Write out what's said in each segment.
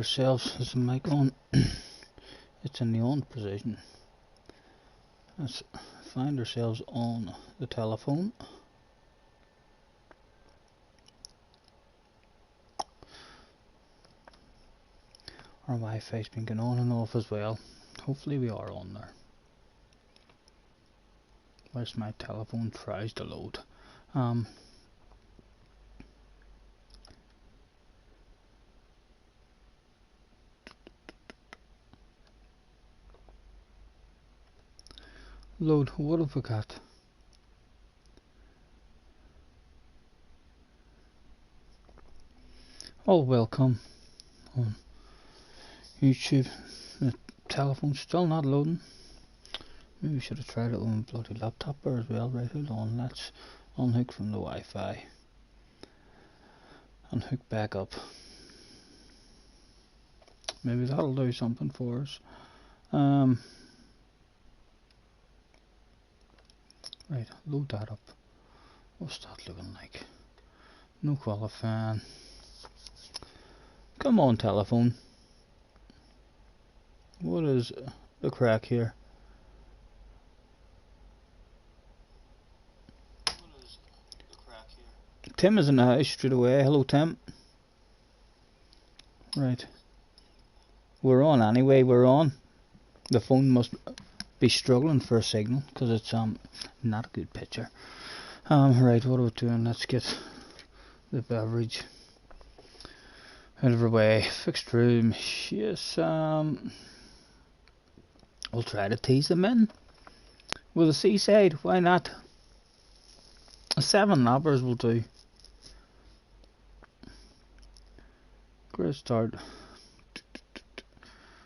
Ourselves is the mic on. It's in the on position. Let's find ourselves on the telephone. Our Wi-Fi's been going on and off as well. Hopefully we are on there. Where's my telephone tries to load? Load, what have we got? Oh, welcome on YouTube. The telephone's still not loading. Maybe we should have tried it on bloody laptop there as well. Right, hold on, let's unhook from the Wi-Fi. Unhook back up. Maybe that'll do something for us. Right, load that up. What's that looking like? No qualifying. Come on, telephone. What is the crack here? Tim is in the house straight away. Hello, Tim. Right. We're on anyway, we're on. The phone must be struggling for a signal because it's not a good picture. Right, what are we doing? Let's get the beverage out of our way. Fixed room. Yes, we'll try to tease them in with a seaside. Why not? 7 lappers will do. Great start.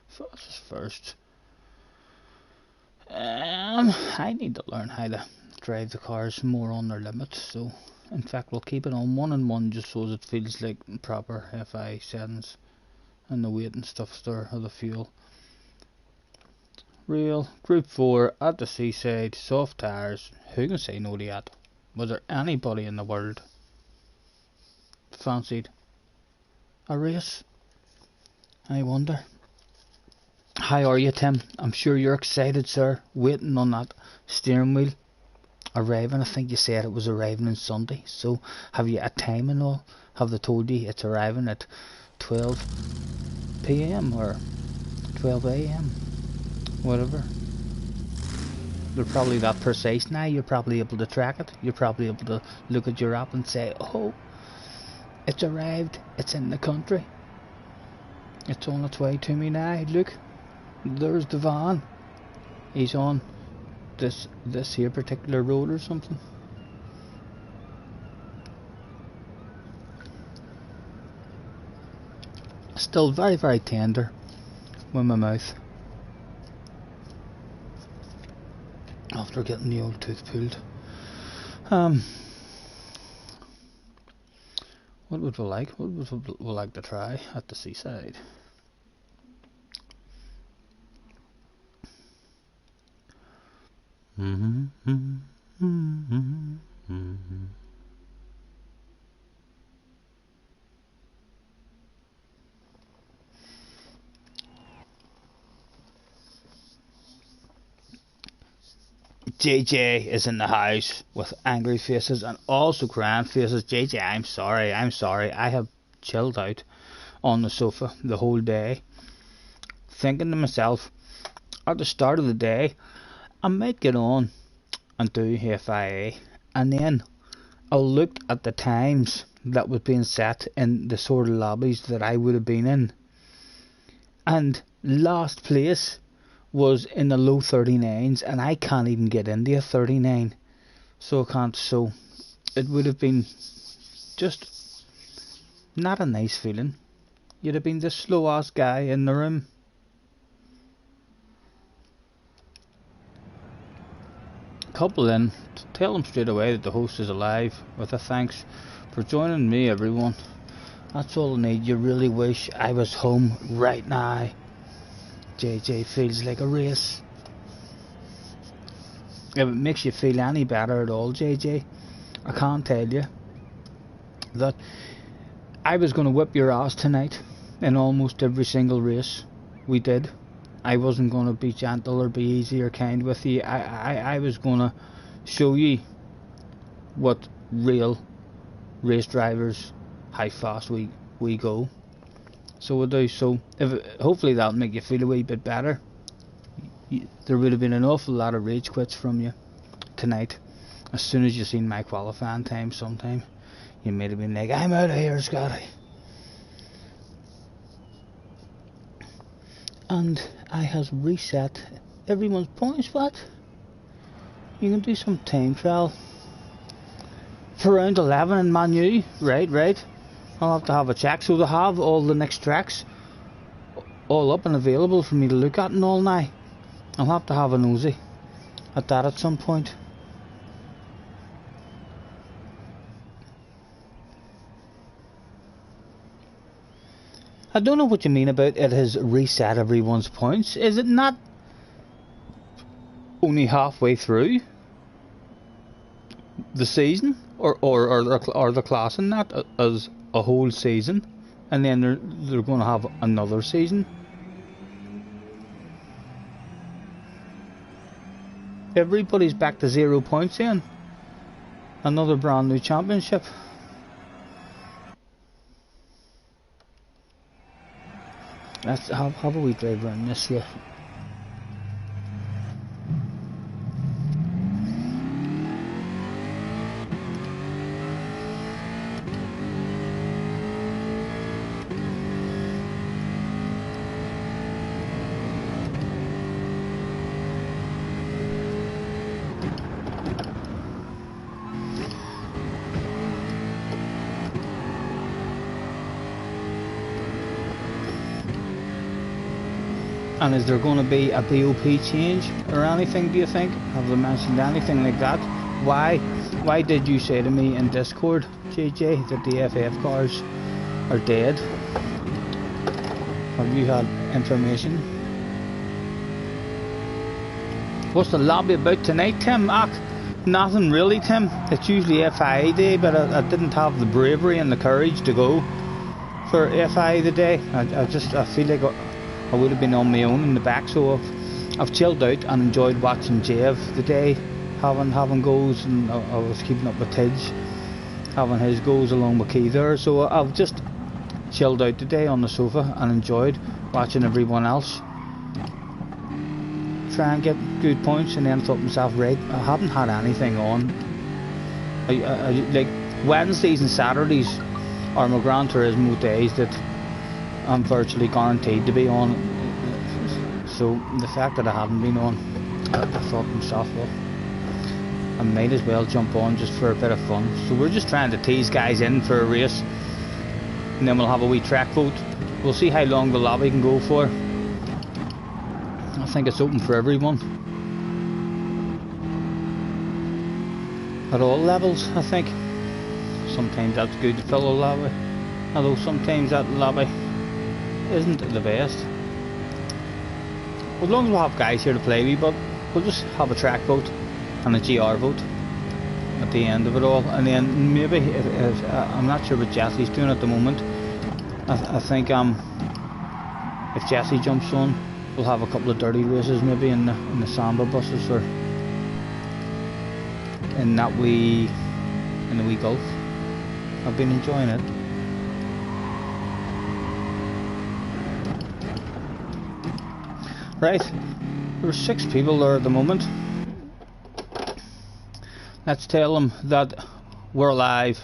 Fastest first. I need to learn how to drive the cars more on their limits, so in fact we'll keep it on 1 and 1 just so it feels like proper FI settings and the weight and stuff there of the fuel. Real Group 4 at the seaside, soft tyres. Who can say no to that? Was there anybody in the world fancied a race? I wonder. How are you, Tim? I'm sure you're excited, sir. Waiting on that steering wheel arriving. I think you said it was arriving on Sunday. So, have you a time and all? Have they told you it's arriving at 12 PM or 12 AM? Whatever. They're probably that precise now. You're probably able to track it. You're probably able to look at your app and say, oh, it's arrived. It's in the country. It's on its way to me now. Look. There's the van. He's on this here particular road or something. Still very, very tender with my mouth after getting the old tooth pulled. What would we like? What would we like to try at the seaside? JJ is in the house with angry faces and also crying faces. JJ, I'm sorry. I have chilled out on the sofa the whole day, thinking to myself at the start of the day, I might get on and do FIA, and then I'll look at the times that was being set in the sort of lobbies that I would have been in, and last place was in the low 39s, and I can't even get into a 39, so I can't. So it would have been just not a nice feeling. You'd have been the slow ass guy in the room. Couple in, tell them straight away that the host is alive with a thanks for joining me, everyone. That's all I need. You really wish I was home right now. JJ feels like a race. If it makes you feel any better at all, JJ, I can't tell you that I was going to whip your ass tonight in almost every single race we did. I wasn't going to be gentle or be easy or kind with you. I was going to show you what real race drivers, how fast we go. So we'll do. So hopefully that'll make you feel a wee bit better. There would have been an awful lot of rage quits from you tonight. As soon as you seen my qualifying time sometime, you might have been like, I'm out of here, Scotty. And I has reset everyone's points. What? You can do some time trial for round 11 in Manu. Right. I'll have to have a check. So they have all the next tracks all up and available for me to look at and all now. I'll have to have a nosy at that at some point. I don't know what you mean about it has reset everyone's points. Is it not only halfway through the season, or the class in that as a whole season, and then they're going to have another season? Everybody's back to 0 points in. Another brand new championship. Let's have a wee drive around this here. And is there going to be a BOP change or anything, do you think? Have they mentioned anything like that? Why did you say to me in Discord, JJ, that the FF cars are dead? Have you had information? What's the lobby about tonight, Tim? Nothing really, Tim. It's usually FIA day, but I didn't have the bravery and the courage to go for FIA the day. I feel like I would have been on my own in the back, so I've chilled out and enjoyed watching Jev the day, having goals, and I was keeping up with Tidge, having his goals along with Key there. So I've just chilled out today on the sofa and enjoyed watching everyone else try and get good points, and then thought to myself, right, I haven't had anything on. I like Wednesdays and Saturdays are my Gran Turismo days that I'm virtually guaranteed to be on. So the fact that I haven't been on, I thought to myself, well, I might as well jump on just for a bit of fun. So we're just trying to tease guys in for a race, and then we'll have a wee track vote. We'll see how long the lobby can go for. I think it's open for everyone at all levels, I think. Sometimes that's good to fill a lobby, although sometimes that lobby isn't the best. As long as we'll have guys here to play with, but we'll just have a track vote and a GR vote at the end of it all, and then maybe if I'm not sure what Jesse's doing at the moment. I think if Jesse jumps on, we'll have a couple of dirty races maybe in the Samba buses, or in the wee Gulf. I've been enjoying it. Right, there's 6 people there at the moment. Let's tell them that we're live.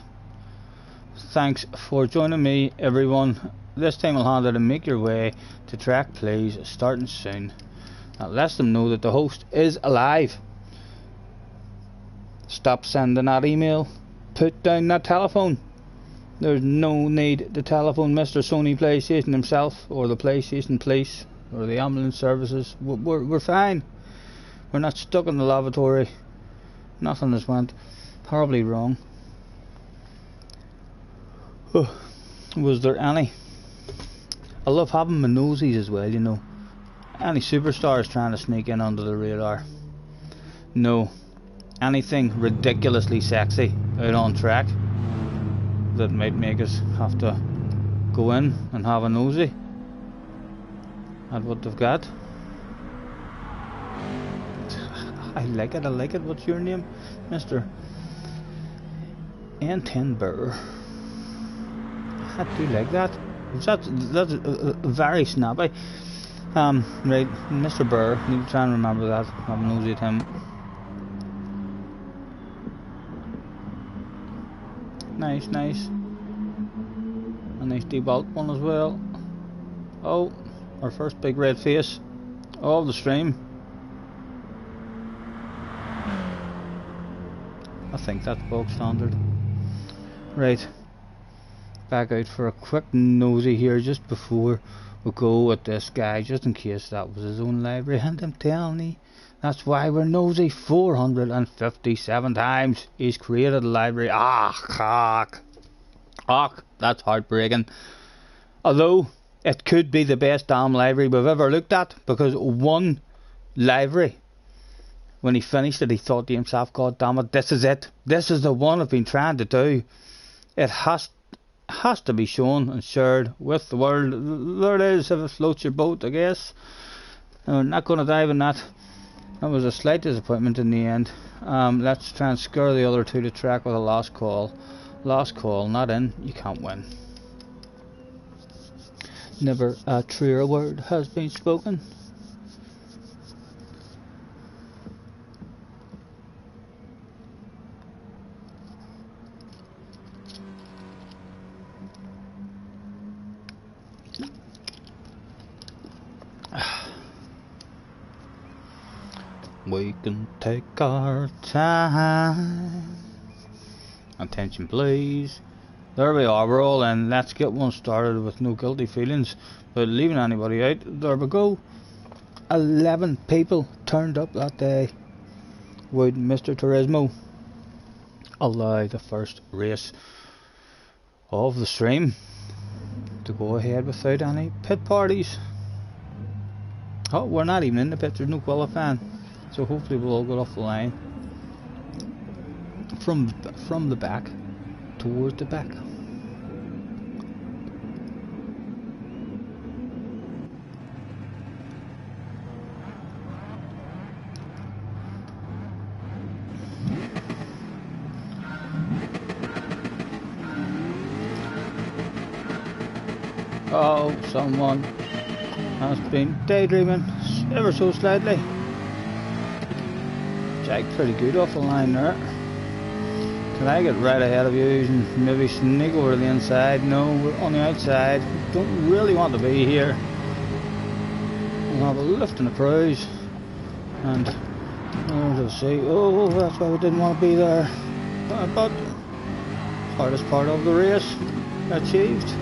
Thanks for joining me, everyone. This time I'll hand it and make your way to track, please, starting soon. That lets them know that the host is alive. Stop sending that email. Put down that telephone. There's no need to telephone Mr. Sony PlayStation himself, or the PlayStation Police, or the ambulance services. We're fine. We're not stuck in the lavatory. Nothing has went horribly wrong. Was there any? I love having my nosies as well, you know. Any superstars trying to sneak in under the radar? No. Anything ridiculously sexy out on track that might make us have to go in and have a nosy at what they've got. I like it, I like it. What's your name? Mr. N10 Burr. I do like that. That's very snappy. Right, Mr. Burr, need to try and remember that. Have a nosy at him. Nice, nice. A nice debulk one as well. Oh, our first big red face of the stream. I think that's bog standard. Right, back out for a quick nosy here just before we go at this guy, just in case that was his own library. And I'm telling you, that's why we're nosy 457 times. He's created a library. That's heartbreaking. Although it could be the best damn library we've ever looked at, because one library, when he finished it, he thought to himself, God damn it, this is it. This is the one I've been trying to do. It has to be shown and shared with the world. There it is, if it floats your boat, I guess. I'm not going to dive in that. That was a slight disappointment in the end. Let's try and scare the other two to track with a last call. Last call, not in, you can't win. Never a truer word has been spoken. We can take our time. Attention please. There we are, we're all in. Let's get one started with no guilty feelings but leaving anybody out. There we go. 11 people turned up that day. Would Mr. Turismo allow the first race of the stream to go ahead without any pit parties? Oh, we're not even in the pit, there's no qualifying. So hopefully we'll all get off the line from the back towards the back. Oh, someone has been daydreaming ever so slightly. Jack, pretty good off the line there. Can I get right ahead of you and maybe sneak over to the inside? No, we're on the outside. Don't really want to be here. We'll have a lift and a cruise. And there's a sea. Oh, that's why we didn't want to be there. But hardest part of the race achieved.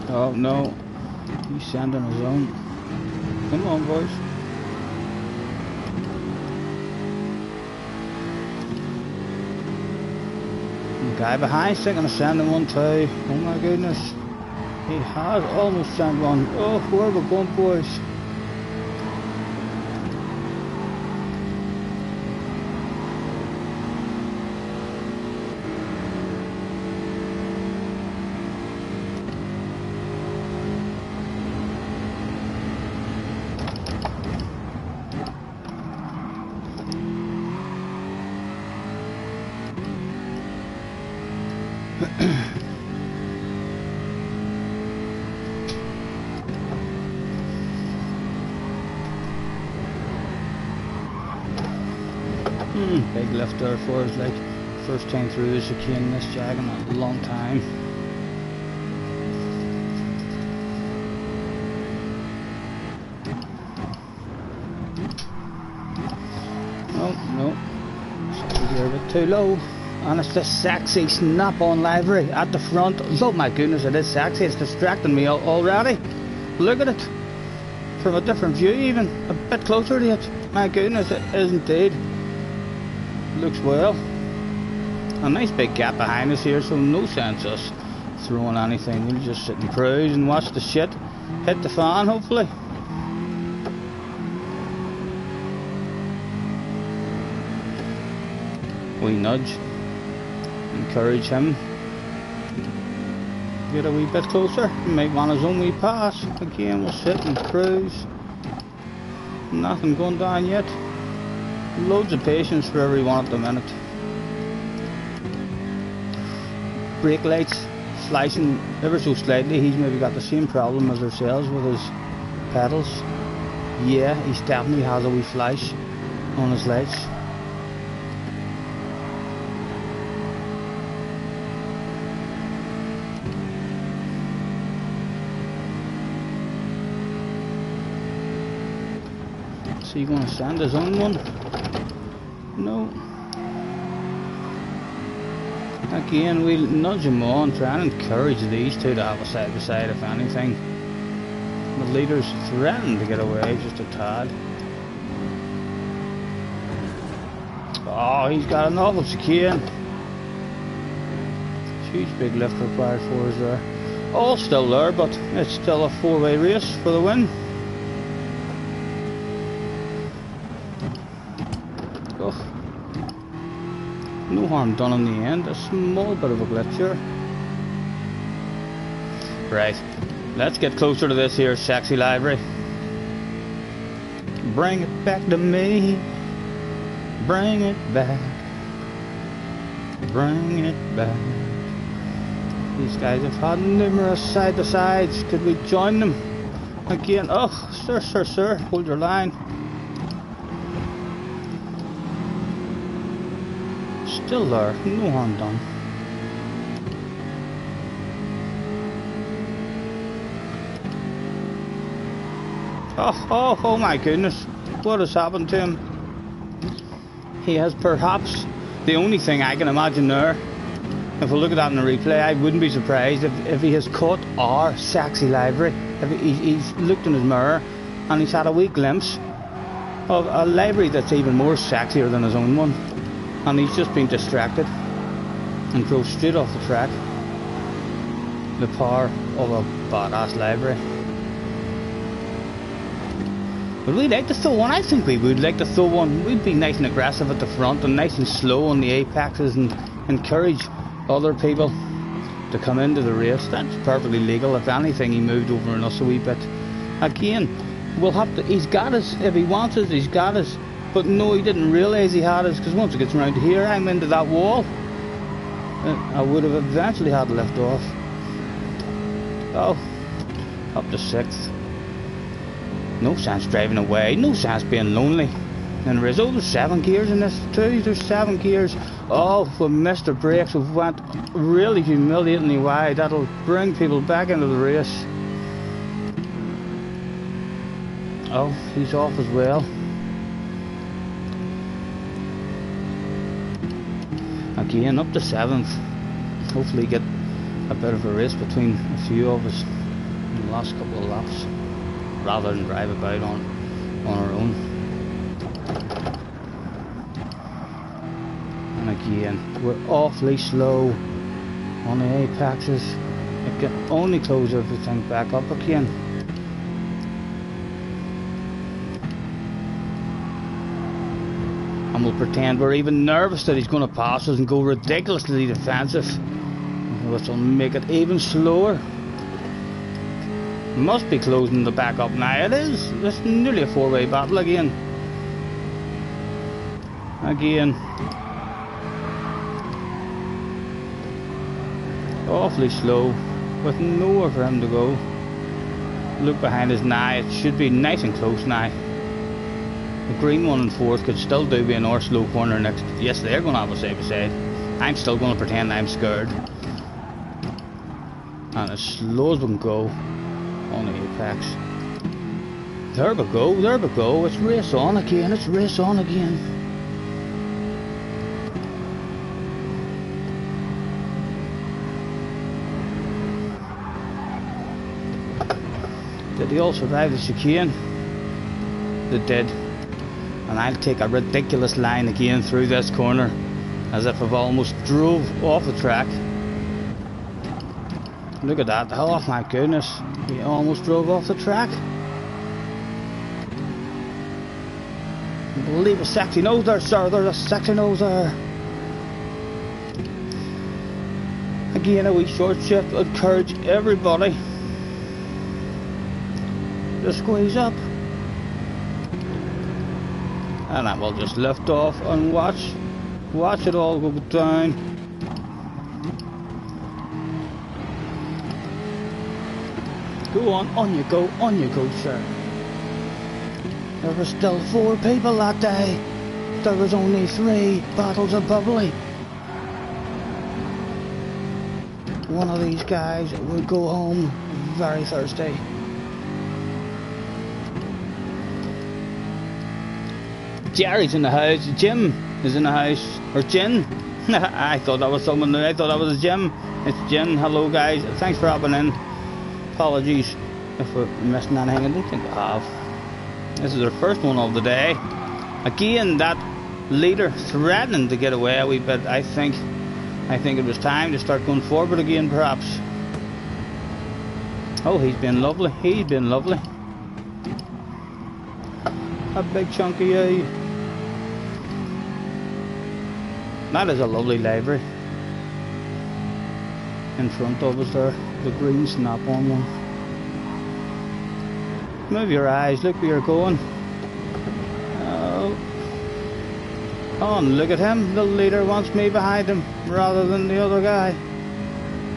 Oh no, he's sanding his own. Come on, boys. The guy behind's taking a sanding one too. Oh my goodness. He has almost sent one. Oh, where are we going, boys? Big lift there for us, like first time through the chicane in this jag in a long time. Oh no, you're a bit too low. And it's the sexy snap-on livery at the front. Oh my goodness, it is sexy. It's distracting me already. Look at it. From a different view even. A bit closer to it. My goodness, it is indeed. Looks well. A nice big gap behind us here, so no sense us throwing anything. We'll just sit and cruise and watch the shit hit the fan, hopefully. We nudge, encourage him. Get a wee bit closer. He might want his own wee pass. Again, we'll sit and cruise. Nothing going down yet. Loads of patience for everyone at the minute. Brake lights flashing ever so slightly. He's maybe got the same problem as ourselves with his pedals. Yeah, he definitely has a wee flash on his lights. Is he going to send his own one? No. Again, we'll nudge him on, try and encourage these two to have a side by side if anything. The leader's threatening to get away just a tad. Oh, he's got an awful chicane. Huge big lift required for us there. All still there, but it's still a four-way race for the win. No harm done in the end, a small bit of a glitch here. Right, let's get closer to this here sexy livery. Bring it back to me. Bring it back. Bring it back. These guys have had numerous side-to-sides. Could we join them? Again, oh, sir, hold your line. Still there, no harm done. Oh my goodness, what has happened to him? He has perhaps the only thing I can imagine there. If we look at that in the replay, I wouldn't be surprised if he has caught our sexy livery. If he's looked in his mirror and he's had a wee glimpse of a livery that's even more sexier than his own one. And he's just been distracted and drove straight off the track. The power of a badass livery. Would we like to throw one? I think we would like to throw one. We'd be nice and aggressive at the front and nice and slow on the apexes and encourage other people to come into the race. That's perfectly legal. If anything, he moved over on us a wee bit. Again, we'll have to. He's got us. If he wants us, he's got us. But no, he didn't realise he had us, because once it gets around here, I'm into that wall. I would have eventually had to lift off. Oh, up to 6th. No sense driving away, no sense being lonely. And there is, oh, there's 7 gears in this too, there's 7 gears. Oh, if we missed the brakes, we went really humiliatingly wide. That'll bring people back into the race. Oh, he's off as well. Again, up to 7th. Hopefully get a bit of a race between a few of us in the last couple of laps, rather than drive about on our own. And again, we're awfully slow on the apexes. It can only close everything back up again. And we'll pretend we're even nervous that he's going to pass us and go ridiculously defensive, which will make it even slower. Must be closing the back up now. It is. It's nearly a 4-way battle again. Awfully slow, with nowhere for him to go. Look behind us now. It should be nice and close now. The green one in 4th could still do being our slow corner next. Yes, they're going to have a side by side. I'm still going to pretend I'm scared. And as slow as we can go on the apex. There we go. It's race on again. Did they all survive the chicane? They did. And I'll take a ridiculous line again through this corner, as if I've almost drove off the track. Look at that. Oh my goodness, we almost drove off the track. I believe a sexy nose there, sir. There's a sexy nose there. Again, a wee short shift will encourage everybody to squeeze up. And that will just lift off and watch it all go down. Go on you go, sir. There were still 4 people that day. There was only 3 bottles of bubbly. One of these guys would go home very thirsty. Jerry's in the house, Jim is in the house, or Jen. I thought that was someone new, I thought that was Jim. It's Jen. Hello guys, thanks for hopping in. Apologies if we're missing anything, I don't think we have. This is our first one of the day. Again, that leader threatening to get away a wee bit. I think it was time to start going forward again, perhaps. Oh, he's been lovely, A big chunk of you. That is a lovely livery. In front of us there, the green snap-on one. Move your eyes, look where you're going. Oh, and look at him, the leader wants me behind him rather than the other guy.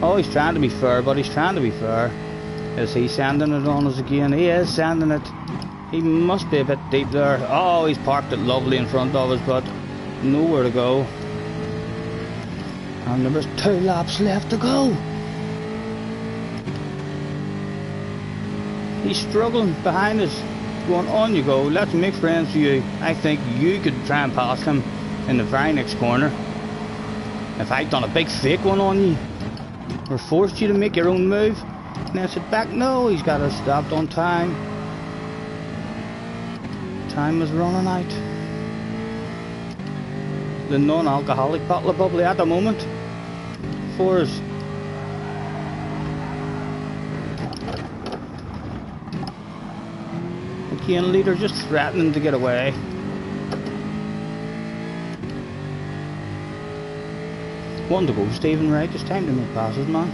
Oh, he's trying to be fair, but he's trying to be fair. Is he sending it on us again? He is sending it. He must be a bit deep there. Oh, he's parked it lovely in front of us, but nowhere to go. And there was 2 laps left to go. He's struggling behind us. Going on you go, let's make friends with you. I think you could try and pass him in the very next corner. If I'd done a big fake one on you, or forced you to make your own move, and then sit back, no, he's got us stopped on time. Time is running out. The non-alcoholic bottle of bubbly at the moment for us. Again, leader just threatening to get away. One to go, Stephen, right? It's time to make passes, man.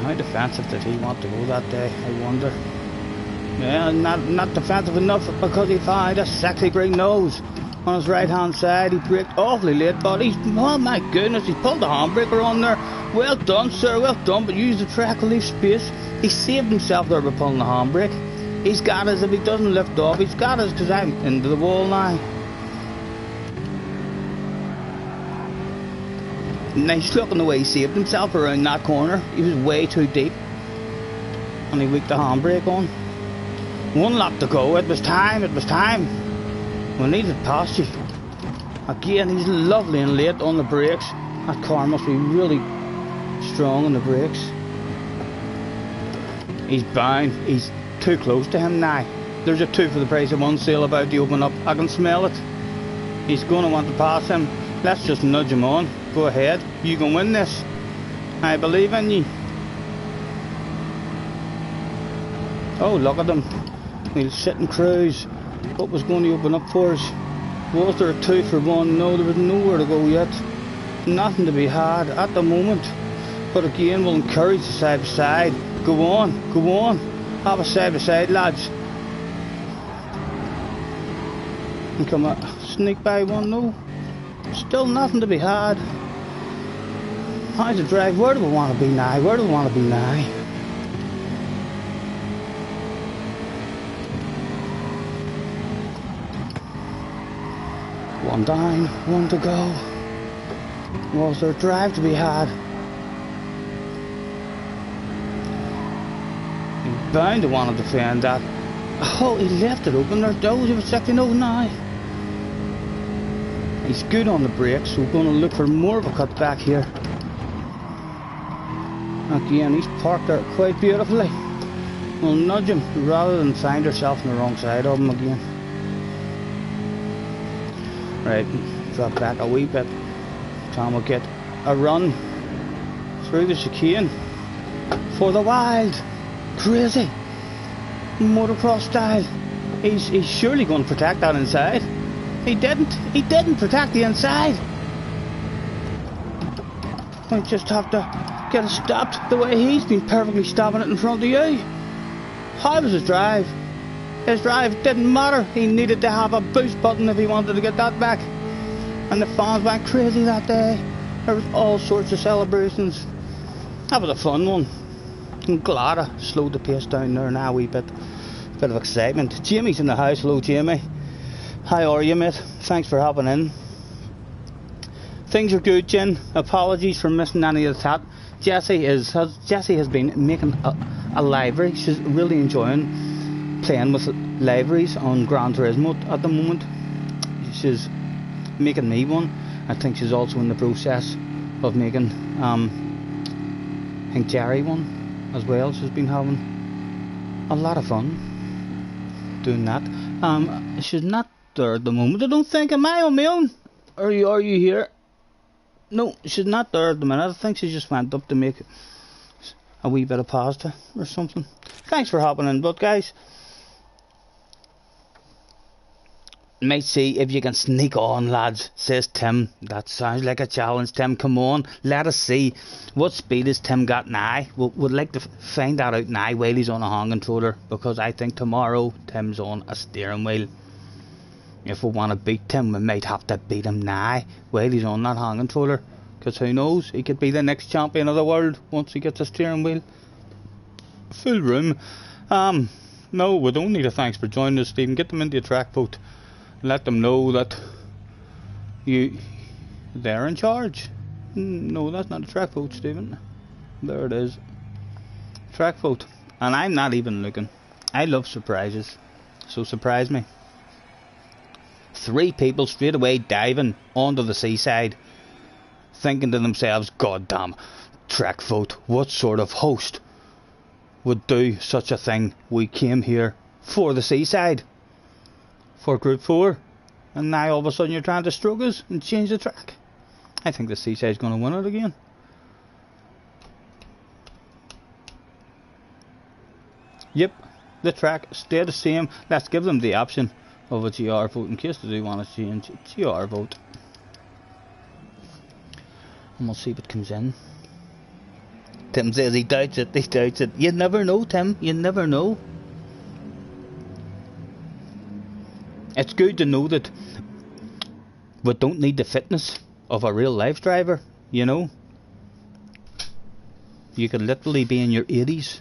How defensive did he want to go that day, I wonder? Yeah, not defensive enough because he found a sexy green nose on his right hand side. He braked awfully late, but he's, oh my goodness, he pulled the handbraker on there. Well done, sir, well done, but use the track to leave space. He saved himself there by pulling the handbrake. He's got us, if he doesn't lift off, he's got us because I'm into the wall now. Nice looking the way he saved himself around that corner. He was way too deep. And he wicked the handbrake on. 1 lap to go. It was time, it was time. We needed past you. Again, he's lovely and late on the brakes. That car must be really strong on the brakes. He's bound. He's too close to him now. There's a 2 for the price of 1 sale about to open up. I can smell it. He's going to want to pass him. Let's just nudge him on. Go ahead. You can win this. I believe in you. Oh, look at him. He'll sit and cruise. What was going to open up for us? Was there a 2 for 1? No, there was nowhere to go yet. Nothing to be had at the moment. But again, we'll encourage the side by side. Go on, go on. Have a side by side, lads. And come on, sneak by one, no. Still nothing to be had. How's the drive? Where do we want to be now? Where do we want to be now? One down, 1 to go. Was there a drive to be had? He's bound to want to defend that. Oh, he left it open. There goes. He was second over now. He's good on the brakes, so we're going to look for more of a cut back here. Again, he's parked there quite beautifully. We'll nudge him rather than find ourselves on the wrong side of him again. Right, drop back a wee bit. Tom will get a run through the chicane. for the wild. Crazy. Motocross style. He's surely going to protect that inside. He didn't protect the inside. I just have to get it stopped the way he's been perfectly stopping it in front of you. How was his drive? His drive didn't matter. He needed to have a boost button if he wanted to get that back. And the fans went crazy that day. There was all sorts of celebrations. That was a fun one. I'm glad I slowed the pace down there now a wee bit. Bit of excitement. Jamie's in the house. Hello, Jamie. How are you, mate? Thanks for hopping in. Things are good, Jen. Apologies for missing any of the chat. Jessie has been making a library. She's really enjoying playing with libraries on Gran Turismo at the moment. She's making me one. I think she's also in the process of making I think Jerry one as well. She's been having a lot of fun doing that. She's not there at the moment, I don't think. Am I on my own? Are you here? No, she's not there at the minute. I think she just went up to make a wee bit of pasta or something. Thanks for hopping in, but guys, might see if you can sneak on, lads, says Tim. That sounds like a challenge, Tim. Come on, let us see what speed has Tim got now. We'd like to find that out now while he's on a hand controller, because I think tomorrow Tim's on a steering wheel. If we want to beat Tim, we might have to beat him now while he's on that hand controller, because who knows, he could be the next champion of the world once he gets a steering wheel. Full room. No, we don't need a thanks for joining us, Stephen. Get them into a track vote. Let them know that they're in charge. No, that's not a track vote, Stephen. There it is. Track vote. And I'm not even looking. I love surprises. So surprise me. 3 people straight away diving onto the seaside, thinking to themselves, God damn, track vote. What sort of host would do such a thing? We came here for the seaside, for Group 4, and now all of a sudden you're trying to stroke us and change the track. I think the seaside's going to win it again. Yep, the track stay the same. Let's give them the option of a GR vote in case they do want to change. GR vote, and we'll see what comes in. Tim says he doubts it. He doubts it. You never know, Tim. You never know. It's good to know that we don't need the fitness of a real life driver, you know. You could literally be in your 80s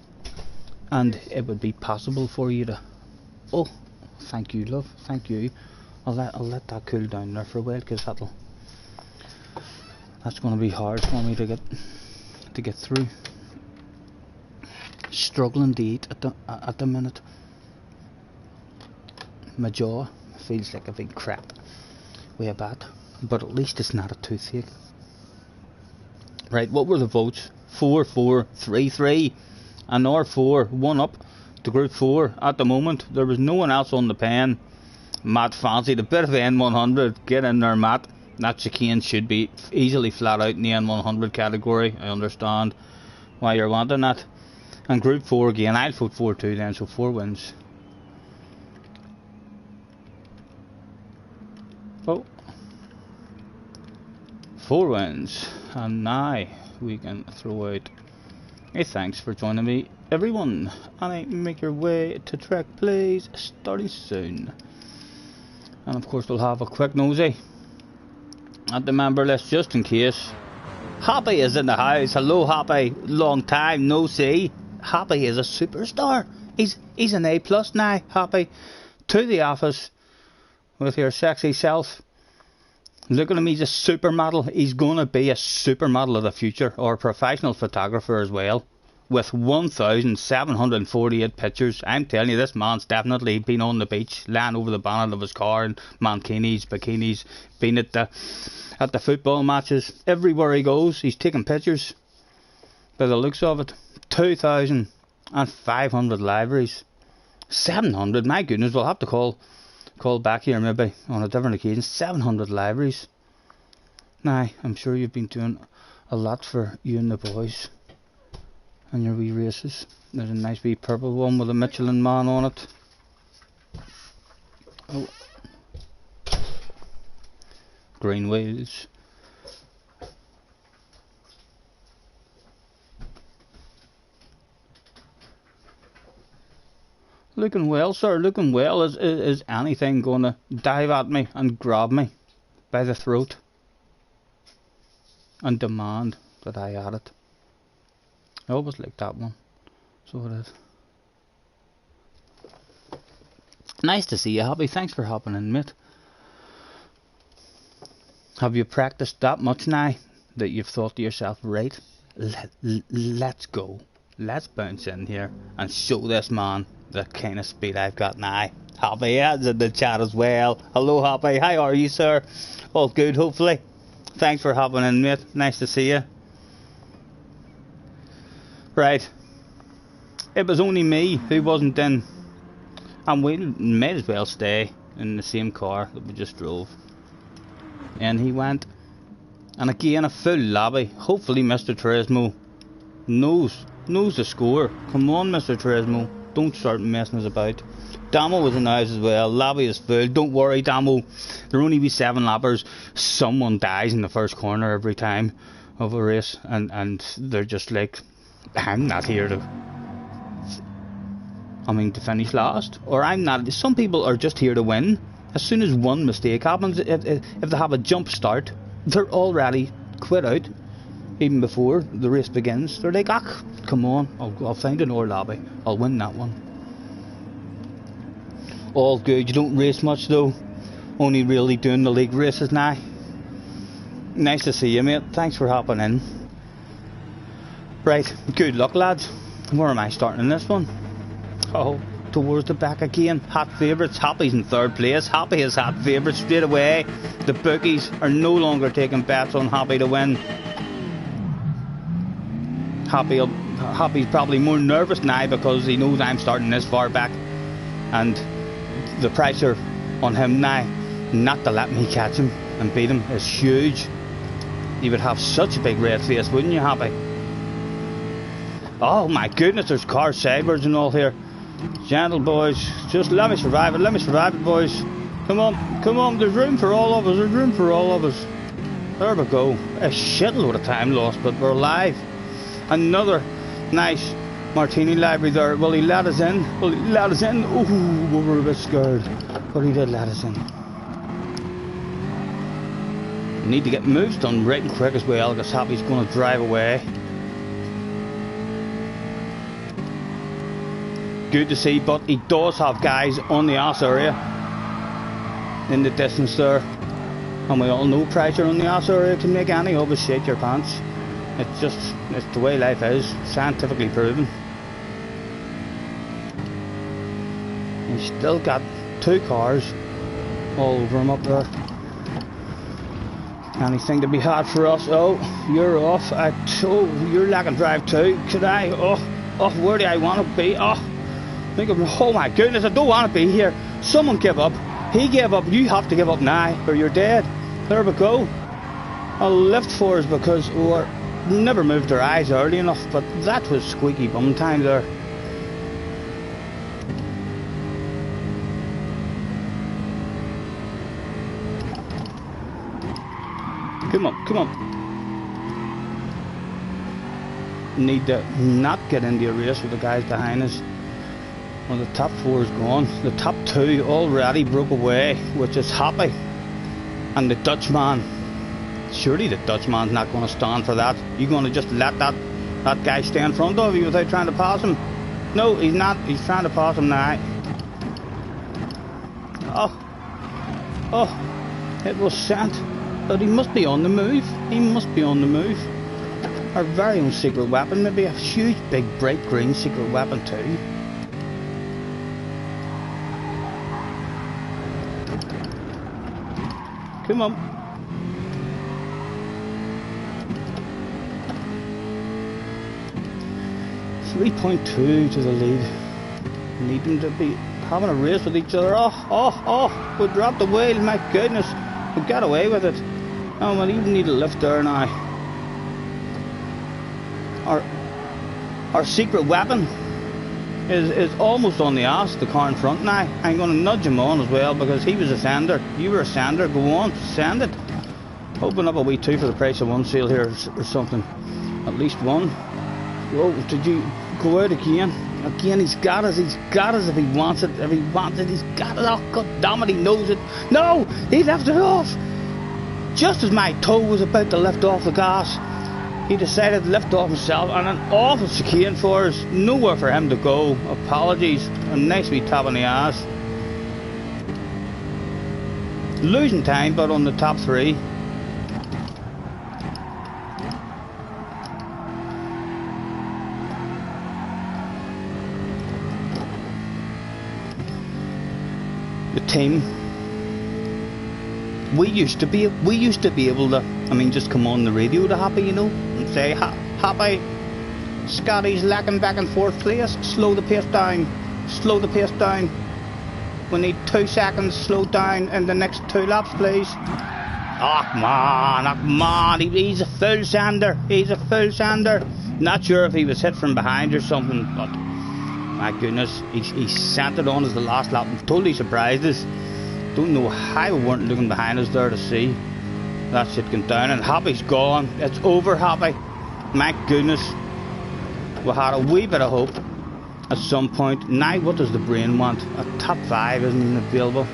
and it would be possible for you to... Oh, thank you, love, thank you. I'll let that cool down there for a while, because that's going to be hard for me to get through. Struggling to eat at the minute. My jaw feels like I've been cracked with a bat, but at least it's not a toothache. Right, what were the votes? 4-4, 3-3, and R4, 1 up to Group 4 at the moment. There was no one else on the pen. Matt fancied a bit of N100. Get in there, Matt. That chicane should be easily flat out in the N100 category. I understand why you're wanting that. And Group 4 again, I'll vote 4-2 then, so 4 wins. Oh, 4 wins, and now we can throw out a thanks for joining me, everyone, and make your way to track plays starting soon. And of course we'll have a quick nosy at the member list just in case. Happy is in the house. Hello Happy, long time no see. Happy is a superstar. He's an A+ now, Happy. To the office with your sexy self. Look at him, he's a supermodel. He's going to be a supermodel of the future, or a professional photographer as well. With 1,748 pictures. I'm telling you, this man's definitely been on the beach, lying over the bonnet of his car in mankinis, bikinis, been at the football matches. Everywhere he goes, he's taking pictures. By the looks of it, 2,500 libraries. 700, my goodness, we'll have to call back here maybe on a different occasion. 700 libraries. Now, I'm sure you've been doing a lot for you and the boys on your wee races. There's a nice wee purple one with a Michelin man on it. Oh. Green wheels. Looking well, sir, looking well. Is anything going to dive at me and grab me by the throat and demand that I add it? I always like that one. So it is. Nice to see you, Happy. Thanks for hopping in, mate. Have you practiced that much now that you've thought to yourself, right, let's go. Let's bounce in here and show this man the kind of speed I've got now. Happy is in the chat as well. Hello, Happy. How are you, sir? All good, hopefully. Thanks for hopping in, mate. Nice to see you. Right. It was only me who wasn't in. And we might as well stay in the same car that we just drove. And he went. And again, a full lobby. Hopefully Mr. Turismo knows the score. Come on, Mr. Turismo. Don't start messing us about. Damo was in the house as well. Lobby is full. Don't worry, Damo. There only be 7 lappers. Someone dies in the first corner every time of a race. And they're just like, I'm not here to finish last. Or I'm not. Some people are just here to win. As soon as one mistake happens, if they have a jump start, they're already quit out. Even before the race begins, they're like, ah, come on, I'll find another lobby. I'll win that one. All good. You don't race much though. Only really doing the league races now. Nice to see you, mate. Thanks for hopping in. Right, good luck, lads. Where am I starting in this one? Oh, towards the back again. Hot favourites. Happy's in 3rd place. Happy is hot favourite straight away. The bookies are no longer taking bets on Happy to win. Happy's probably more nervous now because he knows I'm starting this far back, and the pressure on him now not to let me catch him and beat him is huge. You would have such a big red face, wouldn't you, Happy? Oh my goodness, there's car sideways and all here. Gentle boys, just let me survive it, boys. Come on, there's room for all of us, There we go. A shitload of time lost, but we're alive. Another nice martini library there. Will he let us in? Ooh, we were a bit scared, but he did let us in. Need to get moves done right and quick as well, because Happy's going to drive away. Good to see, but he does have guys on the ass area in the distance there, and we all know pressure on the ass area can make any of us shake your pants. It's the way life is, scientifically proven. He's still got 2 cars all over him up there. Anything to be had for us? Oh, you're off. You're lacking drive too. Could I? Oh, where do I want to be? Oh my goodness, I don't want to be here. Someone give up. He gave up. You have to give up now, or you're dead. There we go. I'll lift for us because we're never moved their eyes early enough, but that was squeaky bum time there. Come on. Need to not get into a race with the guys behind us. Well, the top 4 is gone. The top 2 already broke away, which is Happy. And the Dutchman. Surely the Dutchman's not going to stand for that. You're going to just let that guy stay in front of you without trying to pass him? No, he's not. He's trying to pass him now. Oh, it was sent. But he must be on the move. Our very own secret weapon. Maybe a huge, big, bright green secret weapon too. Come on. 3.2 to the lead. Need them to be having a race with each other. Oh, we dropped the wheel, my goodness. We got away with it. Oh, we'll even need a lift there now. Our secret weapon is almost on the ass, the car in front now. I'm going to nudge him on as well because he was a sender. You were a sender. Go on, send it. Open up a wee two for the price of one sale here or something. At least one. Whoa, did you go out again? Again, he's got us if he wants it. If he wants it, he's got it. Oh, god damn it, he knows it. No, he left it off. Just as my toe was about to lift off the gas, he decided to lift off himself, and an awful chicane for us. Nowhere for him to go. Apologies. A nice wee tap on the ass. Losing time, but on the top three. The team. We used to be able to, I mean, just come on the radio to Happy, you know, and say, Happy, Scotty's lacking back and forth place, slow the pace down, slow the pace down. We need 2 seconds, slow down in the next 2 laps, please. Oh, come on, he's a full sender, Not sure if he was hit from behind or something, but my goodness, he sent it on as the last lap and totally surprised us. Don't know how we weren't looking behind us there to see that shit going down. And Happy's gone. It's over, Happy. My goodness. We had a wee bit of hope at some point. Now what does the brain want? A top 5 isn't even available.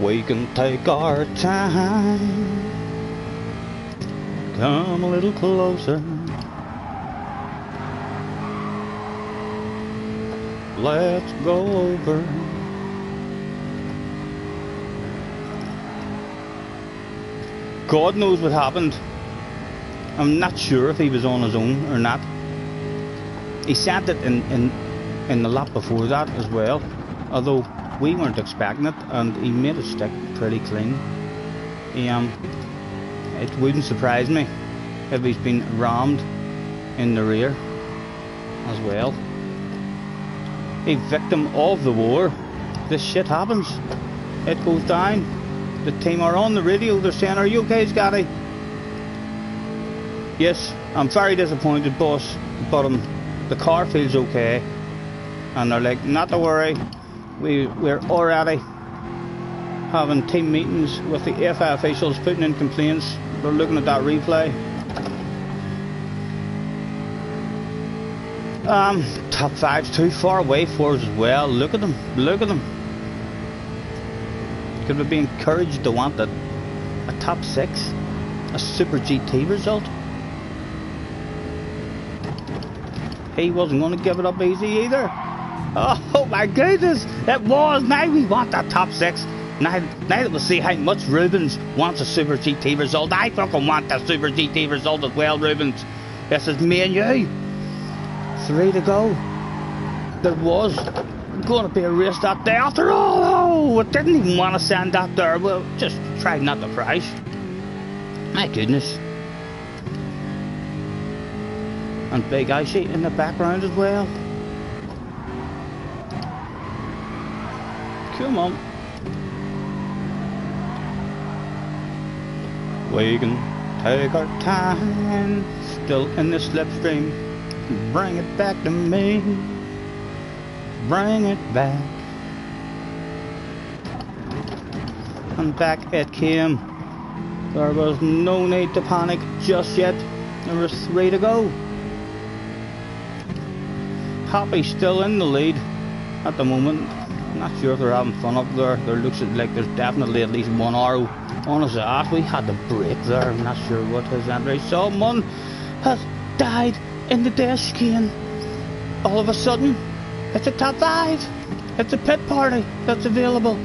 We can take our time. Come a little closer. Let's go over. God knows what happened. I'm not sure if he was on his own or not. He sent it in the lap before that as well, although we weren't expecting it, and he made it stick pretty clean. It wouldn't surprise me if he's been rammed in the rear as well. A victim of the war. This shit happens. It goes down. The team are on the radio. They're saying, "Are you okay, Scotty?" Yes, I'm very disappointed, boss, but the car feels okay. And they're like, "Not to worry. We're already having team meetings with the FA officials, putting in complaints. They're looking at that replay." Top 5's too far away for us as well. Look at them. Could we be encouraged to want a top 6? A Super GT result? He wasn't going to give it up easy either. Oh my goodness, it was. Now we want that top 6. Now that we'll see how much Rubens wants a Super GT result. I fucking want that Super GT result as well, Rubens. This is me and you. 3 to go. There was going to be a race that day after all. Oh, I didn't even want to send that there. Well, just tried not to price. My goodness. And Big Icy in the background as well. Come on. We can take our time. Still in the slipstream. Bring it back to me. Bring it back. And back it came. There was no need to panic just yet. There was 3 to go. Happy still in the lead at the moment. Not sure if they're having fun up there. There looks like there's definitely at least one arrow on his ass. We had to break there. I'm not sure what his entry. Someone has died in the desk again. All of a sudden, it's a top 5. It's a pit party that's available.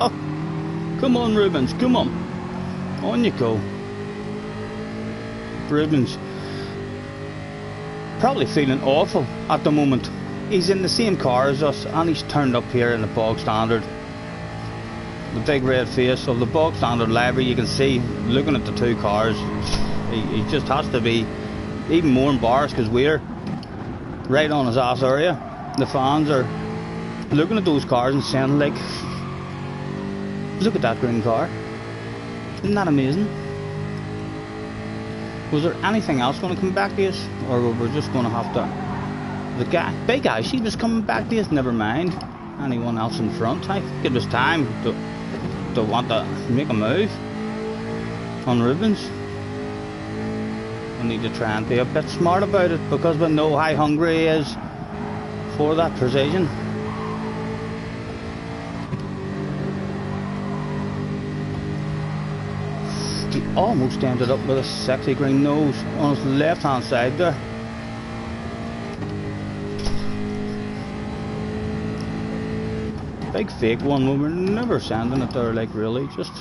Oh, come on, Rubens, come on. On you go. Rubens probably feeling awful at the moment. He's in the same car as us, and he's turned up here in the bog standard. The big red face of the bog standard library. You can see, looking at the 2 cars, he just has to be even more embarrassed because we're right on his ass area. The fans are looking at those cars and saying, like, look at that green car. Isn't that amazing? Was there anything else going to come back to us? Or were we just going to have to... The guy, big guy, she was coming back to us, never mind. Anyone else in front? I think it was time to want to make a move on Rubens. We need to try and be a bit smart about it because we know how hungry he is for that precision. He almost ended up with a sexy green nose on his left hand side there. Big fake one, we were never sending it there, like really, just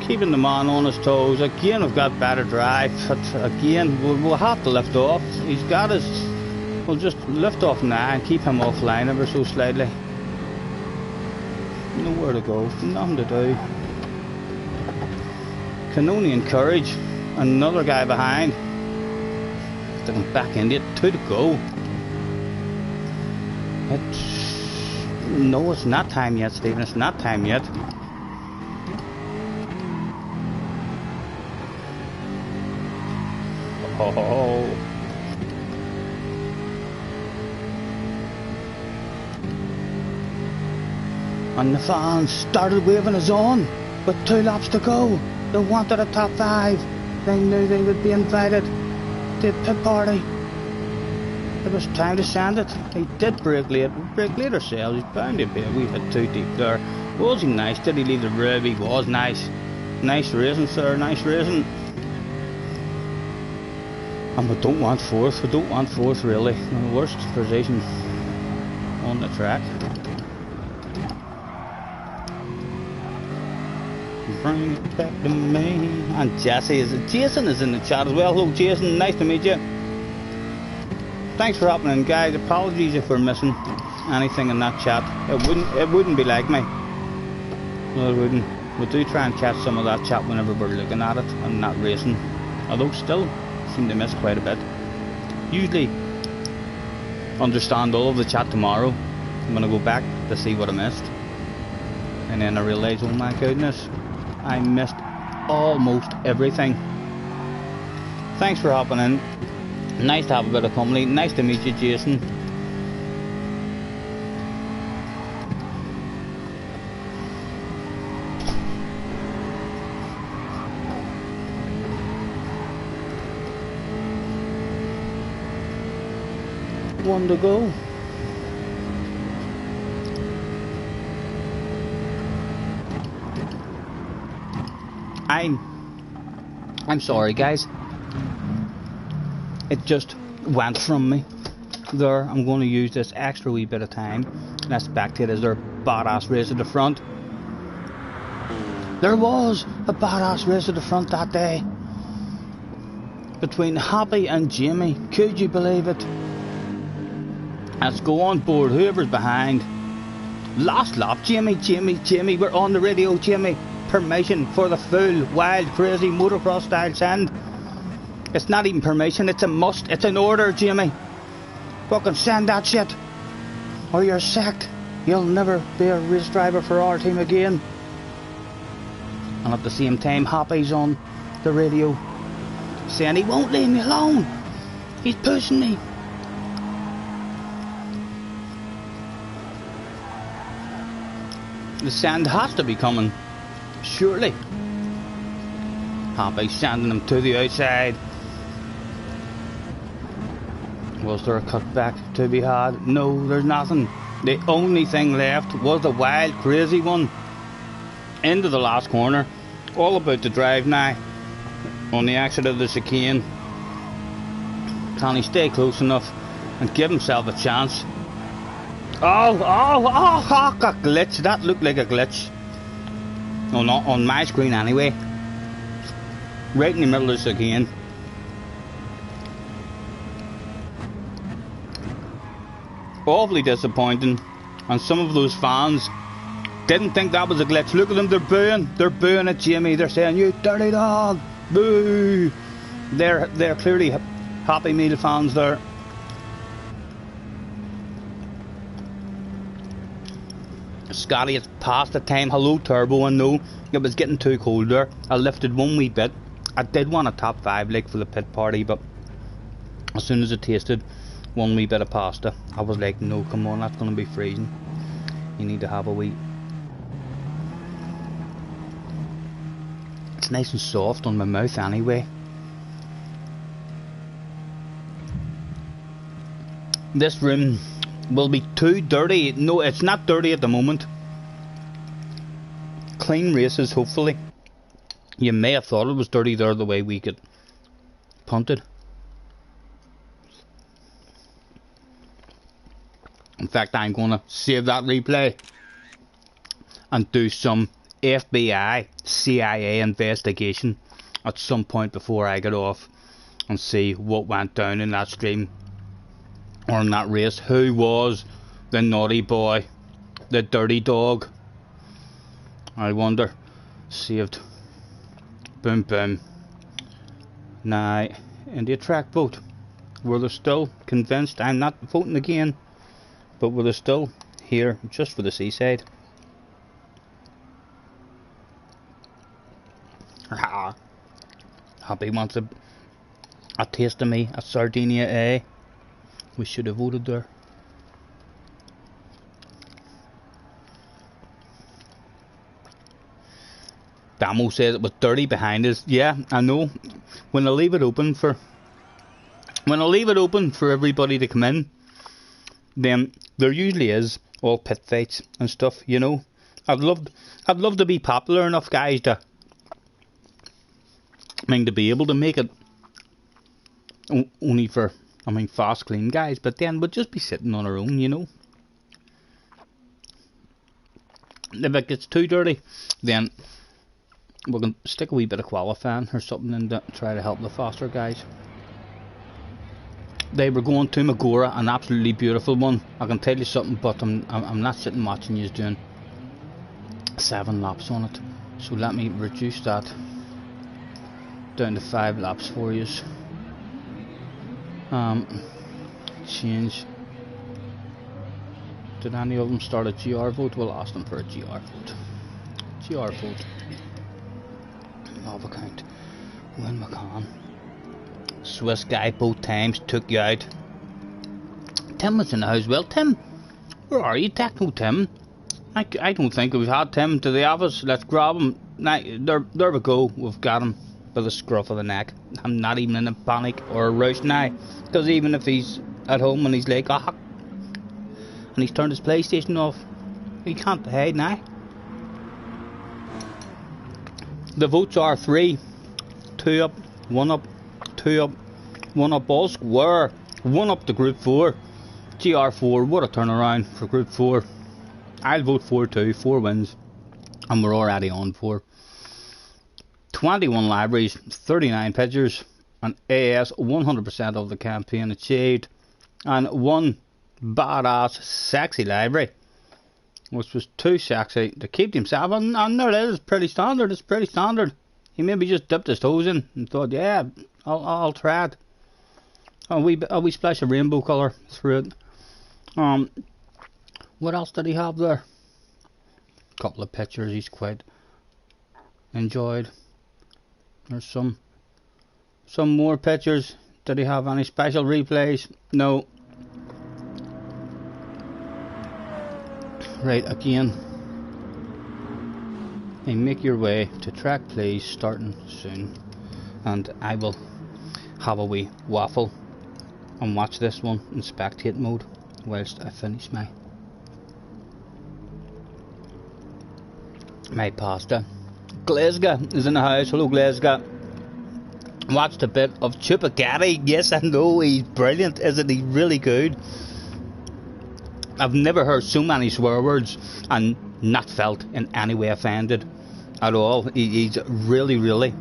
keeping the man on his toes. Again, we've got better drive, but again, we'll have to lift off. He's got his, we'll just lift off now and keep him offline ever so slightly. Nowhere to go, nothing to do. Can only encourage another guy behind to come back into it, 2 to go. No, it's not time yet, Stephen, it's not time yet. Oh. And the fans started waving us on with 2 laps to go. They wanted a top 5. They knew they would be invited to the pit party. It was time to send it. He did brake late ourselves. He's bound to be a wee bit too deep there. Was he nice? Did he leave the rib? He was nice. Nice racing, sir. Nice racing. And we don't want 4th. We don't want 4th really. The worst position on the track. Bring it back to me. And Jason is in the chat as well. Hello Jason, nice to meet you. Thanks for hopping in, guys. Apologies if we're missing anything in that chat. It wouldn't be like me. No, it wouldn't. We do try and catch some of that chat whenever we're looking at it and not racing. Although still seem to miss quite a bit. Usually understand all of the chat tomorrow. I'm gonna go back to see what I missed. And then I realise, oh my goodness, I missed almost everything. Thanks for hopping in. Nice to have a bit of company. Nice to meet you, Jason. One to go. I'm sorry, guys. It just went from me there. I'm going to use this extra wee bit of time. Let's back to it. Is there a badass race at the front? There was a badass race at the front that day between Happy and Jamie. Could you believe it? Let's go on board. Whoever's behind. Last lap, Jamie. We're on the radio, Jamie. Permission for the full, wild, crazy motocross style send. It's not even permission, it's a must, it's an order, Jamie. Fucking send that shit, or you're sacked. You'll never be a race driver for our team again. And at the same time, Happy's on the radio saying he won't leave me alone. He's pushing me. The send has to be coming, surely. Happy sending him to the outside. Was there a cutback to be had? No, there's nothing. The only thing left was the wild, crazy one. Into the last corner. All about the drive now. On the exit of the chicane. Can he stay close enough and give himself a chance? Oh, a glitch. That looked like a glitch. No, not on my screen anyway. Right in the middle of the chicane. Awfully disappointing, and some of those fans didn't think that was a glitch. Look at them, they're booing at Jamie. They're saying, "You dirty dog, boo!" They're clearly Happy Meal fans there. Scotty, it's past the time. Hello, Turbo. I know it was getting too cold there. I lifted one wee bit. I did want a top 5 like for the pit party, but as soon as I tasted one wee bit of pasta, I was like, no, come on, that's going to be freezing. You need to have a wee. It's nice and soft on my mouth anyway. This room will be too dirty. No, it's not dirty at the moment. Clean races, hopefully. You may have thought it was dirty there the way we get punted. In fact, I'm going to save that replay and do some FBI, CIA investigation at some point before I get off and see what went down in that stream or in that race. Who was the naughty boy, the dirty dog? I wonder. Saved. Boom boom. Now, in the track vote, were they still convinced? I'm not voting again, but were they still here just for the seaside? Happy wants a taste of me, a Sardinia, eh? We should have voted there. Damo says it was dirty behind us. Yeah, I know. When I leave it open for everybody to come in, then there usually is all pit fights and stuff, you know. I'd love to be popular enough, guys, to be able to make it only for, fast, clean guys, but then we'd just be sitting on our own, you know. If it gets too dirty, then we can stick a wee bit of qualifying or something in to try to help the faster guys. They were going to Magora, an absolutely beautiful one. I can tell you something, but I'm not sitting watching you doing 7 laps on it. So let me reduce that down to 5 laps for you. Change. Did any of them start a GR vote? We'll ask them for a GR vote. GR vote. Love account. Win McCann. Swiss guy both times took you out. Tim was in the house. Well, Tim, where are you? Techno Tim. I don't think we've had Tim to the office. Let's grab him. Now, there we go. We've got him by the scruff of the neck. I'm not even in a panic or a rush now, because even if he's at home and he's like, ah, and he's turned his PlayStation off, he can't hide now. The votes are 3, 2 up, 1 up, 2 up, 1 up, all square, 1 up to Group 4, GR4. What a turnaround for Group 4. I'll vote 4 too, 4 wins, and we're already on 4. 21 libraries, 39 pictures, and AS 100% of the campaign achieved, and 1 badass sexy library, which was too sexy to keep himself, and there it is, pretty standard. It's pretty standard. He maybe just dipped his toes in and thought, yeah, I'll try it. A wee splash of rainbow colour through it. What else did he have there? A couple of pictures he's quite enjoyed. There's some more pictures. Did he have any special replays? No. Right, again. And make your way to track, please, starting soon. And I will have a wee waffle and watch this one in spectate mode whilst I finish my pasta. Glazga is in the house. Hello, Glazga. Watched a bit of Chupacabra. Yes, I know, he's brilliant, isn't he? Really good. I've never heard so many swear words and not felt in any way offended at all. He's really.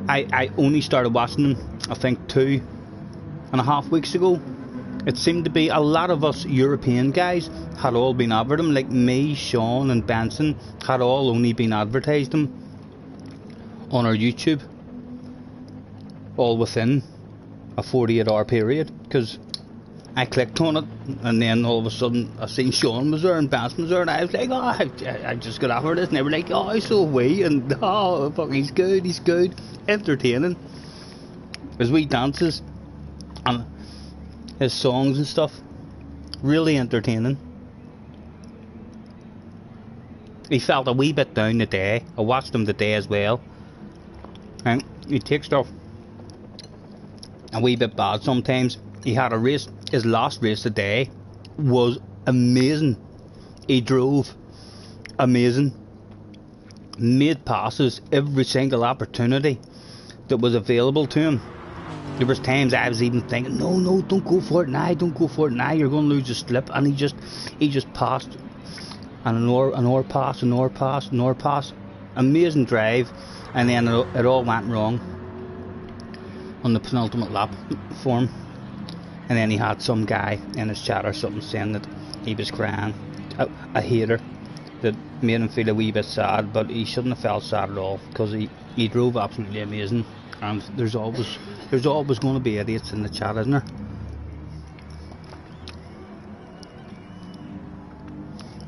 I only started watching him, I think, 2.5 weeks ago. It seemed to be a lot of us European guys had all been advertised him, like me, Sean and Benson had all only been advertised him on our YouTube, all within a 48-hour period, because I clicked on it, and then all of a sudden I seen Sean was there and Vance was there, and I was like, oh, I just got offered this, and they were like, oh, so we, and oh, fuck, he's good, entertaining. His wee dances and his songs and stuff, really entertaining. He felt a wee bit down today. I watched him today as well, and he takes stuff a wee bit bad sometimes. He had a race, his last race today was amazing. He drove amazing, made passes every single opportunity that was available to him. There was times I was even thinking, no, don't go for it now, you're going to lose a slip, and he just passed, and an hour pass, amazing drive, and then it all went wrong on the penultimate lap for him. And then he had some guy in his chat or something saying that he was crying, a hater, that made him feel a wee bit sad, but he shouldn't have felt sad at all, because he drove absolutely amazing. And there's always going to be idiots in the chat, isn't there?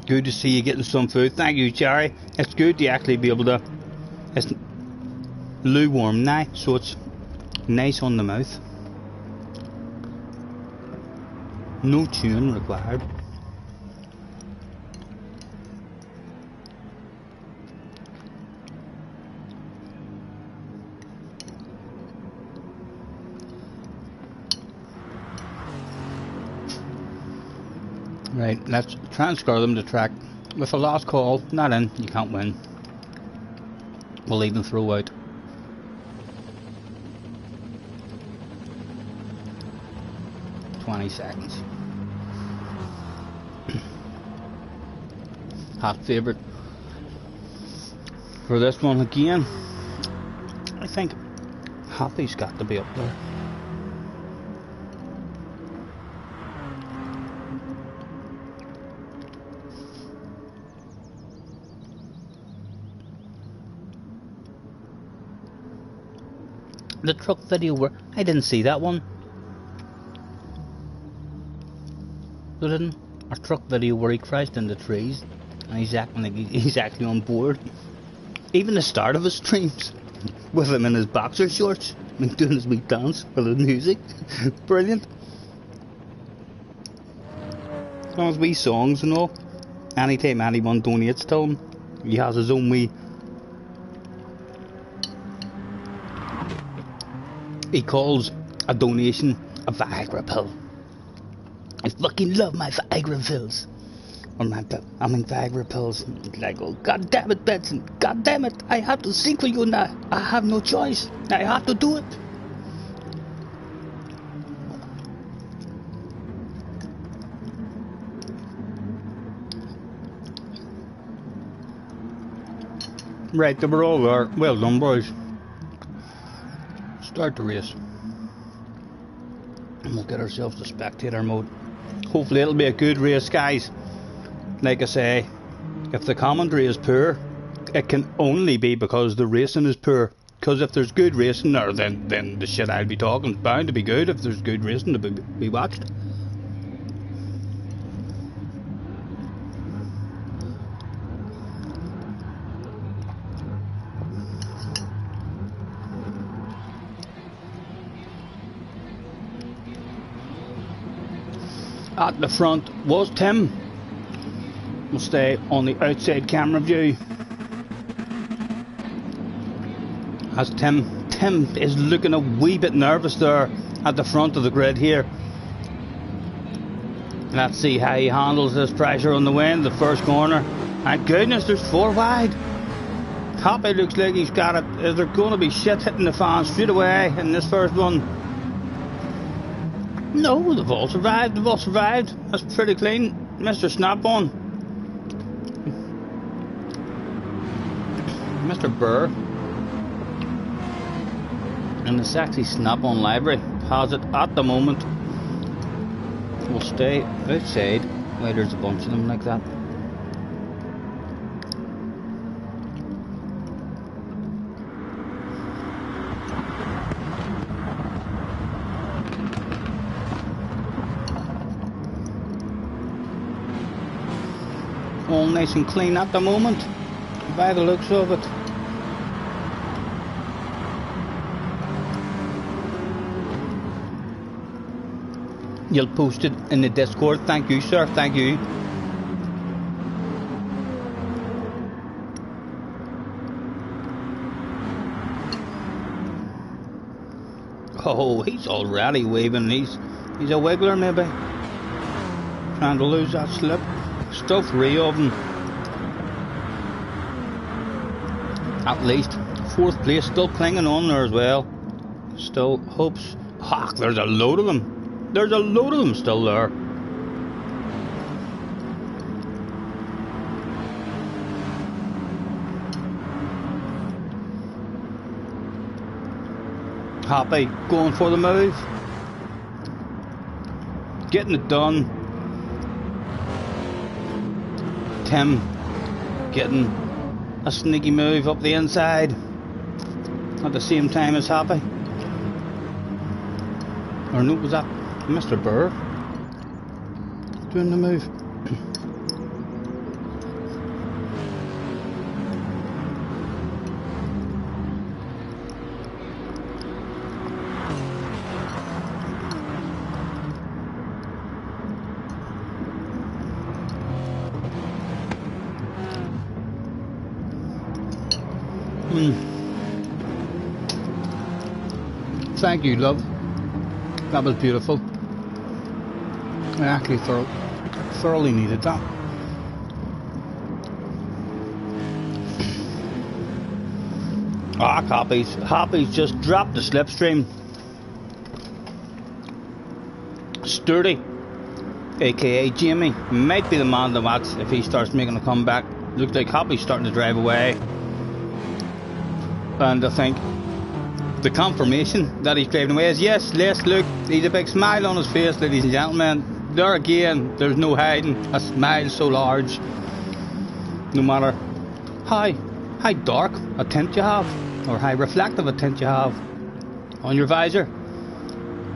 Good to see you getting some food. Thank you, Jerry. It's good to actually be able to. It's lukewarm now, so it's nice on the mouth. No chewing required. Right, let's transfer them to track. With a last call, not in, you can't win. We'll even throw out. $20. Hot favourite for this one again. I think Happy's got to be up there. The truck video where I didn't see that one. They didn't. Our truck video where he crashed in the trees and he's acting like he's actually on board. Even the start of his streams with him in his boxer shorts and doing his wee dance with the music. Brilliant. All his wee songs and all. Anytime anyone donates to him, he has his own wee. He calls a donation a Viagra pill. I fucking love my Viagra pills. Or I mean Viagra pills. Like, oh, god damn it, Benson. God damn it. I have to sing for you now. I have no choice. I have to do it. Right, they were all there. Well done, boys. Start the race. And we'll get ourselves to spectator mode. Hopefully it'll be a good race, guys. Like I say, if the commentary is poor, it can only be because the racing is poor. Because if there's good racing there, then the shit I'll be talking is bound to be good if there's good racing to be watched. At the front was Tim. We'll stay on the outside camera view. As Tim is looking a wee bit nervous there at the front of the grid here. Let's see how he handles this pressure on the wind, the first corner. Thank goodness there's 4 wide. Happy looks like he's got it. Is there going to be shit hitting the fans straight away in this first one? No, they've all survived, That's pretty clean. Mr. Snap-on. Mr. Burr. And the sexy Snap-on library has it at the moment. We'll stay outside while there's a bunch of them like that. nice and clean at the moment, by the looks of it. You'll post it in the Discord. Thank you, sir. Thank you. Oh, he's already waving. He's a wiggler maybe. Trying to lose that slip. Still 3 of them. At least 4th place, still clinging on there as well. Still hopes. Ah, there's a load of them. There's a load of them still there. Happy going for the move. Getting it done. Tim getting a sneaky move up the inside at the same time as Happy. Or no, was that Mr. Burr doing the move? Thank you, love. That was beautiful. I actually thoroughly needed that. Ah, Happy's just dropped the slipstream. Sturdy, aka Jamie, might be the man to watch if he starts making a comeback. Looks like Happy's starting to drive away. And I think the confirmation that he's driving away is yes, look, he's a big smile on his face, ladies and gentlemen. There again, there's no hiding a smile so large. No matter how dark a tint you have, or how reflective a tint you have on your visor,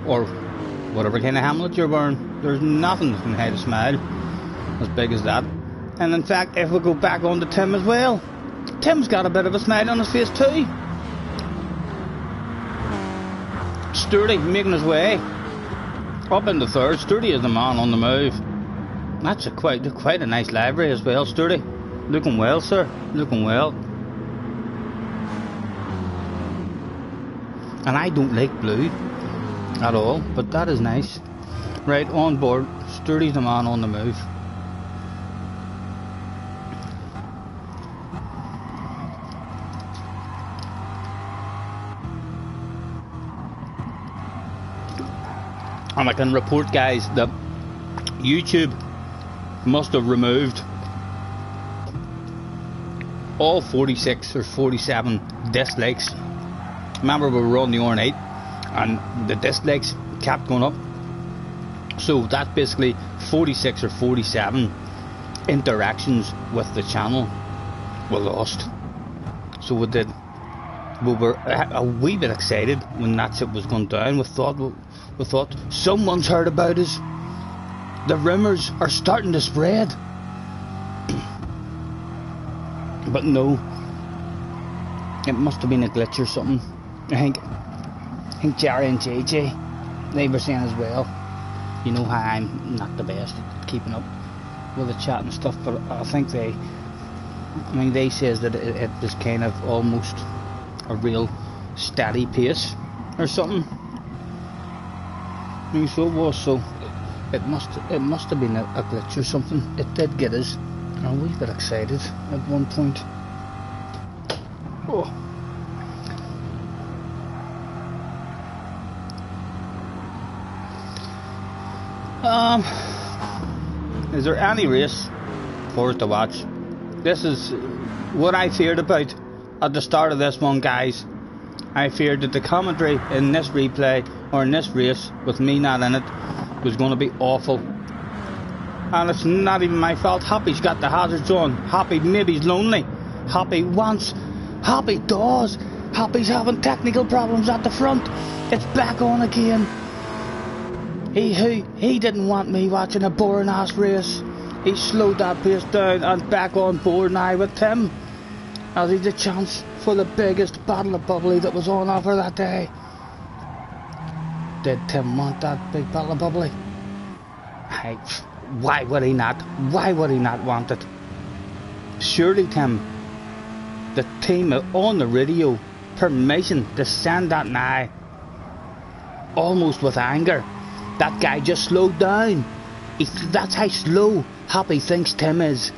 or whatever kind of helmet you're wearing, there's nothing that can hide a smile as big as that. And in fact, if we go back on to Tim as well, Tim's got a bit of a smile on his face too. Sturdy making his way up into 3rd. Sturdy is the man on the move. That's quite a nice livery as well, Sturdy. Looking well, sir. Looking well. And I don't like blue at all, but that is nice. Right, on board. Sturdy's the man on the move. And I can report, guys, that YouTube must have removed all 46 or 47 dislikes. Remember, we were on the R8 and the dislikes kept going up. So that's basically 46 or 47 interactions with the channel were lost. So we were a wee bit excited when that shit was going down. We thought someone's heard about us. The rumours are starting to spread. But no, it must have been a glitch or something. I think Jerry and JJ, they were saying as well. You know how I'm not the best at keeping up with the chat and stuff, but I think they says that it was kind of almost a real steady pace or something. So it was, so it must have been a glitch or something. It did get us a wee bit excited at one point. Oh. Is there any race for us to watch? This is what I feared about at the start of this one, guys. I feared that the commentary in this replay or in this race with me not in it was going to be awful. And it's not even my fault. Happy's got the hazards on. Happy maybe he's lonely. Happy wants. Happy does. Happy's having technical problems at the front. It's back on again. He didn't want me watching a boring ass race. He slowed that pace down and back on board now with Tim, as he's a chance for the biggest bottle of bubbly that was on offer that day. Did Tim want that big bottle of bubbly? Hey, why would he not? Why would he not want it? Surely, Tim, the team on the radio, permission to send that now. Almost with anger. That guy just slowed down. That's how slow Happy thinks Tim is.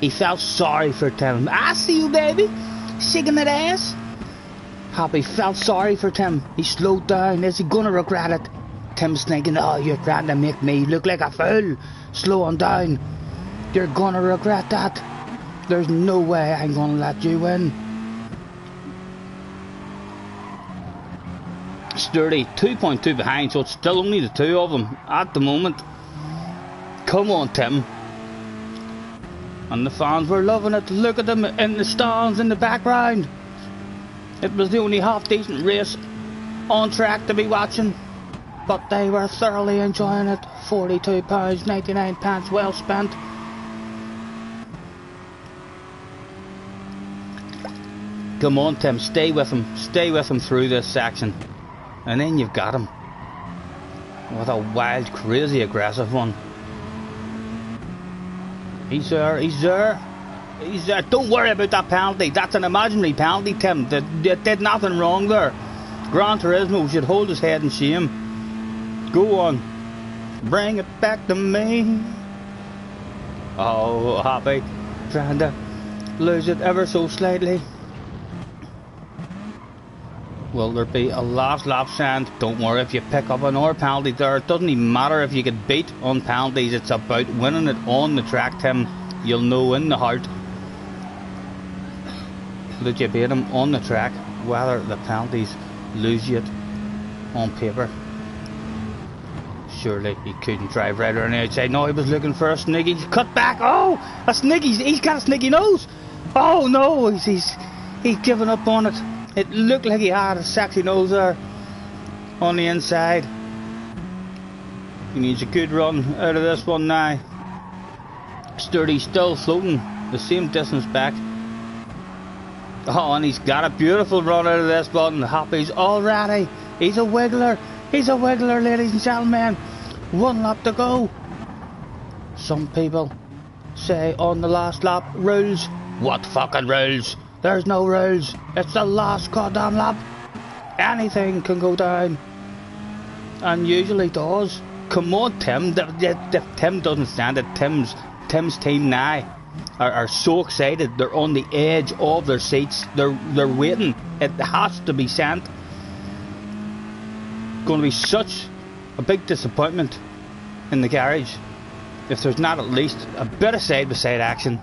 He felt sorry for Tim. I see you, baby. Shaking that ass. Happy felt sorry for Tim. He slowed down. Is he gonna regret it? Tim's thinking, oh, you're trying to make me look like a fool. Slow on down. You're gonna regret that. There's no way I'm gonna let you win. Sturdy, 2.2 behind, so it's still only the two of them at the moment. Come on, Tim. And the fans were loving it. Look at them in the stands in the background. It was the only half decent race on track to be watching, but they were thoroughly enjoying it. £42, 99 pence well spent. Come on, Tim, stay with him through this section, and then you've got him with a wild, crazy, aggressive one. He's there. Don't worry about that penalty. That's an imaginary penalty, Tim. They did nothing wrong there. Gran Turismo should hold his head in shame. Go on. Bring it back to me. Oh, Happy. Trying to lose it ever so slightly. Will there be a last lap send? Don't worry if you pick up another penalty there. It doesn't even matter if you get beat on penalties. It's about winning it on the track, Tim. You'll know in the heart that you beat him on the track, whether the penalties lose you it on paper. Surely he couldn't drive right around the outside. No, he was looking for a sneaky cut back. Oh, a sneaky. He's got a sneaky nose. Oh no, he's given up on it. It looked like he had a sexy nose there on the inside. He needs a good run out of this one now. Sturdy still floating the same distance back. Oh, and he's got a beautiful run out of this button. Happy's all ready. He's a wiggler. He's a wiggler, ladies and gentlemen. One lap to go. Some people say on the last lap, rules. What fucking rules? There's no rules. It's the last goddamn lap. Anything can go down. And usually does. Come on, Tim. If Tim doesn't stand it, Tim's team now are so excited. They're on the edge of their seats. They're waiting. It has to be sent. Going to be such a big disappointment in the garage if there's not at least a bit of side-by-side action.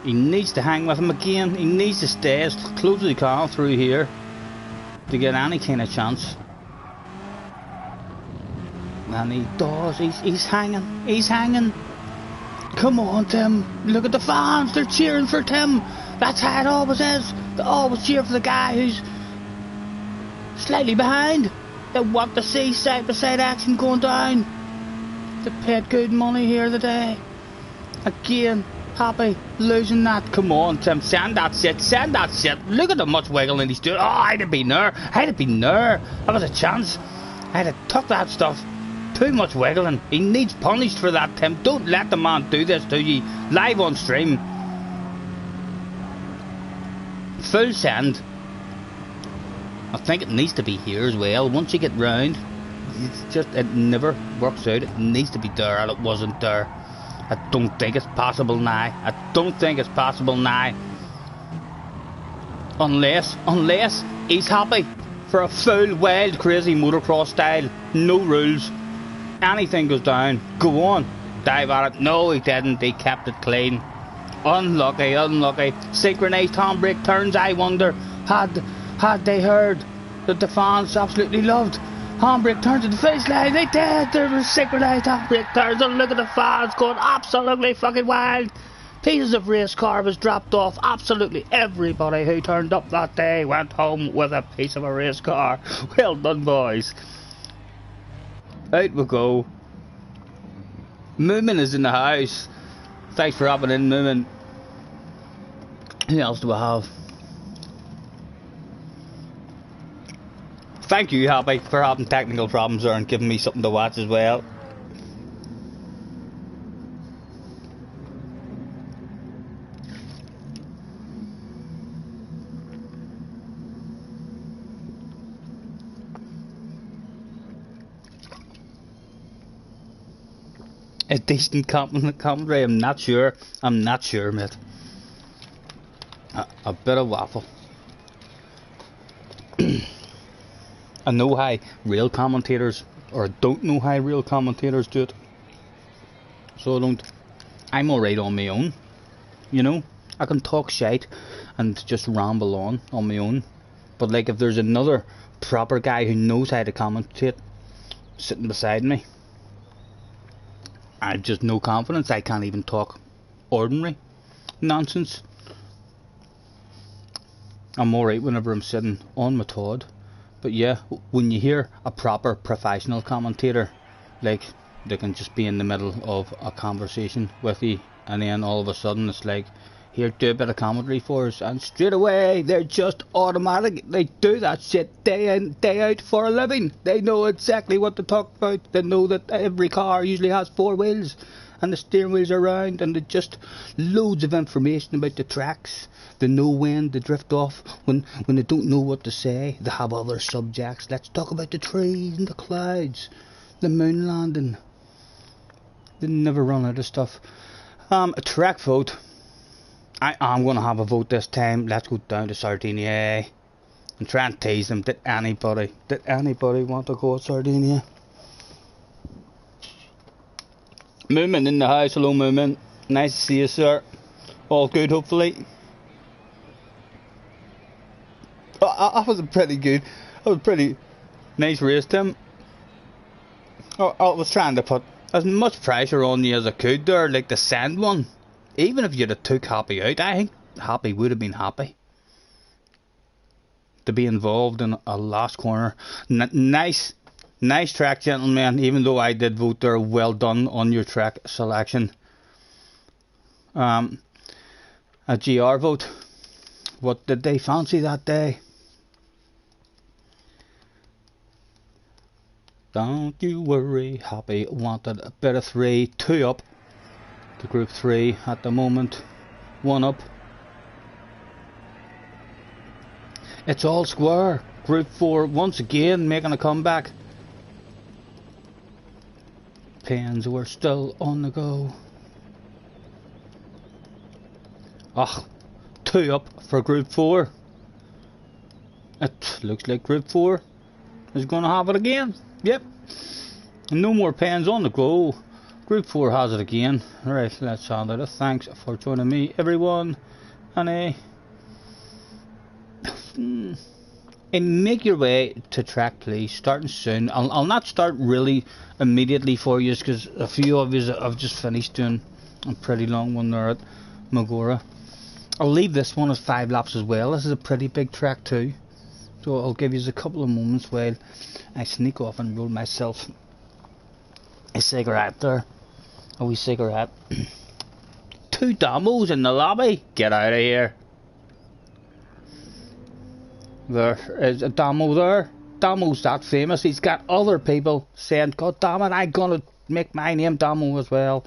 He needs to hang with him again. He needs to stay as close as he can through here to get any kind of chance. And he does. He's hanging. He's hanging. Come on, Tim. Look at the fans. They're cheering for Tim. That's how it always is. They always cheer for the guy who's slightly behind. They want to see side-by-side action going down. They paid good money here today. Again. Happy losing that. Come on, Tim, send that shit, send that shit. Look at how much wiggling he's doing. Oh, I'd have been there. That was a chance. I'd have took that stuff. Too much wiggling. He needs punished for that, Tim. Don't let the man do this to you live on stream. Full send. I think it needs to be here as well. Once you get round, it never works out. It needs to be there, and it wasn't there. I don't think it's possible now. Unless he's happy for a full, wild, crazy motocross style. No rules. Anything goes down. Go on. Dive at it. No, he didn't. He kept it clean. Unlucky. Synchronised handbrake turns, I wonder. Had they heard that the fans absolutely loved handbrake turns to the finish line? They did. There were synchronised handbrake turns, and look at the fans going absolutely fucking wild. Pieces of race car was dropped off. Absolutely everybody who turned up that day went home with a piece of a race car. Well done, boys. Out we go. Moomin is in the house. Thanks for hopping in, Moomin. Who else do I have? Thank you, Happy, for having technical problems there and giving me something to watch as well. A decent commentary, I'm not sure. I'm not sure, mate. A bit of waffle. I know how real commentators, or don't know how real commentators do it. So I don't. I'm alright on my own. You know? I can talk shite and just ramble on my own. But like if there's another proper guy who knows how to commentate sitting beside me, I've just no confidence. I can't even talk ordinary nonsense. I'm alright whenever I'm sitting on my Todd. But yeah, when you hear a proper professional commentator, like they can just be in the middle of a conversation with you, and then all of a sudden it's like, here, do a bit of commentary for us, and straight away they're just automatic. They do that shit day in, day out for a living. They know exactly what to talk about. They know that every car usually has 4 wheels and the steering wheels are round, and they just loads of information about the tracks. They know when to drift off when they don't know what to say. They have other subjects. Let's talk about the trees and the clouds, the moon landing. They never run out of stuff. A track vote. I am going to have a vote this time. Let's go down to Sardinia and try and tease them. Did anybody want to go to Sardinia? Moomin in the house. Hello, Moomin. Nice to see you, sir. All good, hopefully. I was pretty good. I was pretty nice race, Tim. I was trying to put as much pressure on you as I could there, like the sand one. Even if you'd have took Happy out, I think Happy would have been happy to be involved in a last corner. Nice track, gentlemen. Even though I did vote there, well done on your track selection. A GR vote. What did they fancy that day? Don't you worry, Happy wanted a bit of 3, 2 up to Group 3 at the moment, 1 up. It's all square. Group 4 once again making a comeback. Pens were still on the go. 2 up for Group 4. It looks like Group 4 is going to have it again. Yep. No more pens on the go. Group 4 has it again. Right, let's hand it. Thanks for joining me, everyone. And make your way to track, please. Starting soon. I'll not start really immediately for you, because a few of you have just finished doing a pretty long one there at Magora. I'll leave this one as 5 laps as well. This is a pretty big track too. So I'll give you a couple of moments while I sneak off and roll myself a cigarette there. A wee cigarette. 2 damos in the lobby. Get out of here. There is a damo there. Damo's that famous. He's got other people saying, God damn it, I'm gonna make my name Damo as well.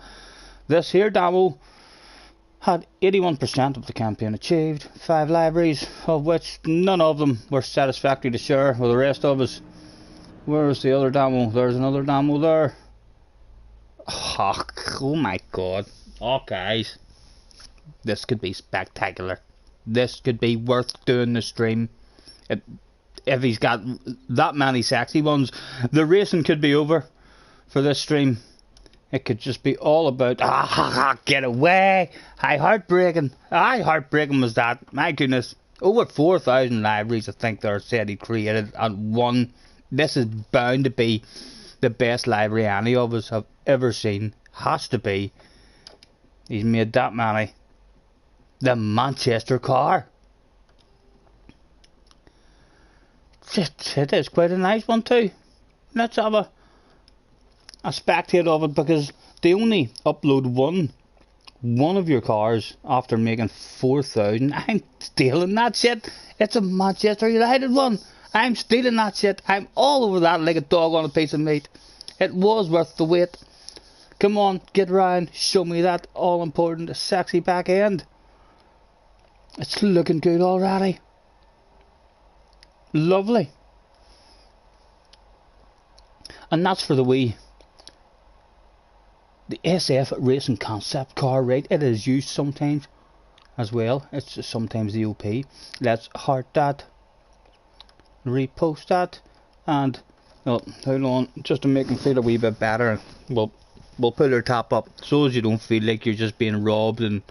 This here Damo had 81% of the campaign achieved. 5 libraries, of which none of them were satisfactory to share with the rest of us. Where's the other Damo? There's another Damo there. Oh my god. Oh guys, this could be spectacular. This could be worth doing the stream. If he's got that many sexy ones, the racing could be over for this stream. It could just be all about get away. How heartbreaking was that? My goodness, over 4,000 libraries I think they're said he created and one. This is bound to be the best library any of us have ever seen. Has to be. He's made that many. The Manchester car. It is quite a nice one too. Let's have a a spectate of it, because they only upload one of your cars after making 4,000. I'm stealing that shit. It's a Manchester United one. I'm stealing that shit. I'm all over that like a dog on a piece of meat. It was worth the wait. Come on, get round, show me that all important sexy back end. It's looking good already. Lovely. And that's for the SF racing concept car, right? It is used sometimes as well. It's sometimes the OP. Let's heart that, repost that, and well, hold on, just to make them feel a wee bit better, we'll put our top up so as you don't feel like you're just being robbed in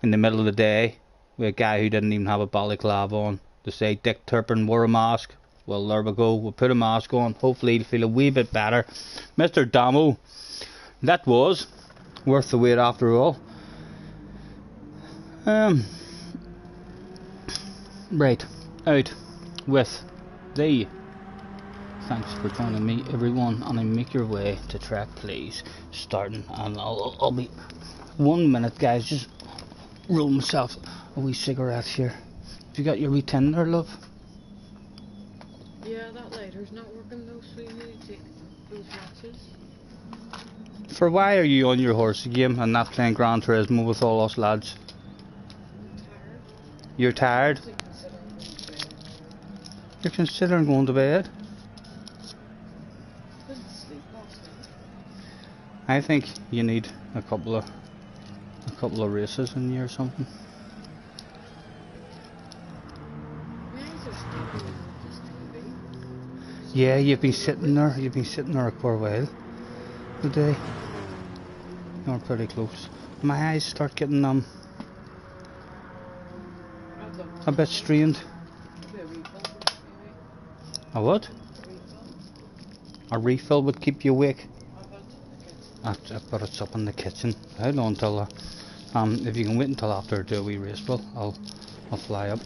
the middle of the day with a guy who didn't even have a balaclava on. To say Dick Turpin wore a mask. Well, there we go. We'll put a mask on. Hopefully he'll feel a wee bit better. Mr. Damo, that was worth the wait after all. Right, out with the thanks for joining me, everyone, and make your way to track, please. Starting, and I'll be 1 minute, guys. Just roll myself a wee cigarette here. Have you got your wee tin there, love? Yeah, that lighter's not working though, so you need to take those matches. For why are you on your horse again and not playing Gran Turismo with all us lads? I'm tired. You're tired? You're considering going to bed? Couldn't sleep last night. I think you need a couple of races in you or something. Yeah, you've been sitting there a poor while today. You're pretty close. My eyes start getting a bit strained. A what? A refill would keep you awake. But it's up in the kitchen. Hold on till if you can wait until after I do a wee race, well, I'll fly up.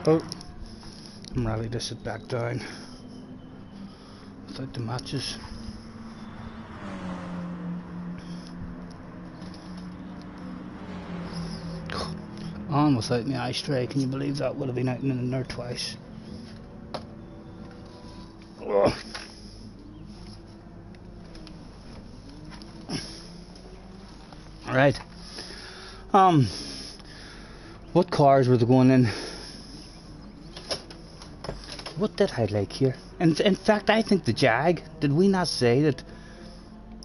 Oh, I'm ready to sit back down without the matches. On without my eye stray, can you believe that? Would have been out in there twice. Ugh. Right. What cars were they going in? What did I like here? And in fact, I think the Jag. Did we not say that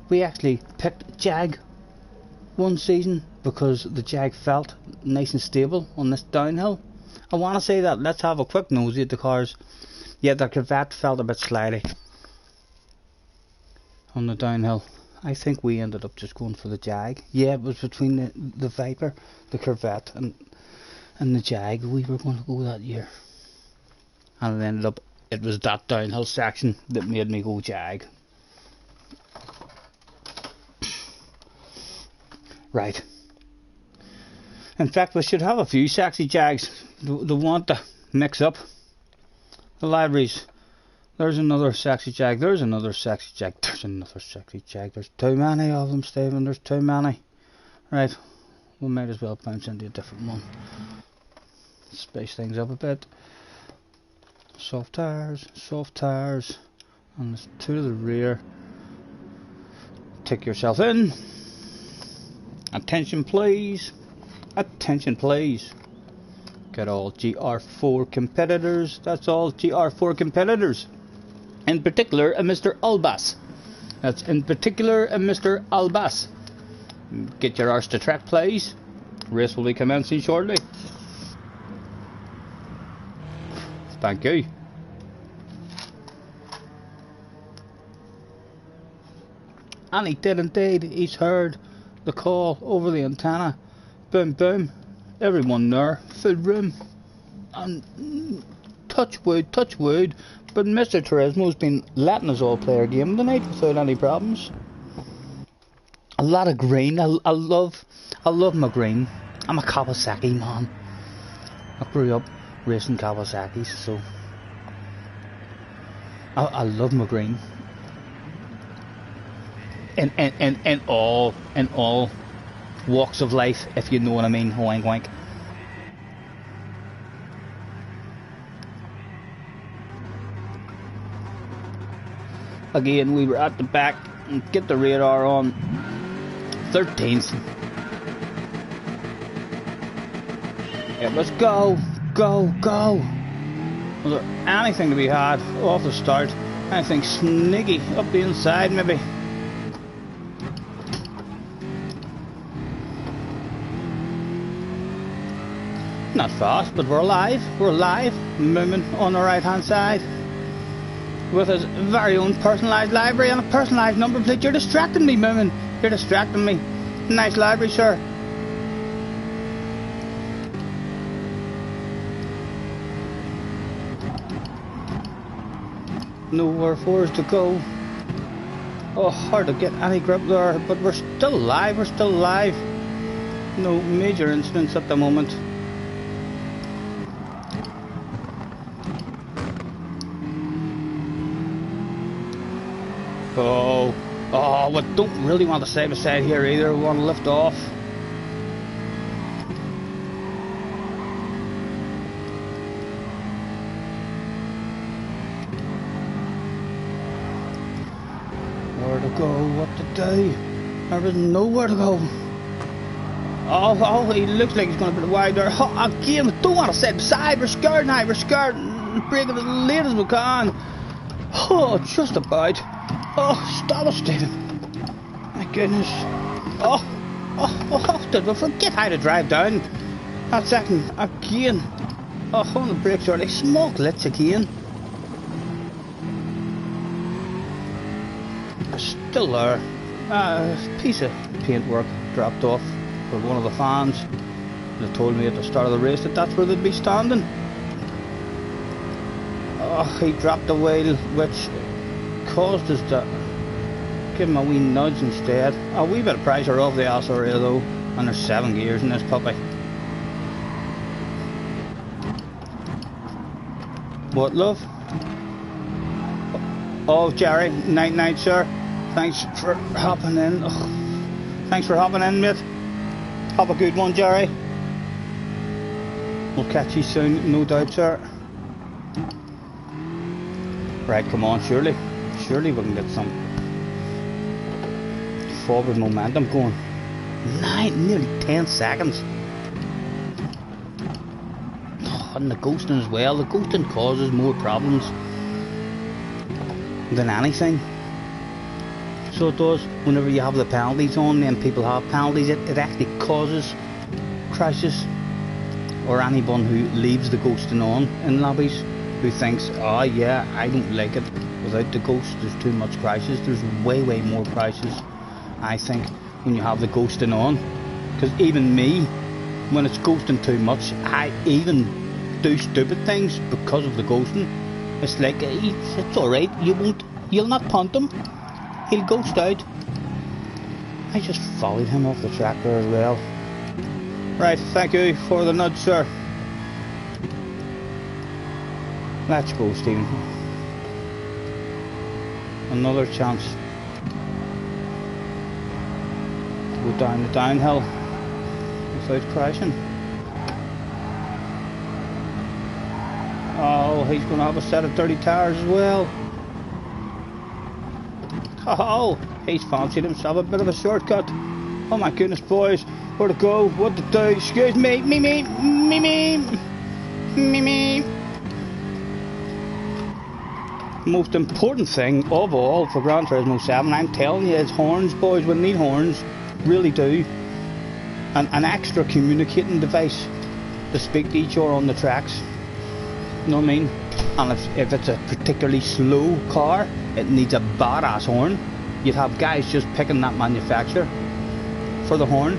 we actually picked Jag one season because the Jag felt nice and stable on this downhill? I want to say that. Let's have a quick nosy at the cars. Yeah, the Corvette felt a bit slidey on the downhill. I think we ended up just going for the Jag. Yeah, it was between the Viper, the Corvette, and the Jag we were going to go that year. And it ended up, it was that downhill section that made me go Jag. Right. In fact, we should have a few sexy Jags. They want to mix up the libraries. There's another sexy Jag. There's another sexy Jag. There's another sexy Jag. There's too many of them, Stephen. There's too many. Right. We might as well bounce into a different one. Space things up a bit. Soft tires, and there's two to the rear. Take yourself in. Attention please, attention please. Get all GR4 competitors, that's all GR4 competitors. In particular, a Mr. Albas. That's in particular a Mr. Albas. Get your arse to track please. Race will be commencing shortly. Thank you. And he did indeed. He's heard the call over the antenna. Boom, boom. Everyone there. Full room. And touch wood. But Mr. Turismo's been letting us all play our game tonight without any problems. A lot of green. I love my green. I'm a Kawasaki man. I grew up racing Kawasaki's, so I love my green. In all walks of life, if you know what I mean. Wink wink. Again, we were at the back and get the radar on 13th. Yeah, let's go, go, go. Was there anything to be had off the start? Anything sneaky up the inside maybe? Not fast, but we're alive. We're alive. Moving on the right hand side. With his very own personalised library and a personalised number plate. You're distracting me, Moomin. You're distracting me. Nice library, sir. Nowhere for us to go. Oh, hard to get any grip there, but we're still alive. We're still alive. No major incidents at the moment. Oh, we don't really want to side by side here either. We want to lift off. Where to go? What to do? There is nowhere to go. Oh, he looks like he's going to be wide there. Oh, again, we don't want to side by side. We're scared now. We're scared. Breaking as late as we can. Oh, just about. Oh, stop it, Stephen. My goodness. Oh, did we forget how to drive down? That second, again. Oh, on the brakes are like small glitch again. Still there. A piece of paintwork dropped off for one of the fans. They told me at the start of the race that that's where they'd be standing. Oh, he dropped the wheel, which caused us to give him a wee nudge instead. A wee bit of pressure off the SRA though, and there's 7 gears in this puppy. What, love? Oh, Jerry, night, sir. Thanks for hopping in. Oh, thanks for hopping in, mate. Have a good one, Jerry. We'll catch you soon, no doubt, sir. Right, come on, surely we can get some forward momentum going. Nearly 10 seconds. Oh, and the ghosting as well. The ghosting causes more problems than anything. So it does. Whenever you have the penalties on and people have penalties, it actually causes crashes. Or anyone who leaves the ghosting on in lobbies, who thinks, oh yeah, I don't like it without the ghost, there's too much crashes. There's way more crashes, I think, when you have the ghosting on. Because even me, when it's ghosting too much, I even do stupid things because of the ghosting. It's like, it's alright, you'll not punt him, he'll ghost out. I just followed him off the track there as well. Right, thank you for the nudge, sir. Let's go, Stephen. Another chance. Go down the downhill without crashing. Oh, he's going to have a set of 30 tires as well. Oh, he's fancied himself a bit of a shortcut. Oh my goodness, boys. Where to go? What to do? Excuse me. Me. Most important thing of all for Gran Turismo 7, I'm telling you, is horns, boys. We need horns. Really do. An extra communicating device to speak to each other on the tracks. You know what I mean? And if it's a particularly slow car, it needs a badass horn. You'd have guys just picking that manufacturer for the horn.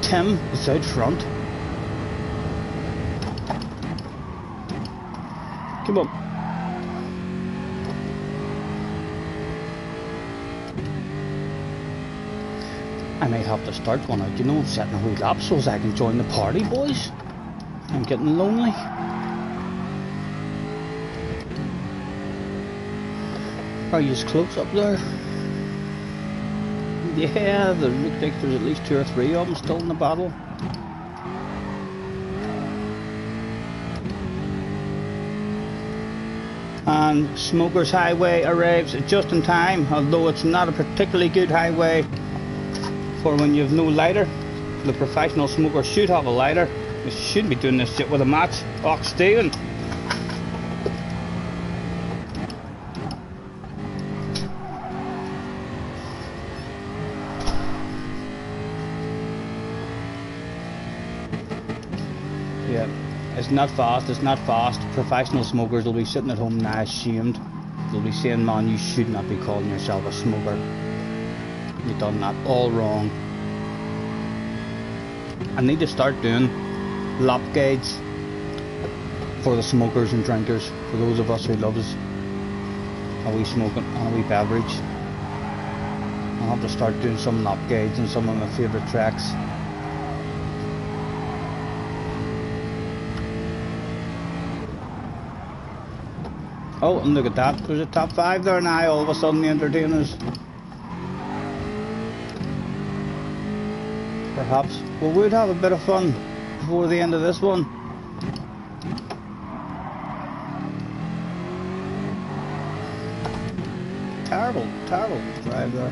Tim is out front. Come on. I might have to start one out, you know, setting a wee lap so as I can join the party, boys. I'm getting lonely. Are you close up there? Yeah, there looks like there's at least 2 or 3 of them still in the battle. And Smokers Highway arrives just in time, although it's not a particularly good highway for when you have no lighter. The professional smoker should have a lighter. You shouldn't be doing this shit with a match. Oh, Stephen! Yeah, it's not fast, it's not fast. Professional smokers will be sitting at home now ashamed. They'll be saying, man, you should not be calling yourself a smoker. You've done that all wrong. I need to start doing lap guides for the smokers and drinkers, for those of us who loves a wee smoking and a wee beverage. I'll have to start doing some lap guides and some of my favourite tracks. Oh, and look at that, there's a top 5 there now, all of a sudden the entertainers. Perhaps we would have a bit of fun before the end of this one. Terrible, terrible drive there.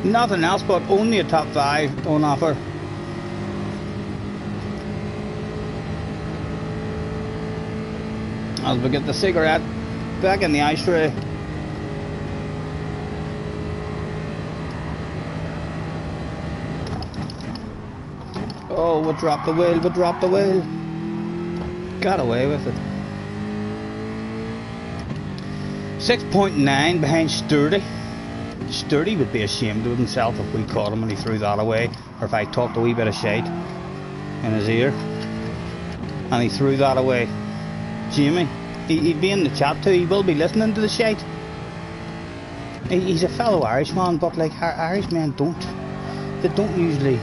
Nothing else but only a top 5 on offer. As we get the cigarette back in the ashtray. Oh, we dropped the wheel, we dropped the wheel. Got away with it. 6.9 behind Sturdy. Sturdy would be ashamed of himself if we caught him and he threw that away, or if I talked a wee bit of shite in his ear and he threw that away. Jamie, he'd be in the chat too, he will be listening to the shite. He's a fellow Irishman, but like Irishmen they don't usually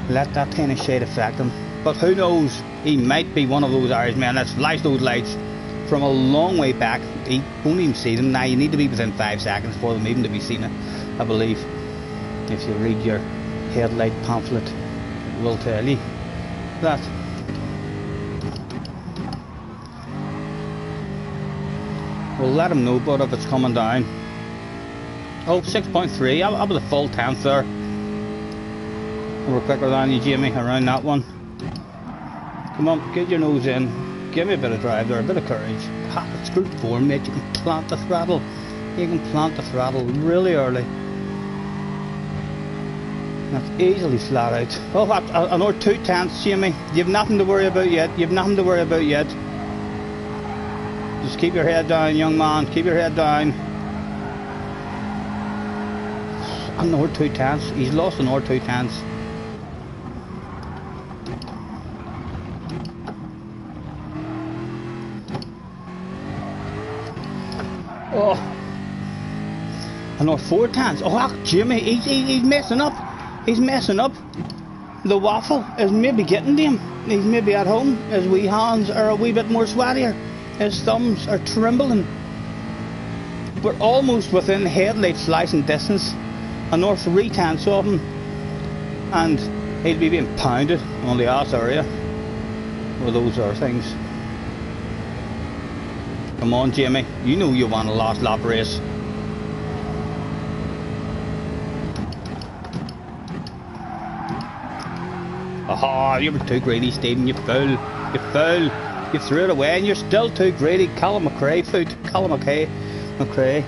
let that kind of shit affect him. But who knows, he might be one of those Irishmen that flash those lights from a long way back. He won't even see them now. You need to be within 5 seconds for them even to be seen, I believe. If you read your headlight pamphlet, it will tell you that. We'll let him know, but if it's coming down. Oh, 6.3, I was a full 10th there. We're quicker than you, Jamie, around that one. Come on, get your nose in. Give me a bit of drive there, a bit of courage. It's group 4, mate. You can plant the throttle. You can plant the throttle really early. That's easily flat out. Oh, another 2 tenths, Jamie. You've nothing to worry about yet. You've nothing to worry about yet. Just keep your head down, young man. Keep your head down. Another 2 tenths. He's lost another 2 tenths. Oh, another 4 tenths. Oh, Jimmy, he's messing up. He's messing up. The waffle is maybe getting to him. He's maybe at home. His wee hands are a wee bit more sweatier. His thumbs are trembling. We're almost within headlight flashing distance. Another 3 tenths of him, and he'll be being pounded on the ass area. Well, those are things. Come on, Jamie. You know you want a last lap race. Aha, you were too greedy, Stephen. You fool. You fool. You threw it away and you're still too greedy. Callum McRae food. Callum McRae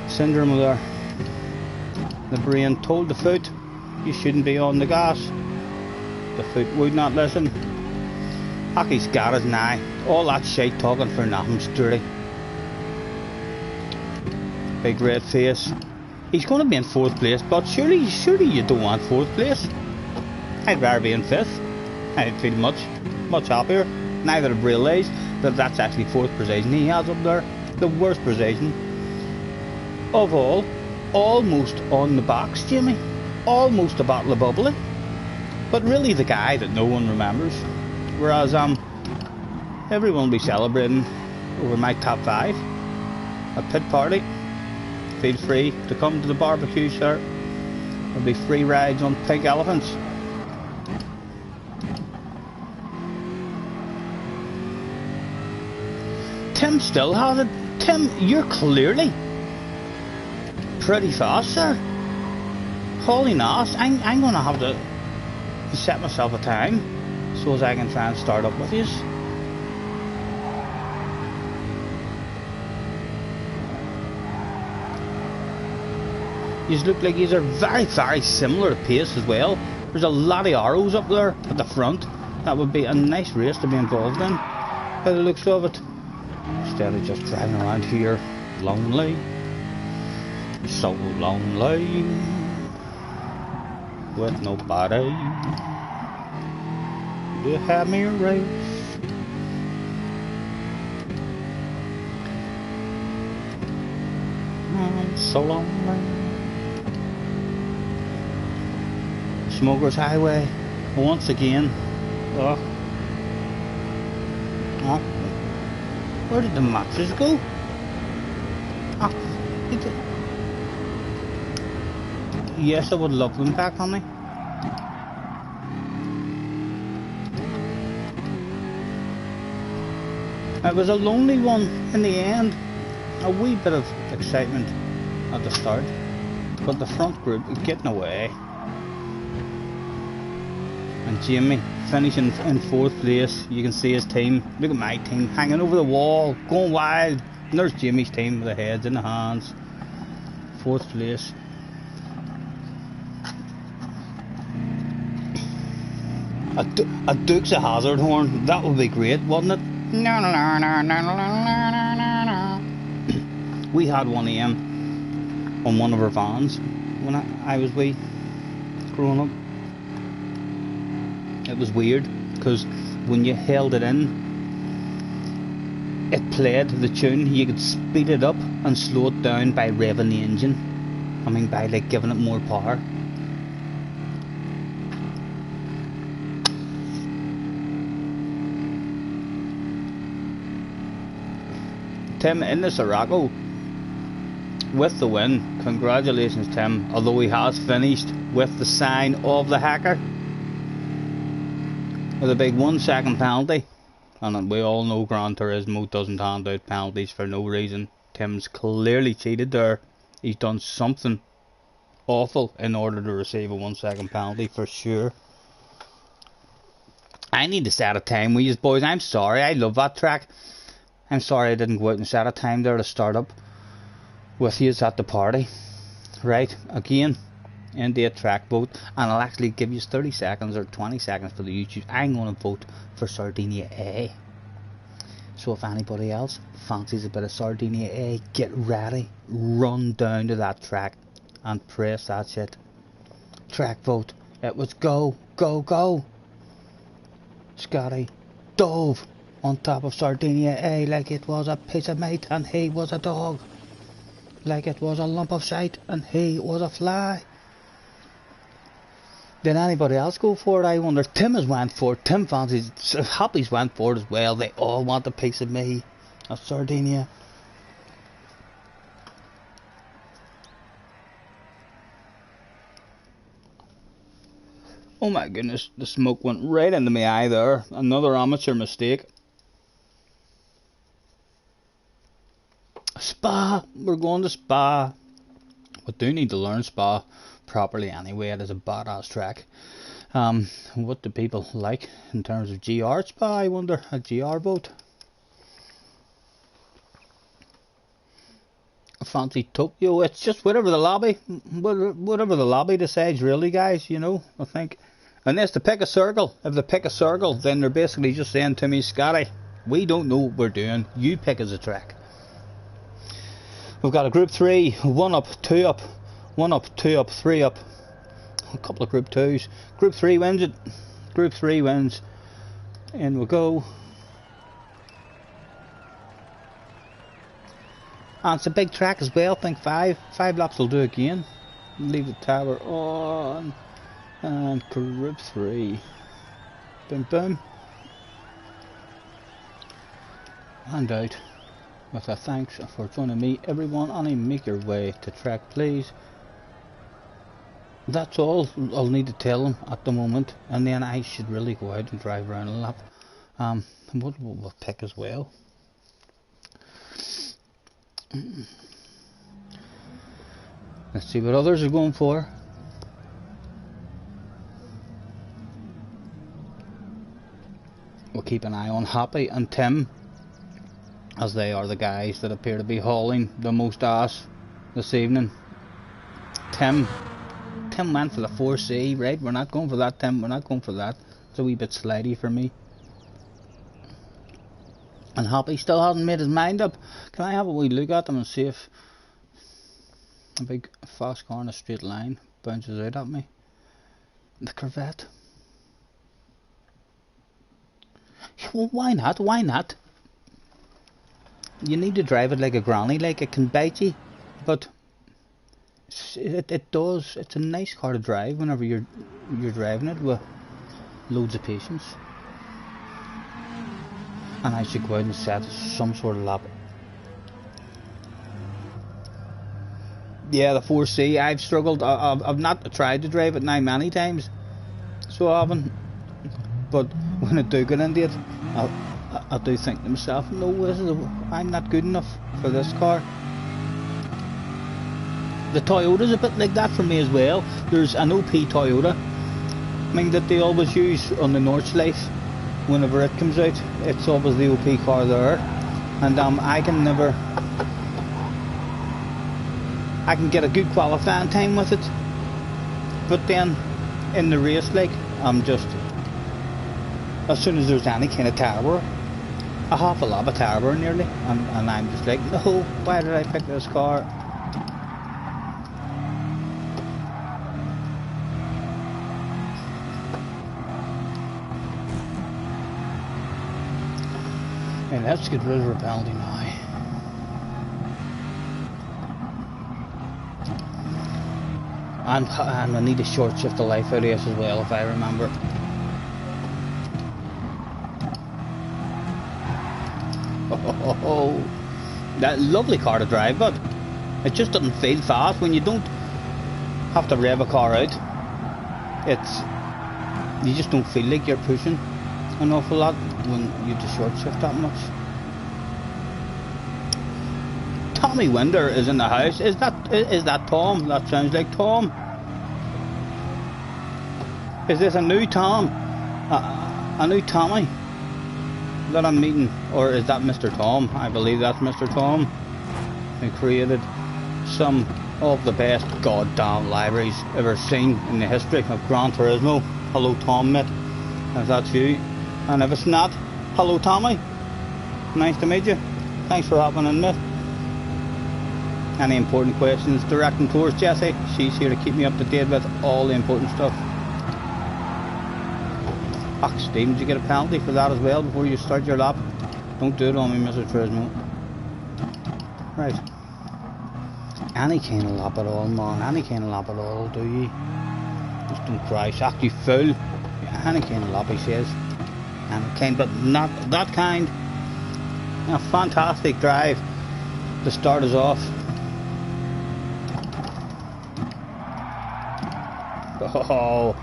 syndrome there. The brain told the foot you shouldn't be on the gas. The foot would not listen. Hockey's got us now. All that shite talking for nothing, Sturdy. Big red face. He's going to be in 4th place, but surely you don't want 4th place. I'd rather be in 5th. I'd feel much happier. Now that I've realised that that's actually 4th position he has up there. The worst position of all. almost on the box, Jimmy. Almost a bottle of bubbly. But really the guy that no one remembers. Whereas everyone will be celebrating over my top 5 at Pit Party. Feel free to come to the barbecue, sir. There'll be free rides on pink elephants. Tim still has it. Tim, you're clearly pretty fast, sir. Holy nos, I'm gonna have to set myself a time so as I can try and start up with you. You look like you are very, very similar pace as well. There's a lot of arrows up there at the front. That would be a nice race to be involved in, by the looks of it. Instead of just driving around here lonely, so lonely, with nobody to have me a race. I'm so lonely. Smokers Highway once again. Oh. Oh. Where did the matches go? Oh, yes, I would love them back, honey. It was a lonely one in the end. A wee bit of excitement at the start, but the front group is getting away. And Jamie finishing in 4th place. You can see his team. Look at my team hanging over the wall, going wild. And there's Jamie's team with the heads in the hands. 4th place. A Dukes of Hazzard horn. That would be great, wouldn't it? No, no, no, no, no, no, no, no, no. We had one of them on one of our vans when I was wee, growing up. It was weird because when you held it in, it played the tune. You could speed it up and slow it down by revving the engine. I mean, by like giving it more power. Tim in the Sirocco with the win. Congratulations, Tim. Although he has finished with the sign of the hacker, with a big 1 second penalty. And we all know Gran Turismo doesn't hand out penalties for no reason. Tim's clearly cheated there. He's done something awful in order to receive a 1 second penalty for sure. I need to set a time with you boys. I'm sorry, I love that track. I'm sorry I didn't go out and set a time there to start up with you at the party. Right, again, into a track vote, and I'll actually give you 30 seconds or 20 seconds for the YouTube. I'm going to vote for Sardinia A. So if anybody else fancies a bit of Sardinia A, get ready, run down to that track and press that shit. Track vote. It was go, go, go. Scotty dove on top of Sardinia A like it was a piece of meat and he was a dog. Like it was a lump of shite and he was a fly. Did anybody else go for it? I wonder. Tim has went for it. Tim fancies. Happy's went for it as well. They all want a piece of me. Of Sardinia. Oh my goodness. The smoke went right into my eye there. Another amateur mistake. Spa. We're going to Spa. We do need to learn Spa properly anyway. It is a badass track. What do people like in terms of GR Spa? I wonder. A GR boat. Fancy Tokyo. It's just whatever the lobby, whatever the lobby decides, really, guys. You know, I think. Unless they pick a circle. If they pick a circle, then they're basically just saying to me, Scotty, we don't know what we're doing. You pick us a track. We've got a group 3, 1 up, 2 up, 1 up, 2 up, 3 up. A couple of group 2s. Group 3 wins it. Group 3 wins. In we go. And it's a big track as well. I think five laps will do again. Leave the tower on. And group 3. Boom boom. And out. With a thanks for joining me, everyone, and make your way to track, please. That's all I'll need to tell them at the moment, and then I should really go out and drive around a lap. What we'll pick as well. Let's see what others are going for. We'll keep an eye on Happy and Tim, as they are the guys that appear to be hauling the most ass this evening. Tim went for the 4C, right? We're not going for that, Tim. We're not going for that. It's a wee bit slidey for me. And Happy still hasn't made his mind up. Can I have a wee look at them and see if a big fast car in a straight line bounces out at me? The Corvette. Well, why not? Why not? You need to drive it like a granny, like it can bite you, but it does. It's a nice car to drive whenever you're driving it with loads of patience. And I should go out and set some sort of lap. Yeah, the 4C, I've struggled. I've not tried to drive it now many times, so I haven't. But when I do get into it, I do think to myself, no, I'm not good enough for this car. The Toyota's a bit like that for me as well. There's an OP Toyota, I mean, that they always use on the Nordschleife. Whenever it comes out, it's always the OP car there, and I can get a good qualifying time with it, but then in the race, like, I'm just, as soon as there's any kind of tower, a half a lap of tower nearly, and I'm just like, no, why did I pick this car? And let's get rid of our penalty now. And I need to short shift the life out of this as well, if I remember. Oh, that lovely car to drive, but it just doesn't feel fast when you don't have to rev a car out. You just don't feel like you're pushing an awful lot when you just short shift that much. Tommy Winder is in the house. Is that Tom? That sounds like Tom. Is this a new Tom? A new Tommy that I'm meeting? Or is that Mr. Tom? I believe that's Mr. Tom, who created some of the best goddamn libraries ever seen in the history of Gran Turismo. Hello Tom, mate, if that's you. And if it's not, hello Tommy, nice to meet you, thanks for hopping in, mate. Any important questions, direct them towards Jessie. She's here to keep me up to date with all the important stuff. Fuck, Steve, did you get a penalty for that as well before you start your lap? Don't do it on me, Mr. Turismo. Right. Any kind of lap at all, man, any kind of lap at all will do you. Just don't crash, act you fool. Any kind of lap, he says. Any kind, but not that kind. A fantastic drive to start us off. Oh,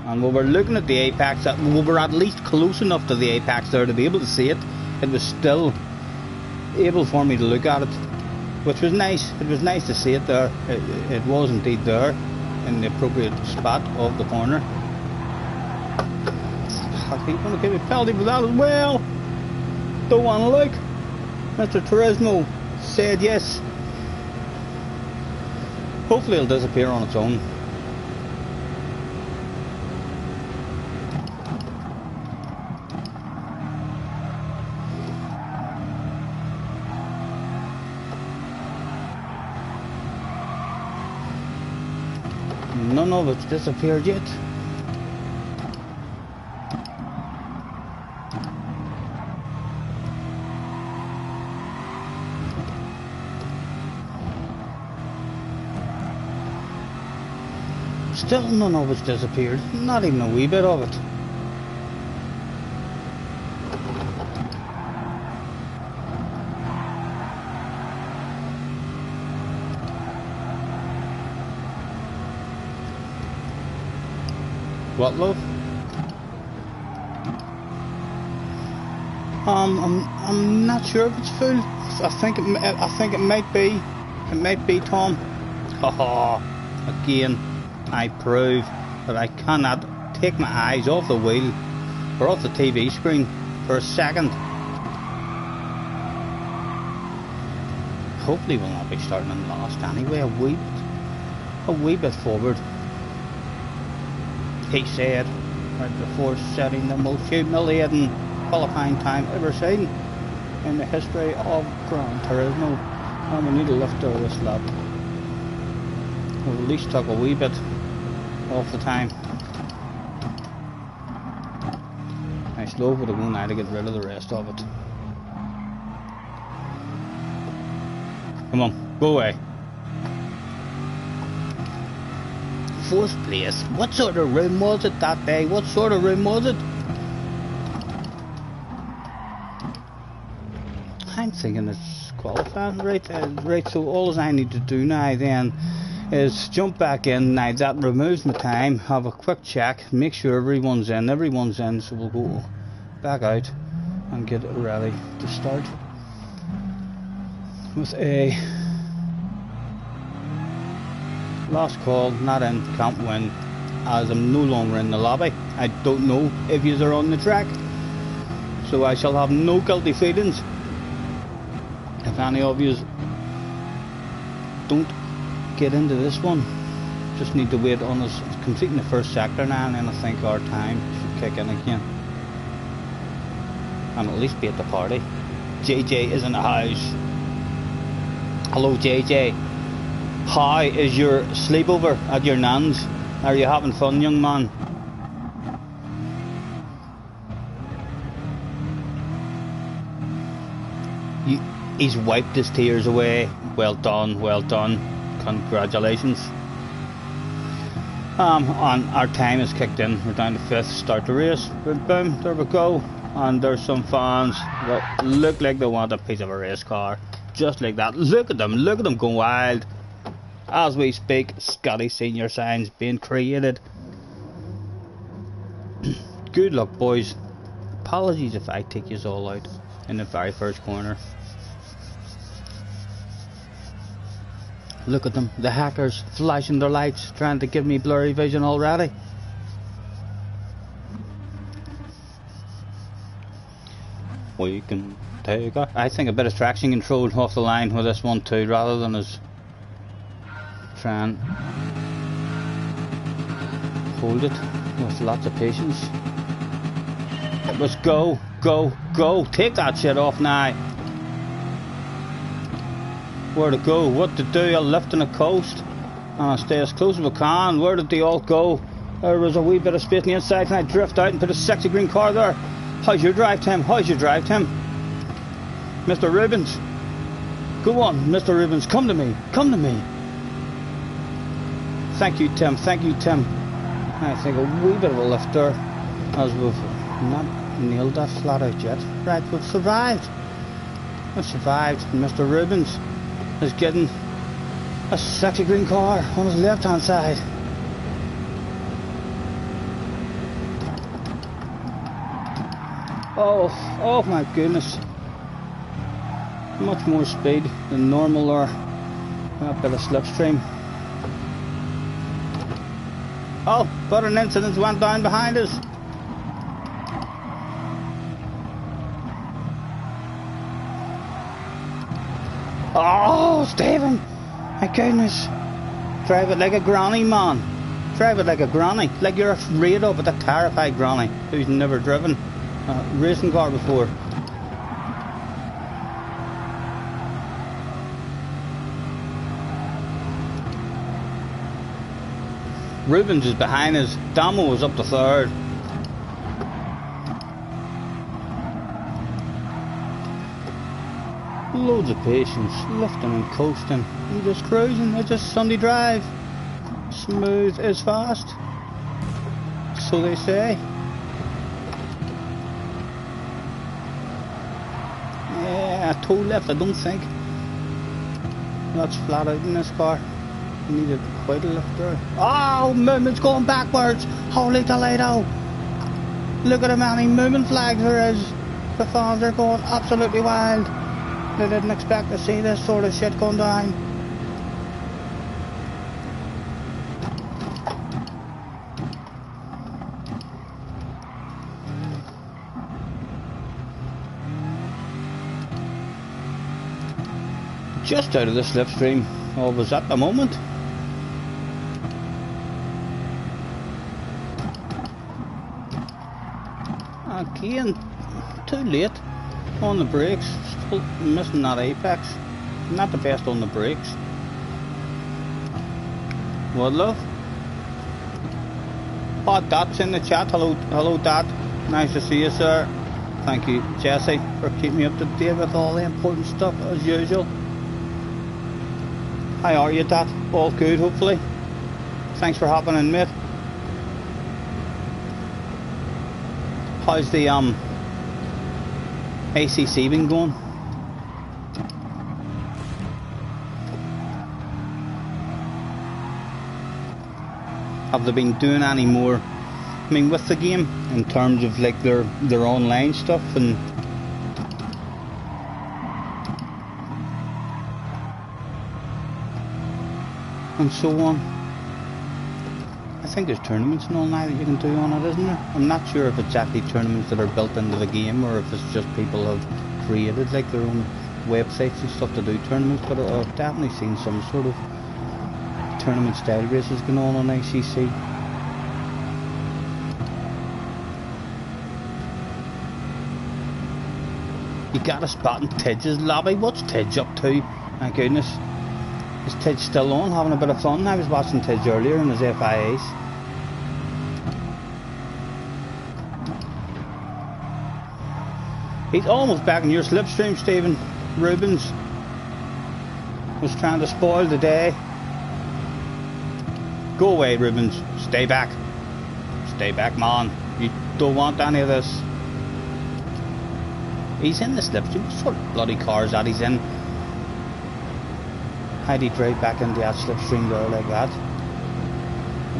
and we were looking at the apex, we were at least close enough to the apex there to be able to see it. It was still able for me to look at it, which was nice. It was nice to see it there. It was indeed there in the appropriate spot of the corner. I think I'm going to give a penalty for that as well. Don't want to look. Mr. Turismo said yes. Hopefully it'll disappear on its own. None of it's disappeared yet. Still none of it's disappeared. Not even a wee bit of it. What, love? I'm not sure if it's full. I think it might be. It might be, Tom. Haha. Again, I prove that I cannot take my eyes off the wheel or off the TV screen for a second. Hopefully we'll not be starting in last anyway. A wee bit forward. He said right before setting the most humiliating qualifying time ever seen in the history of Gran Turismo, and we need to lift over this lap. We'll at least took a wee bit off the time. I slow for the go now to get rid of the rest of it. Come on, go away. Fourth place. What sort of room was it that day? What sort of room was it? I'm thinking it's qualifying, right, so all I need to do now then is jump back in. Now that removes my time, have a quick check, make sure everyone's in, so we'll go back out and get ready to start with a last call, not in, can't win, as I'm no longer in the lobby. I don't know if yous are on the track, so I shall have no guilty feelings if any of yous don't get into this one. Just need to wait on us completing the first sector now, and then I think our time should kick in again and at least be at the party. JJ is in the house. Hello JJ, how is your sleepover at your nan's? Are you having fun, young man? He's wiped his tears away. Well done, well done. Congratulations. And our time is kicked in. We're down to 5th. Start the race. Boom, boom. There we go. And there's some fans that look like they want a piece of a race car. Just like that. Look at them going wild. As we speak, Scotty Senior signs being created. Good luck, boys. Apologies if I take you all out in the very first corner. Look at them, the hackers flashing their lights, trying to give me blurry vision already. We can take a, I think a bit of traction control off the line with this one too, rather than us try and hold it with lots of patience. It was go, go, go. Take that shit off now. Where to go, what to do, I'll lift on the coast and I'll stay as close as we can. Where did they all go? There was a wee bit of space on the inside and I drift out and put a sexy green car there. How's your drive, Tim? How's your drive, Tim? Mr. Rubens, go on, Mr. Rubens, come to me, come to me. Thank you, Tim, thank you, Tim. I think a wee bit of a lift there, as we've not nailed that flat out yet. Right, we've survived. We've survived. Mr. Rubens is getting a sexy green car on his left hand side. Oh my goodness. Much more speed than normal or a bit of slipstream. Oh, but an incident went down behind us. Oh, Stephen! My goodness. Drive it like a granny, man. Drive it like a granny. Like you're afraid of it, a terrified granny who's never driven a racing car before. Rubens is behind us. Damo was up to 3rd. Loads of patience, lifting and coasting, and just cruising. It's just Sunday drive. Smooth is fast. So they say. Yeah, toe left, I don't think. That's flat out in this car. Needed quite a lift there. Oh, movement's going backwards. Holy Toledo. Look at how many movement flags there is. The fans are going absolutely wild. They didn't expect to see this sort of shit going down. Just out of the slipstream I was at the moment. Again, too late on the brakes, still missing that apex. Not the best on the brakes. What, love? Oh, Dot's in the chat. Hello Dot. Nice to see you, sir. Thank you, Jesse, for keeping me up to date with all the important stuff as usual. How are you, Dot? All good, hopefully. Thanks for hopping in, mate. How's the ACC been going? Have they been doing any more, I mean, with the game in terms of like their online stuff and so on? I think there's tournaments and all now that you can do on it, isn't there? I'm not sure if it's actually tournaments that are built into the game or if it's just people have created like their own websites and stuff to do tournaments, but I've definitely seen some sort of tournament style races going on ACC. You got a spot in Tidge's lobby. What's Tidge up to? My goodness. Is Tidge still on, having a bit of fun? I was watching Tidge earlier in his FIAs. He's almost back in your slipstream, Stephen. Rubens was trying to spoil the day. Go away, Rubens. Stay back. Stay back, man. You don't want any of this. He's in the slipstream. What sort of bloody car is that he's in? How'd he drive back into that slipstream there like that?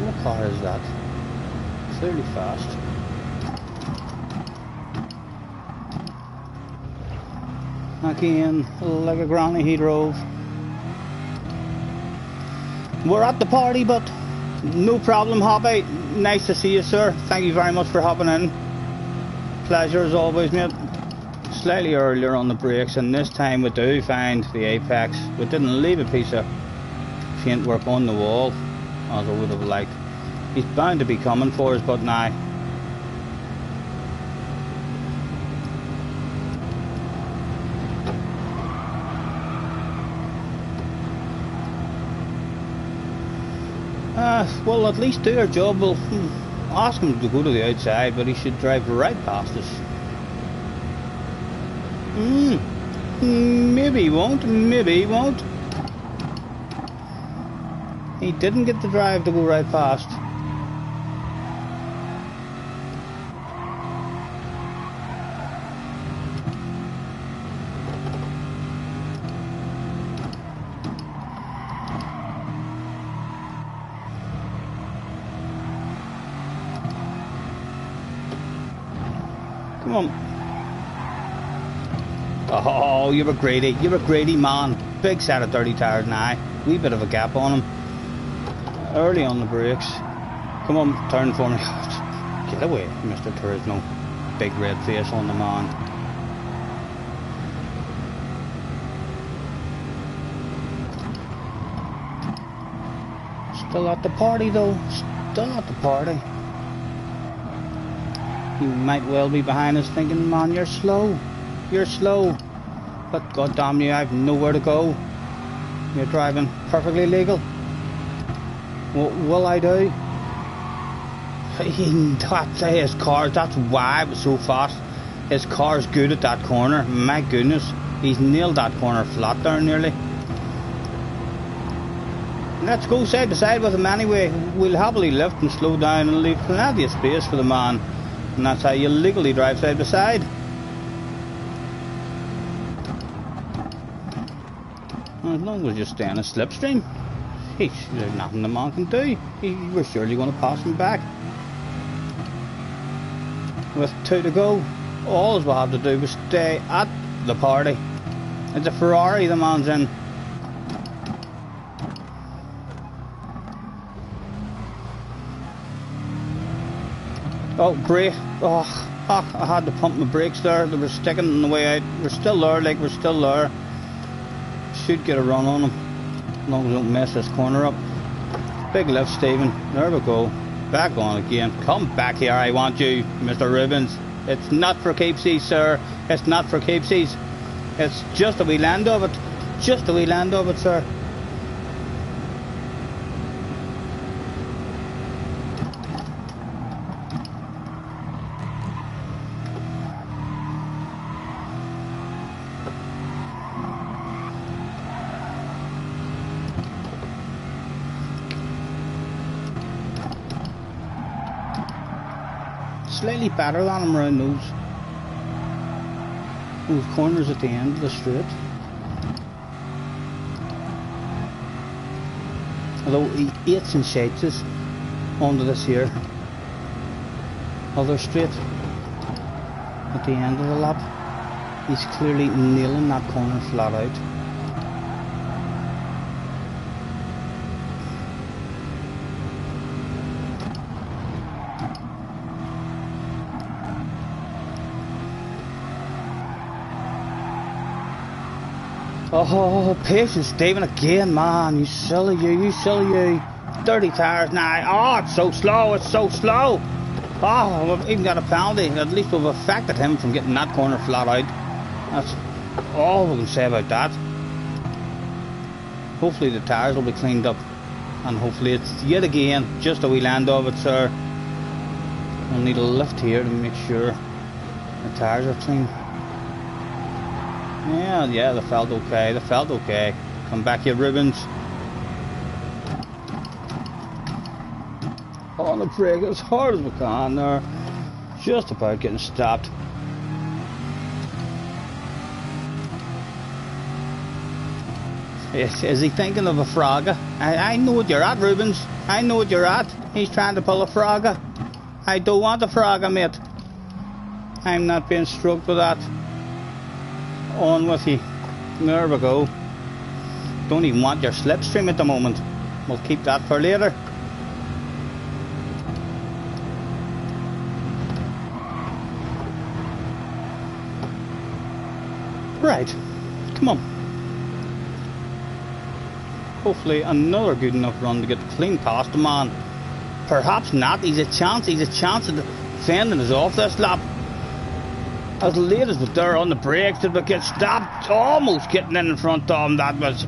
What car is that? Clearly fast. Again, like a granny he drove. We're at the party, but no problem, Hoppy. Nice to see you, sir. Thank you very much for hopping in. Pleasure as always, mate. Slightly earlier on the brakes, and this time we do find the apex. We didn't leave a piece of paintwork on the wall as I would have liked. He's bound to be coming for us, but now. Well, at least do our job. We'll ask him to go to the outside, but he should drive right past us. Maybe he won't, maybe he won't. He didn't get the drive to go right past. Come on. Oh, you're a greedy man. Big set of dirty tires now. Wee bit of a gap on him. Early on the brakes. Come on, turn for me. Get away, Mr. Turismo. Big red face on the man. Still at the party though. Still at the party. You might well be behind us thinking, man, you're slow. You're slow. But goddamn you, I've nowhere to go. You're driving perfectly legal. What will I do? That's his car. That's why it was so fast. His car's good at that corner. My goodness. He's nailed that corner flat there nearly. Let's go side by side with him anyway. We'll happily lift and slow down and leave plenty of space for the man. And that's how you legally drive side by side. As long as you stay in a slipstream, there's nothing the man can do. We're surely going to pass him back. With 2 to go, all we have to do is stay at the party. It's a Ferrari the man's in. Oh, brake. Oh, I had to pump my brakes there. They were sticking on the way out. We're still there, like we're still there. Should get a run on them. As long as we don't mess this corner up. Big lift, Stephen. There we go. Back on again. Come back here, I want you, Mr. Rubens. It's not for keepsies, sir. It's not for keepsies. It's just a wee land of it. Just a wee land of it, sir. Slightly better than him around those corners at the end of the straight. Although he 8s and shades us onto this here other straight at the end of the lap. He's clearly nailing that corner flat out. Oh, patience, Stephen, again, man. You silly you, Dirty tires now. Oh, it's so slow, it's so slow. Oh, we've even got a penalty. At least we've affected him from getting that corner flat out. That's all we can say about that. Hopefully the tires will be cleaned up. And hopefully it's yet again just a wee land of it, sir. We'll need a lift here to make sure the tires are clean. Yeah, they felt okay, Come back here, Rubens. On the brake as hard as we can there. Just about getting stopped. Is he thinking of a Frogger? I know what you're at, Rubens. I know what you're at. He's trying to pull a Frogger. I don't want a Frogger, mate. I'm not being stroked with that. On with you. There we go. Don't even want your slipstream at the moment. We'll keep that for later. Right. Come on. Hopefully another good enough run to get clean past the man. Perhaps not. He's a chance of defending us off this lap. As late as we're there on the brakes, did we get stopped? Almost getting in front of him. That was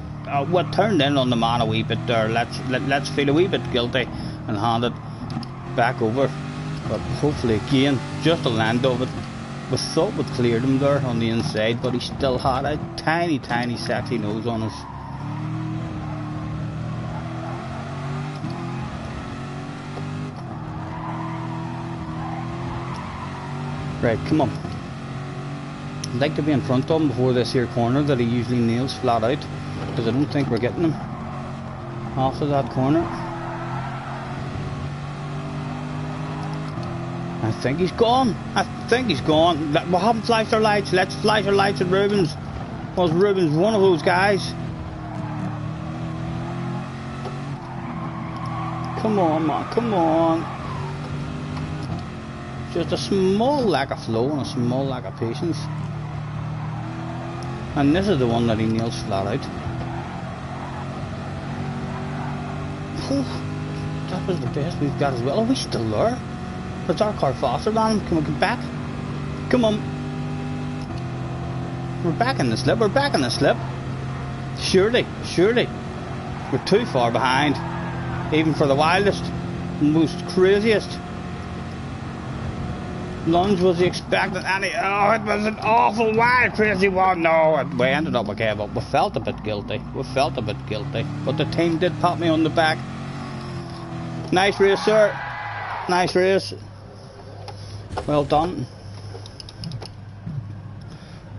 what turned in on the man a wee bit there. Let's feel a wee bit guilty and hand it back over. But hopefully again, just a land of it. We thought we'd cleared him there on the inside, but he still had a tiny sexy nose on us. Right, come on. I'd like to be in front of him before this here corner that he usually nails flat out, because I don't think we're getting him after that corner. I think he's gone. We haven't flashed our lights. Let's flash our lights at Rubens. Was Rubens one of those guys? Come on, man, come on. Just a small lack of flow and a small lack of patience. And this is the one that he nails flat out. Oh, that was the best we've got as well. Are we still there? Is our car faster than him? Can we get back? Come on. We're back in the slip. Surely. We're too far behind. Even for the wildest, most craziest. Lunge, was he expecting any? Oh, it was an awful wild, crazy one. No, we ended up okay, but we felt a bit guilty. But the team did pat me on the back. Nice race, sir. Nice race. Well done.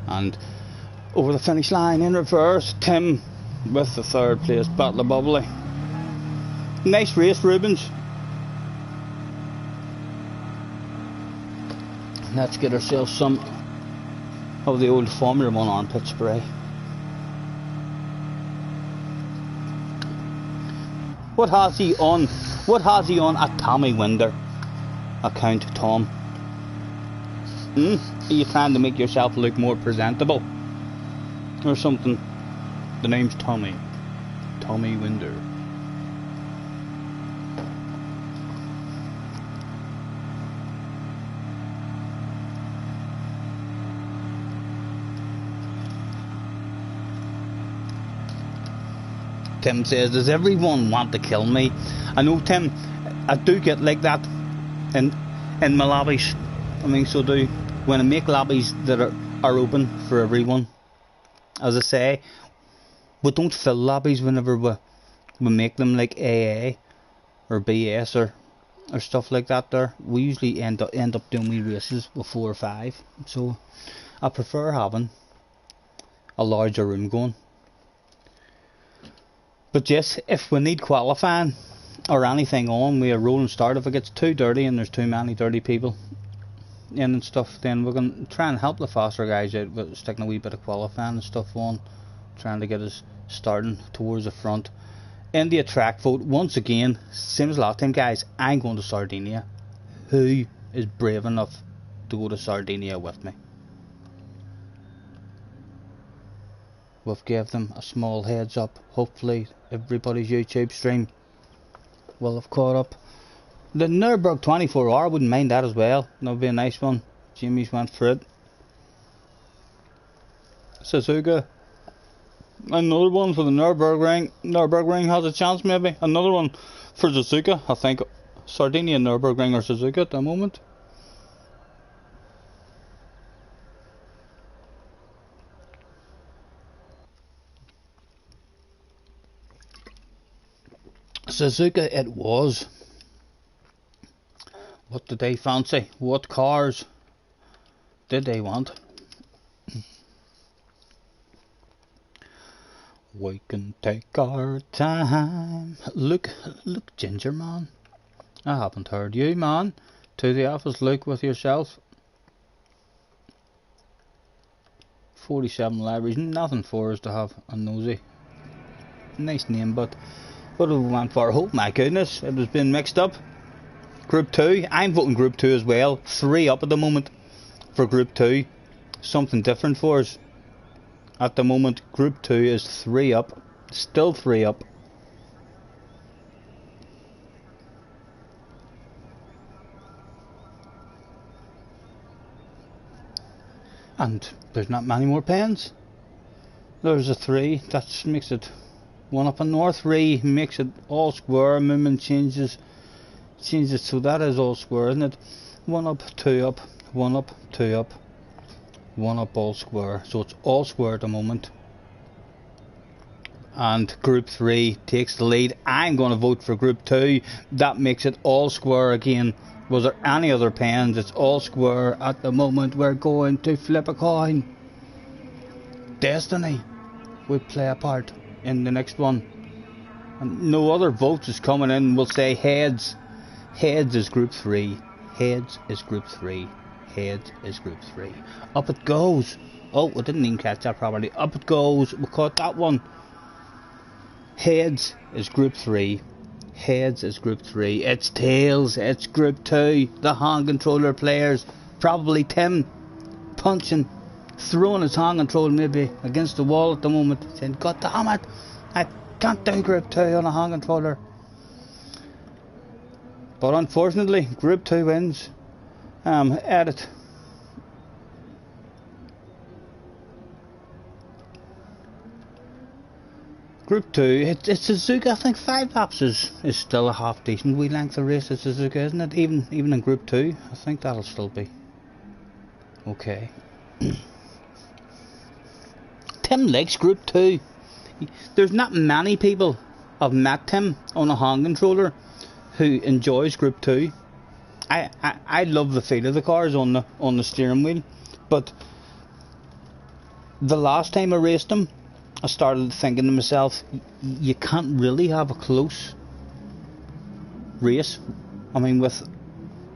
And over the finish line in reverse, Tim with the third place battle of bubbly. Nice race, Rubens. Let's get ourselves some of the old Formula 1 armpit spray. What has he on? What has he on at Tommy Winder account, Tom? Are you trying to make yourself look more presentable or something? The name's Tommy Winder. Tim says, does everyone want to kill me? I know, Tim, I do get like that in my lobbies. I mean, so do when I make lobbies that are open for everyone. As I say, we don't fill lobbies whenever we make them like AA or BS or stuff like that. There, we usually end up doing wee races with 4 or 5. So I prefer having a larger room going. But yes, if we need qualifying or anything on, we a rolling start. If it gets too dirty and there's too many dirty people in and stuff, then we're going to try and help the faster guys out with sticking a wee bit of qualifying and stuff on, trying to get us starting towards the front. In the track vote, once again, same as last time, guys, I'm going to Sardinia. Who is brave enough to go to Sardinia with me? We've gave them a small heads up. Hopefully everybody's YouTube stream will have caught up. The Nürburgring 24-hour, wouldn't mind that as well. That would be a nice one. Jimmy's went for it. Suzuka. Another one for the Nürburgring. Nürburgring has a chance maybe. Another one for Suzuka. I think Sardinia, Nürburgring or Suzuka at the moment. Suzuka it was. What did they fancy? What cars did they want? We can take our time. Look, Ginger Man. I haven't heard you, man. To the office, look with yourself. 47 libraries, nothing for us to have a nosy. Nice name, but what do we want for? Oh my goodness, it has been mixed up. Group 2, I'm voting Group 2 as well. 3 up at the moment for Group 2. Something different for us. At the moment, Group 2 is 3 up. Still 3 up. And there's not many more pens. There's a 3, that makes it 1 up and north. 3 makes it all square. Movement changes so that is all square, isn't it? 1 up, 2 up, 1 up, 2 up, 1 up, all square. So it's all square at the moment. And Group 3 takes the lead. I'm going to vote for Group 2. That makes it all square again. Was there any other pens? It's all square at the moment. We're going to flip a coin. Destiny will play a part in the next one. And no other votes is coming in. We'll say heads. Heads is Group 3. Heads is Group 3. Heads is Group 3. Up it goes. Oh, we didn't even catch that properly. Up it goes. We caught that one. Heads is Group 3. Heads is Group 3. It's tails. It's Group 2. The hand controller players. Probably Tim punching, throwing his hand controller maybe against the wall at the moment, saying, God damn it, I can't do Group 2 on a hand controller. But unfortunately, Group 2 wins. Edit. Group 2, it's Suzuka. I think 5 laps is still a half decent wee length of race at Suzuka, isn't it? Even in Group 2, I think that'll still be Okay. Tim likes Group 2. There's not many people I've met Tim on a hand controller who enjoys Group 2. I love the feel of the cars on the steering wheel, but the last time I raced them, I started thinking to myself, you can't really have a close race. I mean, with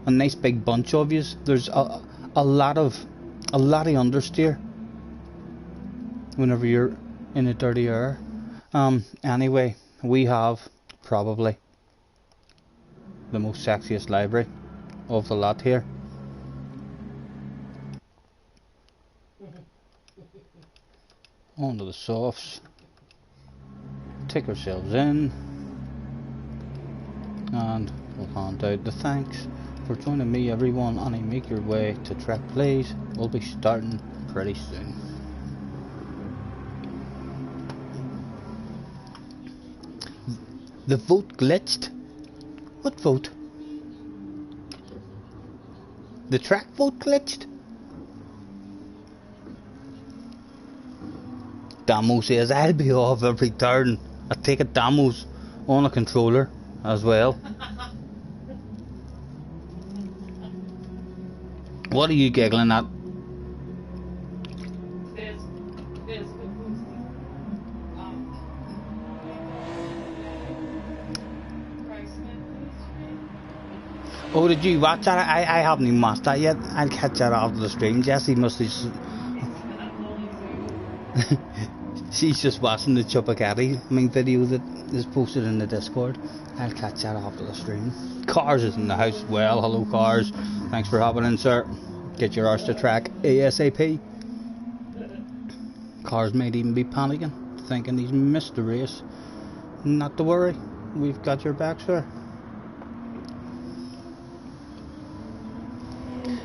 a nice big bunch of yous, there's a lot of understeer whenever you're in a dirty air. Anyway, we have probably the most sexiest library of the lot here. Onto the softs, take ourselves in, and we'll hand out the thanks for joining me, everyone, and make your way to track, please. We'll be starting pretty soon. The vote glitched. What vote? The track vote glitched? Damo says I'll be off every turn. I take it Damo's on a controller as well. What are you giggling at? Oh, did you watch that? I haven't even watched that yet. I'll catch that after the stream. Jessie must have... She's just watching the Chupacabra video that is posted in the Discord. I'll catch that after the stream. Cars is in the house. Well, hello Cars. Thanks for hopping in, sir. Get your arse to track ASAP. Cars might even be panicking, thinking he's missed the race. Not to worry, we've got your back, sir.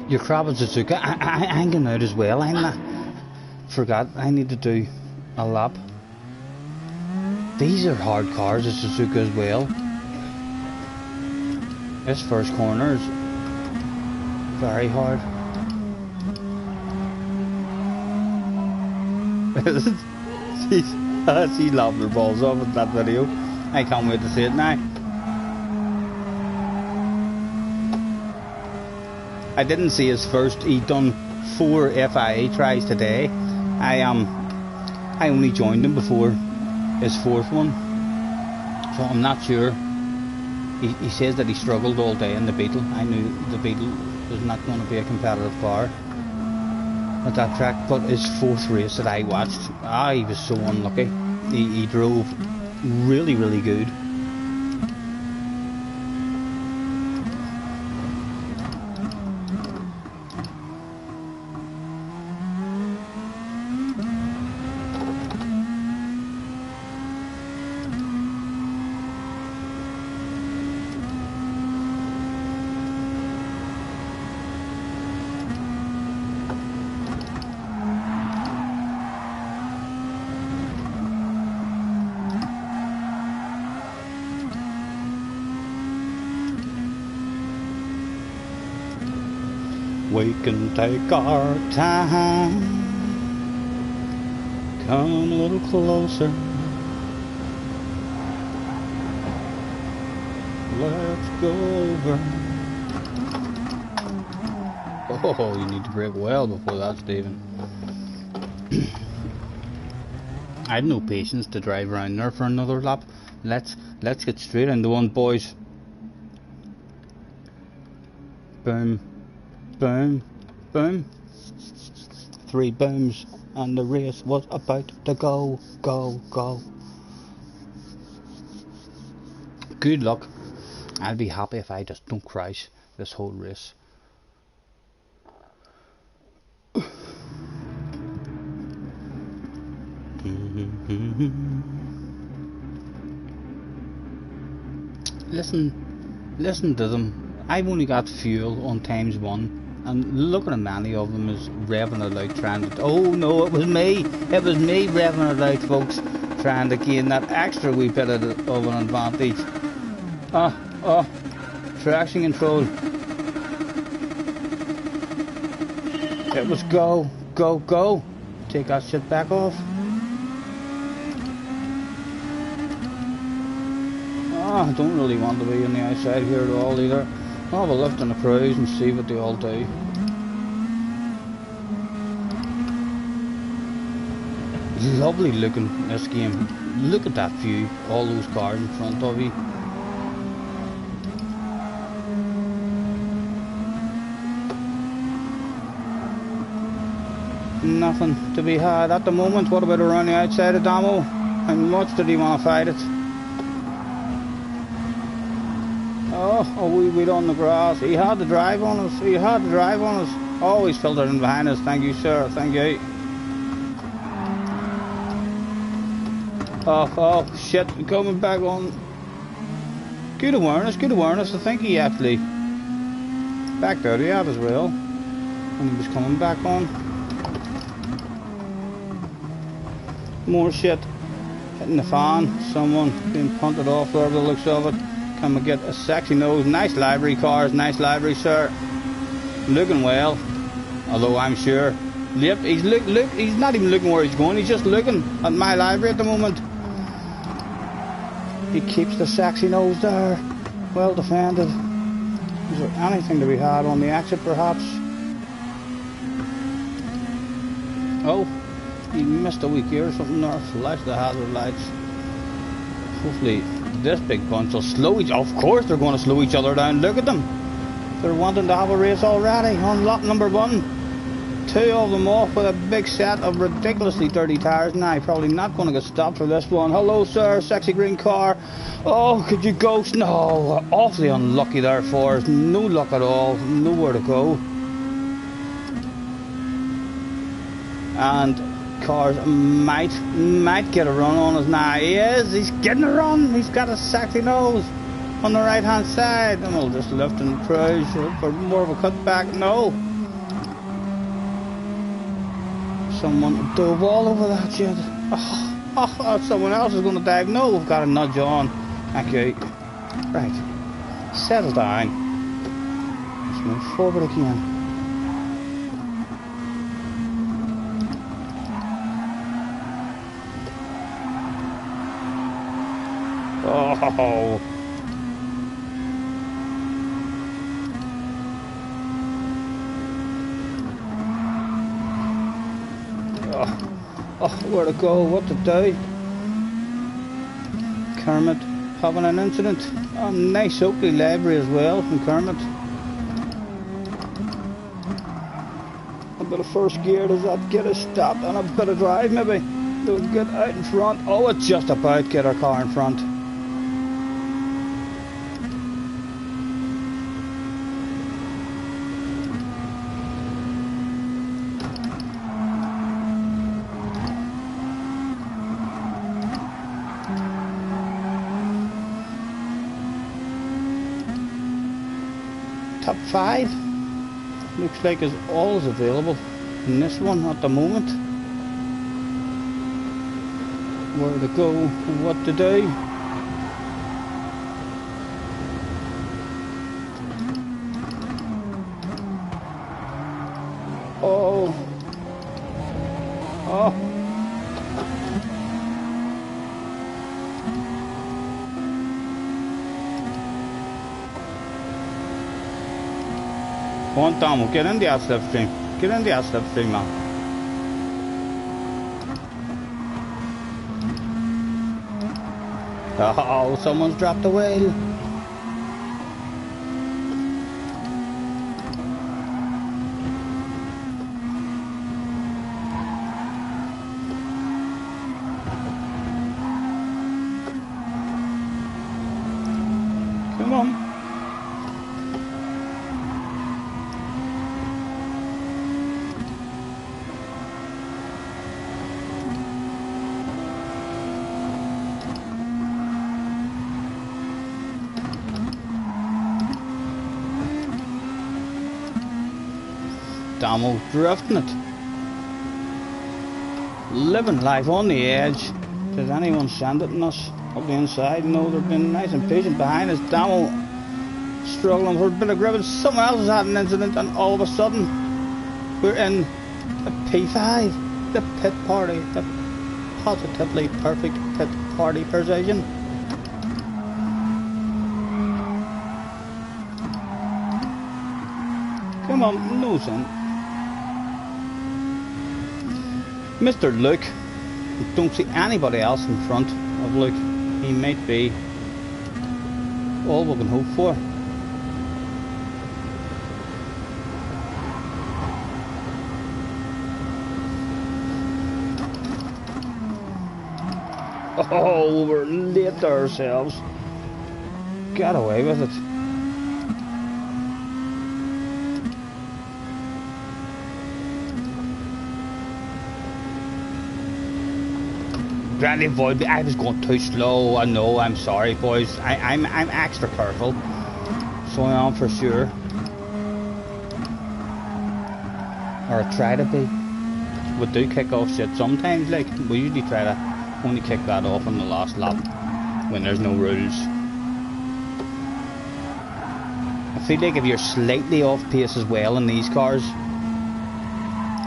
Your crab and Suzuka, I'm going out as well. I'm not... Forgot, I need to do a lap. These are hard cars, the Suzuka as well. This first corner is very hard. She lobbed her balls off in that video. I can't wait to see it now. I didn't see his first. He done 4 FIA tries today. I only joined him before his 4th one, so I'm not sure. He says that he struggled all day in the Beetle. I knew the Beetle was not going to be a competitive car at that track, but his 4th race that I watched, he was so unlucky. He drove really, really good. We can take our time, come a little closer, let's go over. Oh, you need to brake well before that, Stephen. I had no patience to drive around there for another lap. Let's get straight into one, boys. Boom. Boom, boom. 3 booms, and the race was about to go, go, go. Good luck. I'll be happy if I just don't crash this whole race. Listen to them. I've only got fuel on ×1. And look at many of them is revving it out, trying to... Oh no, it was me revving it out, folks, trying to gain that extra wee bit of an advantage. Traction control. It was go, go, go. Take that shit back off. I don't really want to be on the outside here at all either. I'll have a lift on the cruise and see what they all do. Lovely looking this game. Look at that view, all those cars in front of you. Nothing to be had at the moment. What about around the outside of Damo? How much did he want to fight it? Oh, a wee bit on the grass. He had the drive on us. He had the drive on us. Oh, he's filtered in behind us. Thank you, sir. Thank you. Oh, shit. Coming back on. Good awareness, good awareness. I think he actually backed out of that as well. And he was coming back on. More shit. Hitting the fan. Someone being punted off there by the looks of it. Can we get a sexy nose? Nice livery cars, nice livery, sir. Looking well, although I'm sure. Yep, he's he's not even looking where he's going. He's just looking at my livery at the moment. He keeps the sexy nose there. Well defended. Is there anything to be had on the exit, perhaps? Oh, he missed a wee gear or something there. Flash the hazard lights. Hopefully this big bunch will slow each. Of course they're going to slow each other down. Look at them. They're wanting to have a race already on lap number 1. 2 of them off with a big set of ridiculously dirty tyres. Now probably not going to get stopped for this one. Hello, sir. Sexy green car. Oh, could you ghost? No, awfully unlucky there for us. No luck at all. Nowhere to go. And cars might get a run on us now. He is. He's getting a run. He's got a sexy nose on the right hand side. And we'll just lift and cruise for more of a cutback. No. Someone dove all over that shit. Oh, someone else is going to dive. No, we've got a nudge on. Okay. Right. Settle down. Let's move forward again. Oh. Oh, where to go, what to do. Kermit having an incident. Oh, nice Oakley livery as well from Kermit. A bit of first gear, does that get us stopped? And a bit of drive maybe. We'll get out in front. Oh, it's just about get our car in front. Top 5 looks like is all is available in this one at the moment. Where to go and what to do. Oh. Come on, Tom, get in the slipstream. Get in the slipstream, man. Oh, someone's dropped the wheel. Come on. Damo drifting it. Living life on the edge. Did anyone send it in us up the inside? No, they've been nice and patient behind us. Damo struggling for a bit of grip. Someone else has had an incident and all of a sudden We're in the P5, the pit party, the positively perfect pit party precision. Come on, no son. Mr. Luke, don't see anybody else in front of Luke. He might be all we can hope for. Oh, we're late to ourselves. Got away with it. Granny boy, I was going too slow. I know. I'm sorry, boys. I'm extra careful, so I am for sure, or I try to be. We do kick off shit sometimes. Like we usually try to only kick that off on the last lap when there's no rules. I feel like if you're slightly off pace as well in these cars,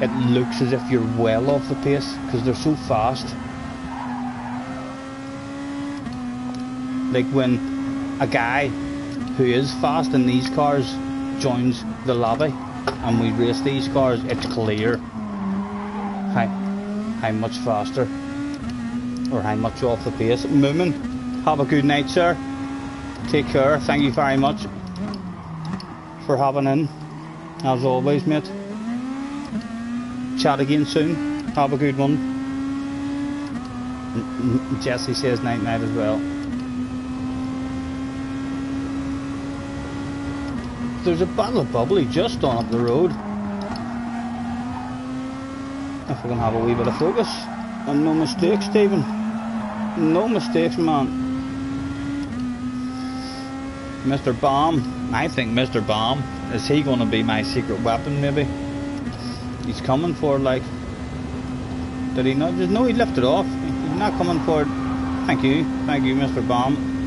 it looks as if you're well off the pace because they're so fast. Like when a guy who is fast in these cars joins the lobby and we race these cars, it's clear how much faster or how much off the pace. Moomin, have a good night, sir. Take care. Thank you very much for hopping in, as always, mate. Chat again soon. Have a good one. Jesse says night night as well. There's a bottle of bubbly just on up the road. If we can have a wee bit of focus. And no mistakes, Stephen. No mistakes, man. Mr. Bomb. I think Mr. Bomb. Is he going to be my secret weapon, maybe? He's coming for it, like. Did he not? No, he left it off. He's not coming for it. Thank you, Mr. Bomb.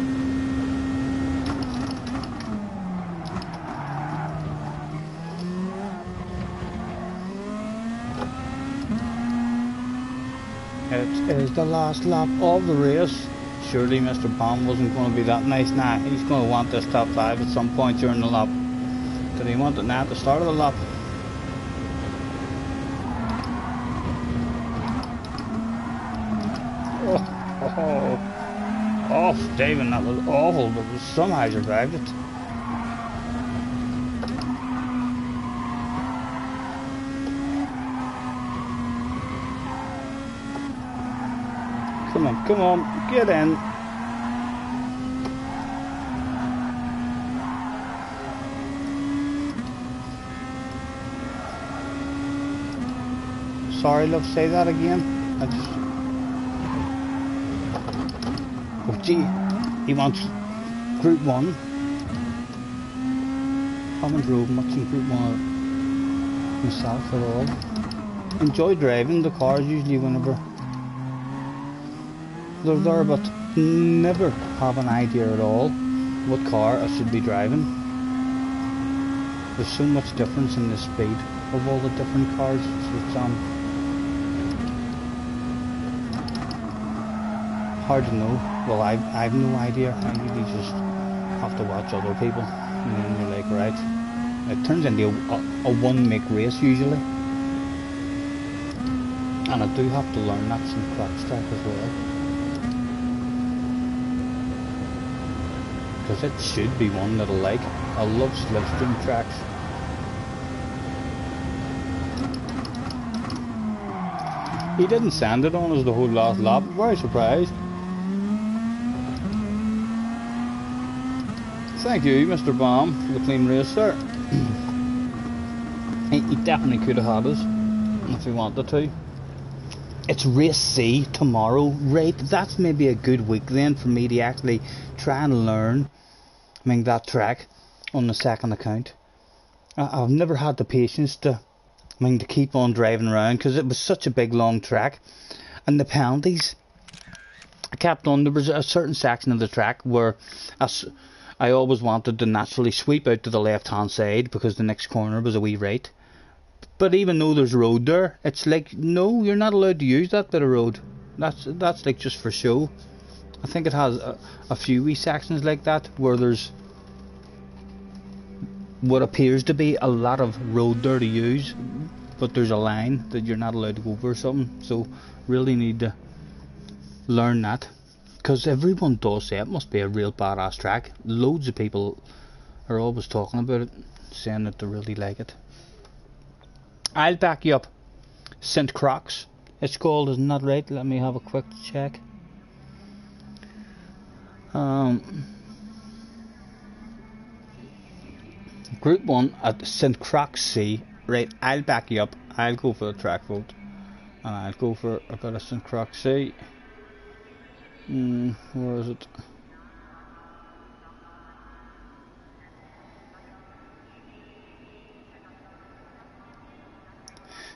It is the last lap of the race. Surely Mr. Bomb wasn't going to be that nice. Nah, he's going to want this top 5 at some point during the lap. Did he want it now at the start of the lap? Oh, Stephen, that was awful, but somehow survived it. Come on, get in. Sorry, love, say that again. Oh gee, he wants Group 1. Haven't drove much in Group 1 myself at all. Enjoy driving the cars usually whenever they're there, but never have an idea at all what car I should be driving. There's so much difference in the speed of all the different cars. It's hard to know. Well, I've no idea. I usually just have to watch other people, and then you're like, right. It turns into a one-make race usually, and I do have to learn that some Crackstack as well. Because it should be one that I like. I love slipstream tracks. He didn't sand it on us the whole last lap. Very surprised. Thank you, Mr. Bomb, for the clean race, sir. He definitely could have had us if he wanted to. It's race C tomorrow, right? That's maybe a good week then for me to actually try and learn that track on the second account. I've never had the patience to keep on driving around because it was such a big long track, and the penalties I kept on. There was a certain section of the track where I always wanted to naturally sweep out to the left hand side because the next corner was a wee right, But even though there's road there, it's like, no, you're not allowed to use that bit of road. That's like just for show. I think it has a few wee sections like that where there's what appears to be a lot of road there to use, but there's a line that you're not allowed to go over or something. So really need to learn that, because everyone does say it must be a real badass track. Loads of people are always talking about it, saying that they really like it. I'll back you up. St. Croix it's called, isn't that right? Let me have a quick check. Group 1 at St. Croix C. Right, I'll back you up. I'll go for the track vote, and I'll go for a bit of St. Croix C. Where is it?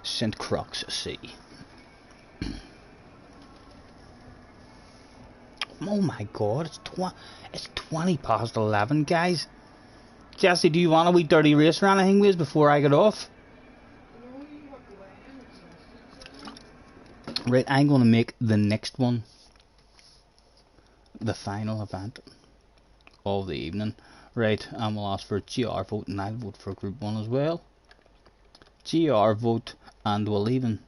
St. Croix C. Oh my god, it's 20 past 11, guys. Jesse, do you want a wee dirty race or anything with before I get off? Right, I'm going to make the next one the final event of the evening. Right, and we'll ask for a GR vote, and I'll vote for Group 1 as well. GR vote, and we'll even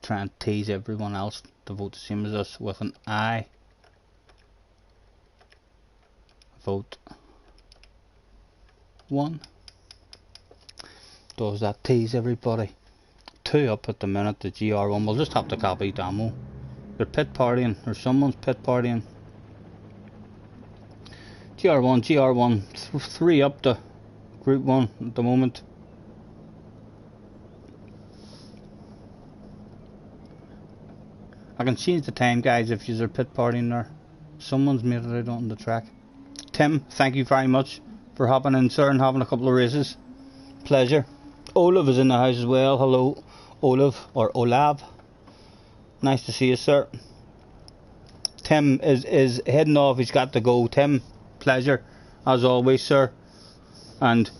try and tease everyone else to vote the same as us with an I vote 1. Does that tease everybody? 2 up at the minute, the GR1. We'll just have to copy Damo. They're pit partying, or someone's pit partying. GR1, 3 up to Group 1 at the moment. I can change the time, guys, if you're pit partying there. Someone's made it out on the track. Tim, thank you very much for hopping in, sir, and having a couple of races. Pleasure. Olav is in the house as well. Hello, Olav, or Olav. Nice to see you, sir. Tim is heading off. He's got to go. Tim, pleasure, as always, sir. And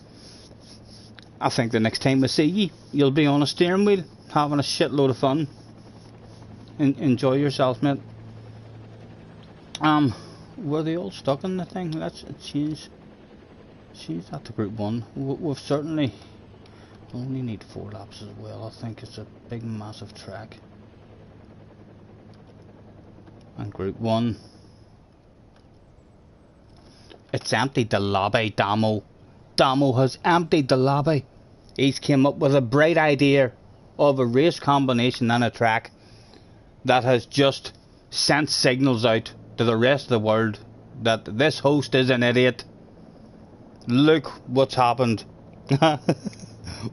I think the next time we see you, you'll be on a steering wheel, having a shitload of fun. Enjoy yourself, mate. Were they all stuck in the thing? Let's change that to Group 1. We've certainly only need 4 laps as well. I think it's a big massive track. And Group 1, it's emptied the lobby. Damo has emptied the lobby. He's came up with a bright idea of a race combination and a track that has just sent signals out to the rest of the world that this host is an idiot. Look what's happened.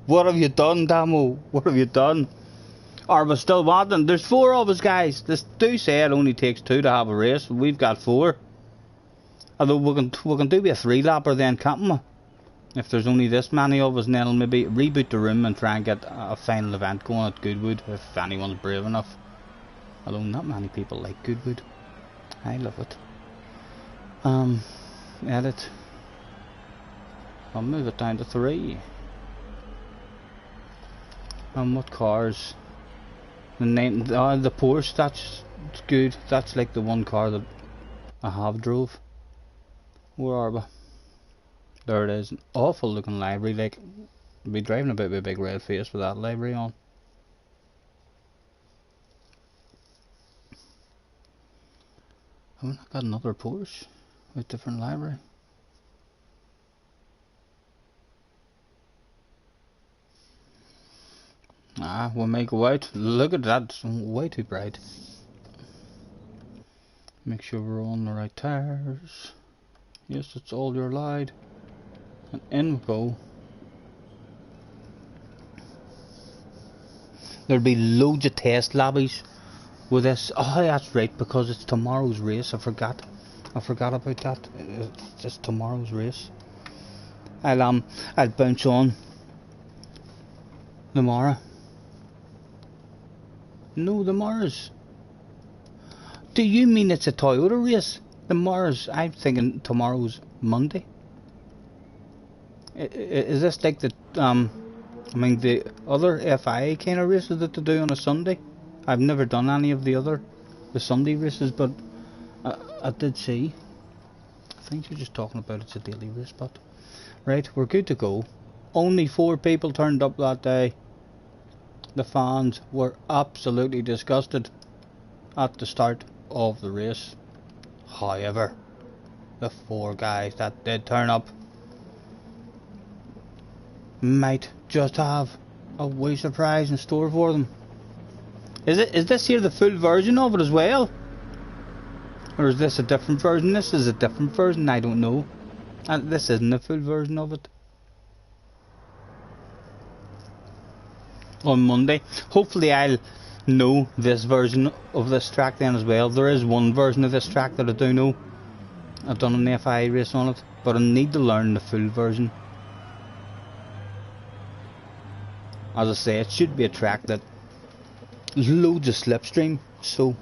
What have you done, Damo? What have you done? Are we still wanting? There's 4 of us, guys. This do say it only takes 2 to have a race. We've got 4. Although we can do a 3-lapper then, can't we? If there's only this many of us, then I'll maybe reboot the room and try and get a final event going at Goodwood, if anyone's brave enough. Although not many people like Goodwood. I love it. Edit. I'll move it down to 3. And what cars? The Porsche, that's good. That's like the one car that I have drove. Where are we? There it is. An awful looking livery. Like, I'd be driving about with a big red face with that livery on. Haven't I got another Porsche with different livery? We'll make a white. Look at that, it's way too bright. Make sure we're on the right tires. Yes, it's all your light. And in we go. There'll be loads of test lobbies with this. Oh, that's right, because it's tomorrow's race. I forgot about that. It's just tomorrow's race. I'll bounce on tomorrow. No, the Mars. Do you mean it's a Toyota race? The Mars, I'm thinking tomorrow's Monday. Is this like the I mean, the other FIA kind of races that they do on a Sunday, I've never done any of the Sunday races, but I did see. I think you're just talking about it's a daily race, but right, we're good to go. Only 4 people turned up that day. The fans were absolutely disgusted at the start of the race. However, the 4 guys that did turn up might just have a wee surprise in store for them. Is this here the full version of it as well? Or is this a different version? This is a different version, I don't know. And this isn't a full version of it. On Monday, hopefully I'll know this version of this track then as well. There is one version of this track that I do know. I've done an FIA race on it, but I need to learn the full version. As I say, it should be a track that loads of slipstream, so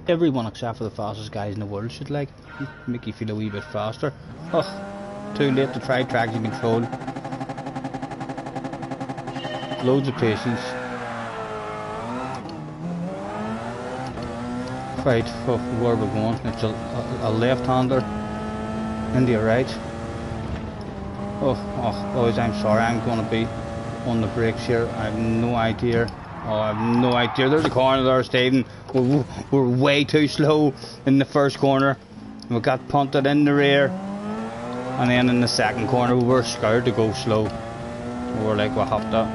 everyone except for the fastest guys in the world should make you feel a wee bit faster. Oh, too late to try traction control. Loads of patience. Right, where we're going, it's a left-hander into your right. Oh, boys, I'm sorry, I'm going to be on the brakes here. I have no idea. Oh, I have no idea. There's a corner there, Stephen. We're way too slow in the first corner. We got punted in the rear. And then in the second corner, we were scared to go slow. We were like, we'll have to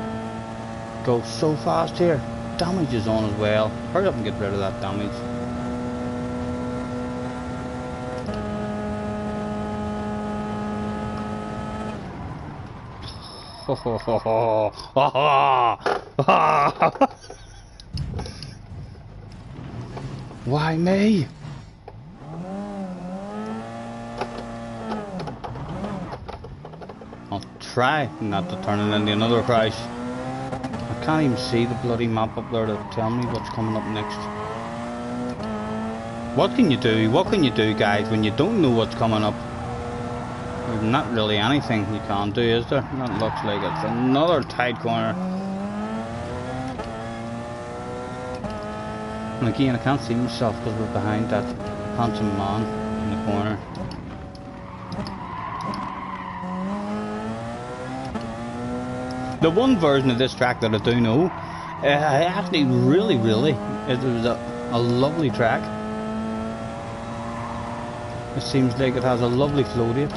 go so fast here. Damage is on as well. Hurry up and get rid of that damage. Why me? I'll try not to turn it into another crash. I can't even see the bloody map up there to tell me what's coming up next. What can you do? What can you do, guys, when you don't know what's coming up? There's not really anything you can do, is there? That looks like it's another tight corner. And again, I can't see myself because we're behind that handsome man in the corner. The one version of this track that I do know, I actually really, it was a lovely track. It seems like it has a lovely flow to it.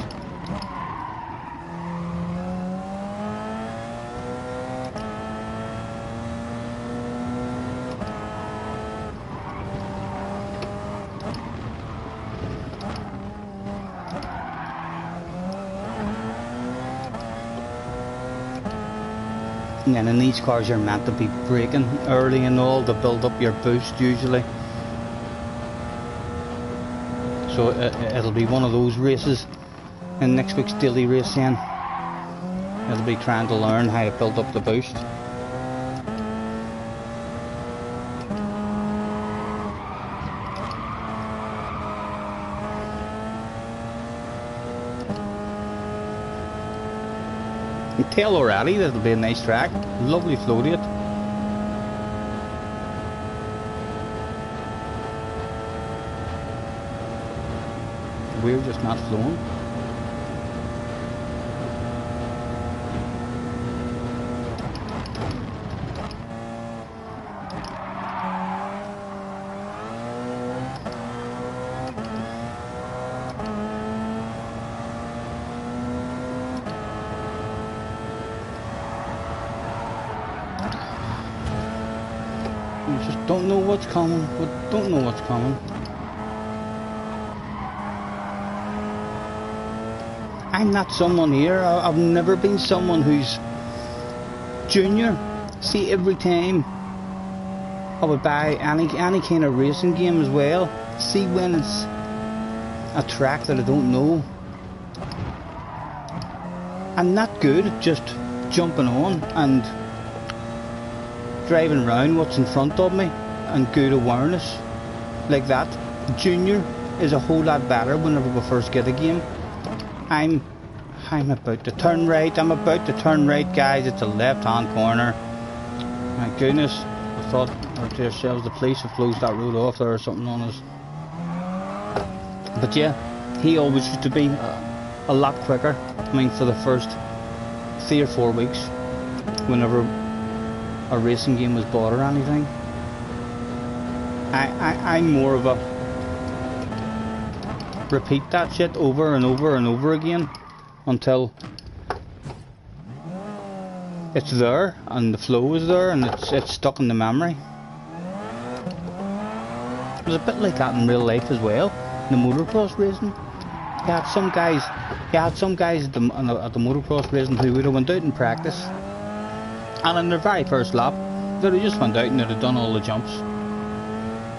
And in these cars you're meant to be braking early and all to build up your boost usually. So it'll be one of those races in next week's daily race then. It'll be trying to learn how to build up the boost. You can tell already that it'll be a nice track. Lovely flow to it. We're just not flowing. We just don't know what's coming. We don't know what's coming. I'm not someone here. I've never been someone who's junior. See, every time I would buy any kind of racing game as well, see when it's a track that I don't know, I'm not good at just jumping on and driving around what's in front of me and good awareness like that. Junior is a whole lot better whenever we first get a game. I'm I'm about to turn right. I'm about to turn right, guys. It's a left-hand corner. My goodness. I thought to ourselves the police have closed that road off there or something on us. But yeah, he always used to be a lot quicker. I mean, for the first 3 or 4 weeks, whenever a racing game was bought or anything, I'm more of a repeat that shit over and over and over again until it's there and the flow is there and it's stuck in the memory. It was a bit like that in real life as well. The motocross racing, you had some guys at the motocross racing who would have went out in practice, and in their very first lap, they'd have just went out and they'd have done all the jumps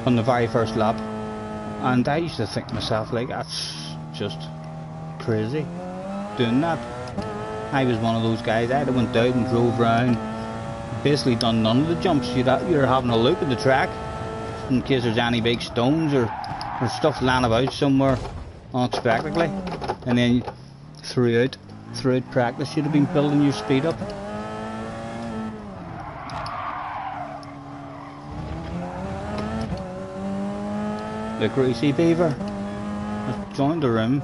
on the very first lap. And I used to think to myself, like, that's just crazy doing that. I was one of those guys. I'd have went out and drove around, basically done none of the jumps. You're having a look at the track in case there's any big stones or stuff lying about somewhere unexpectedly, and then throughout practice you'd have been building your speed up. The greasy beaver has joined the room.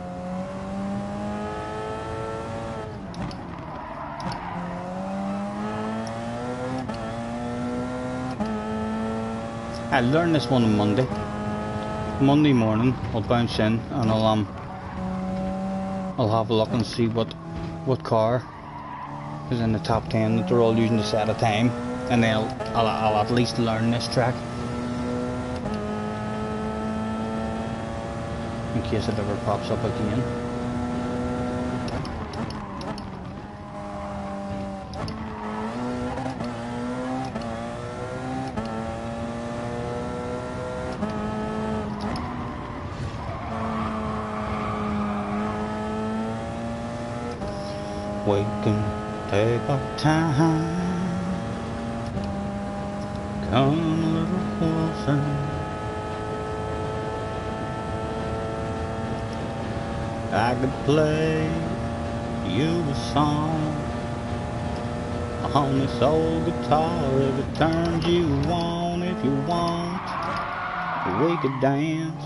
I learned this one on Monday morning. I'll bounce in and I'll have a look and see what car is in the top 10 that they're all using to set a time, and then I'll at least learn this track in case it ever pops up again. We can take our time, come a little closer. I could play you a song on this old guitar every turn you want. If you want, we could dance,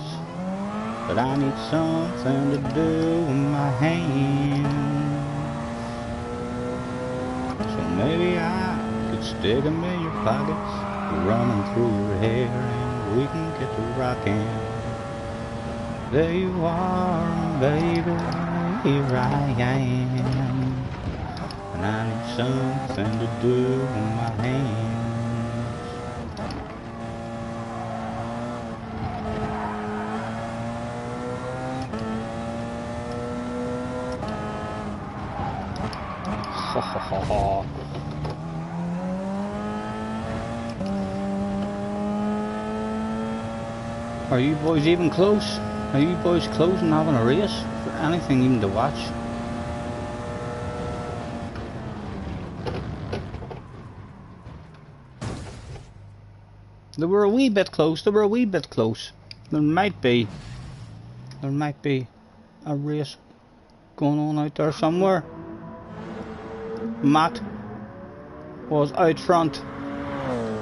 but I need something to do with my hands. So maybe I could stick 'em in your pockets, running through your hair, and we can get to rocking. There you are, baby, here I am, and I need something to do with my hands. Ha ha ha ha. Are you boys even close? Are you boys close and having a race for anything even to watch? They were a wee bit close. They were a wee bit close. There might be a race going on out there somewhere. Matt was out front,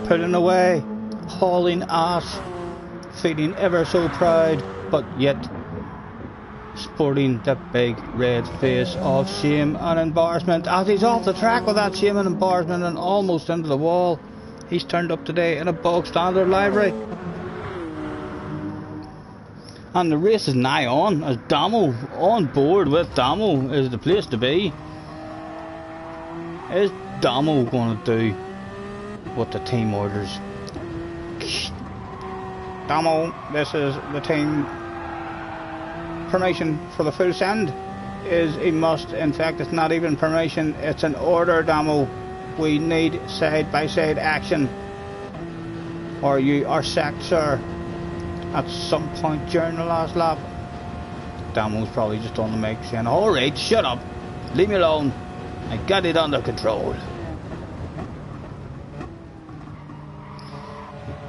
pulling away, hauling ass, feeling ever so proud, but yet sporting the big red face of shame and embarrassment as he's off the track with that shame and embarrassment and almost into the wall. He's turned up today in a bog standard livery, and the race is nigh on, as Damo, on board with Damo, is the place to be. Is Damo going to do what the team orders? Damo, this is the team. Permission for the full send is a must. In fact, it's not even permission, it's an order, Damo. We need side-by-side action, or you are sacked, sir, at some point during the last lap. Damo's probably just on the mic saying, alright, shut up, leave me alone, I got it under control.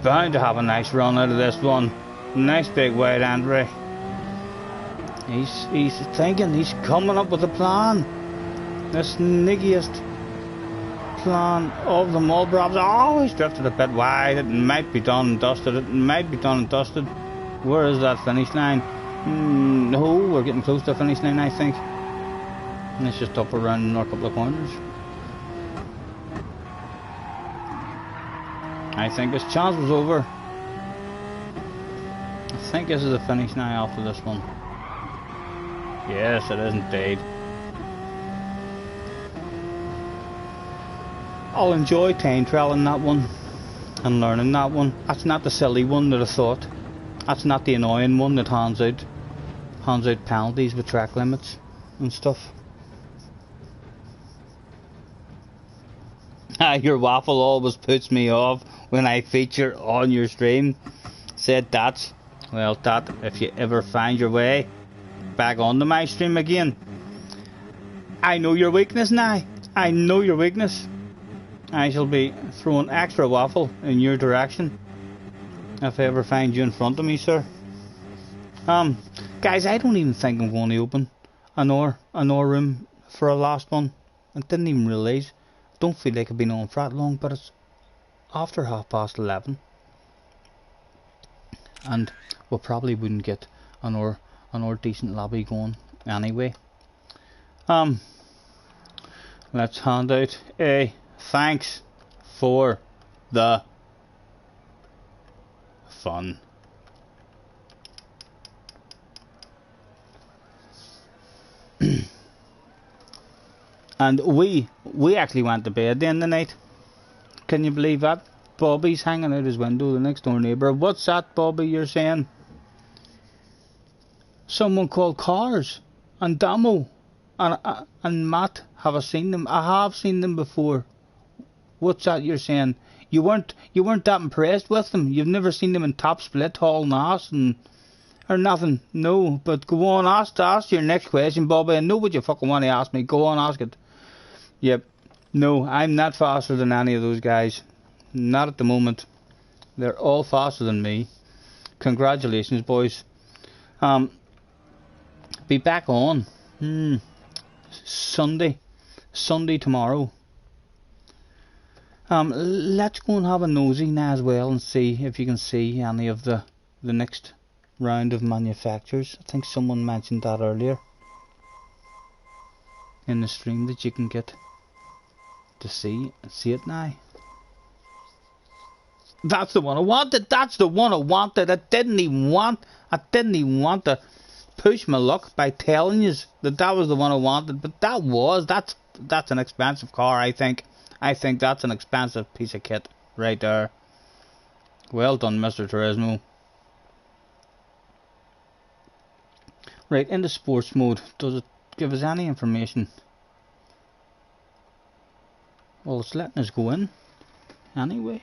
Bound to have a nice run out of this one. Nice big wide entry. He's thinking, he's coming up with a plan. The sneakiest plan of them all, perhaps. Oh, he's drifted a bit wide. It might be done and dusted. It might be done and dusted. Where is that finish line? No, we're getting close to the finish line, I think. Let's just up around another couple of corners. I think his chance was over. I think this is the finish now after this one. Yes, it is indeed. I'll enjoy time trialing that one and learning that one. That's not the silly one that I thought. That's not the annoying one that hands out penalties with track limits and stuff. Your waffle always puts me off when I feature on your stream. Said that. Well, that, if you ever find your way back onto my stream again, I know your weakness now. I know your weakness. I shall be throwing extra waffle in your direction if I ever find you in front of me, sir. Guys, I don't even think I'm going to open another room for a last one. I didn't even realise. Don't feel like I've been on for that long, but it's after 11:30, and we probably wouldn't get another decent lobby going anyway. Let's hand out a thanks for the fun. And we actually went to bed then the night. Can you believe that? Bobby's hanging out his window, the next door neighbour. What's that, Bobby, you're saying? Someone called Cars and Damo and Matt. Have I seen them? I have seen them before. What's that you're saying? You weren't that impressed with them? You've never seen them in top split, hauling ass and or nothing? No, but go on, ask your next question, Bobby. I know what you fucking want to ask me. Go on, ask it. Yep. No, I'm not faster than any of those guys. Not at the moment. They're all faster than me. Congratulations, boys. Be back on. Sunday tomorrow. Let's go and have a nosy now as well and see if you can see any of the next round of manufacturers. I think someone mentioned that earlier in the stream, that you can get to see it now. That's the one I wanted. That's the one I wanted. I didn't even want to push my luck by telling you that was the one I wanted, but that's an expensive car. I think that's an expensive piece of kit right there. Well done, Mr. Turismo. Right, into sports mode. Does it give us any information? Well, it's letting us go in anyway.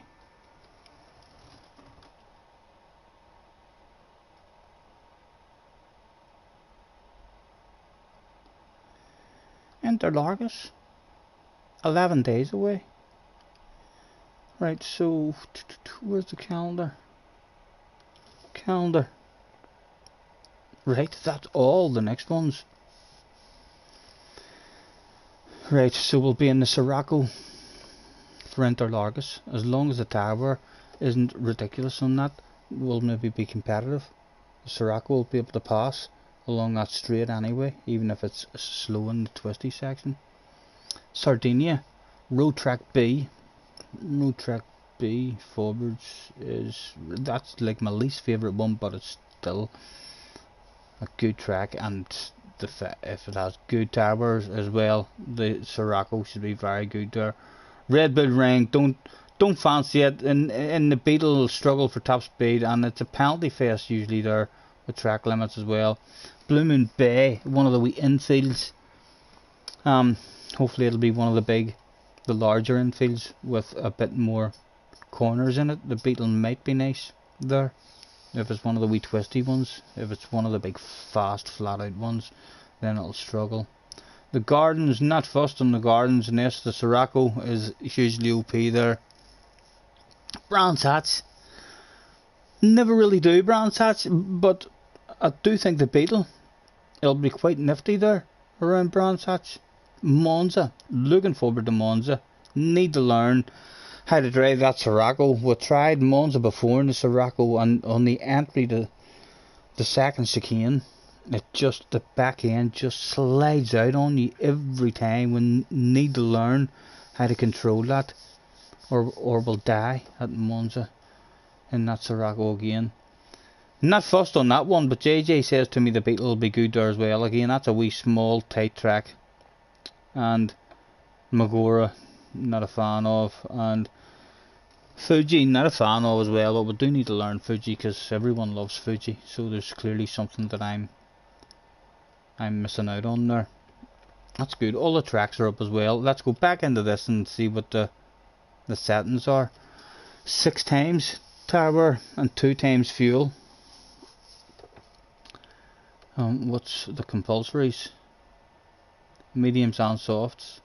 Interlargus, 11 days away. Right, so where's the calendar? Right, that's all the next ones. Right, so we'll be in the Sirocco for Interlargus. As long as the tower isn't ridiculous on that, we'll maybe be competitive. The Sirocco will be able to pass along that straight anyway, even if it's slow in the twisty section. Sardinia, Road Track B forwards that's like my least favourite one, but it's still a good track, and if it has good towers as well, the Sirocco should be very good there. Red Bull Ring, don't fancy it, and the Beetle will struggle for top speed, and it's a penalty fest usually there with track limits as well. Blue Moon Bay, one of the wee infields. Hopefully it'll be one of the larger infields with a bit more corners in it. The Beetle might be nice there if it's one of the wee twisty ones. If it's one of the big fast flat out ones, then it'll struggle. The Gardens, not fussed on the Gardens, and yes, the Sirocco is hugely OP there. Brands Hatch, never really do Brands Hatch, but I do think the Beetle, it'll be quite nifty there around Brands Hatch. Monza, looking forward to Monza. Need to learn how to drive that Sirocco. We tried Monza before in the Sirocco, and on the entry to the second chicane, the back end just slides out on you every time. We need to learn how to control that, or we'll die at Monza in that Sirocco again. Not fussed on that one, but JJ says to me the Beetle will be good there as well. Again, that's a wee small tight track, and Magora not a fan of, and Fuji not a fan of as well. But we do need to learn Fuji because everyone loves Fuji, so there's clearly something that I'm missing out on there. That's good. All the tracks are up as well. Let's go back into this and see what the settings are. 6 times tower and 2 times fuel. What's the compulsories? Mediums and softs.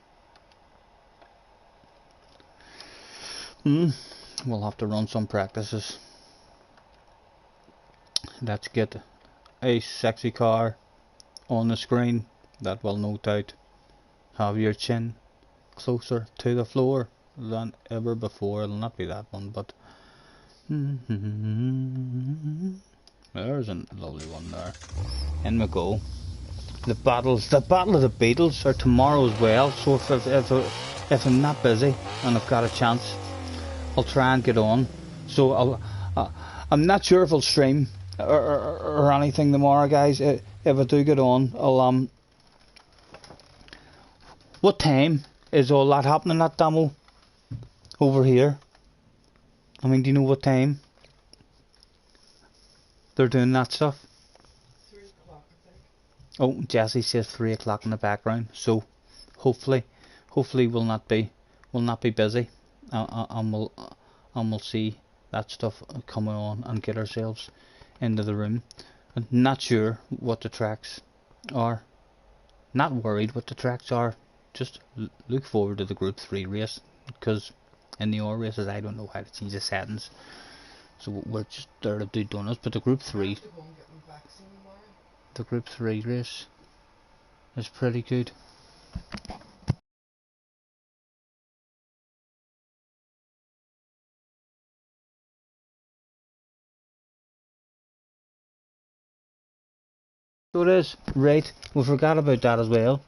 We'll have to run some practices. Let's get a sexy car on the screen that will no doubt have your chin closer to the floor than ever before. It'll not be that one, but there's a lovely one there. In we go. The battle of the Beatles are tomorrow as well, so if I'm not busy and I've got a chance, I'll try and get on. So I'm not sure if I'll stream or anything tomorrow, guys. If I do get on, I'll what time is all that happening at Damo over here? I mean, do you know what time they're doing that stuff? 3 o'clock, I think. Oh, Jesse says 3 o'clock in the background. So hopefully we'll not be busy, and we'll see that stuff coming on and get ourselves into the room. I'm not sure what the tracks are. Not worried what the tracks are. Just look forward to the Group 3 race, because in the R races I don't know how to change the settings, so we're just there to do donuts. But the Group 3 race is pretty good. So it is. Right, we forgot about that as well.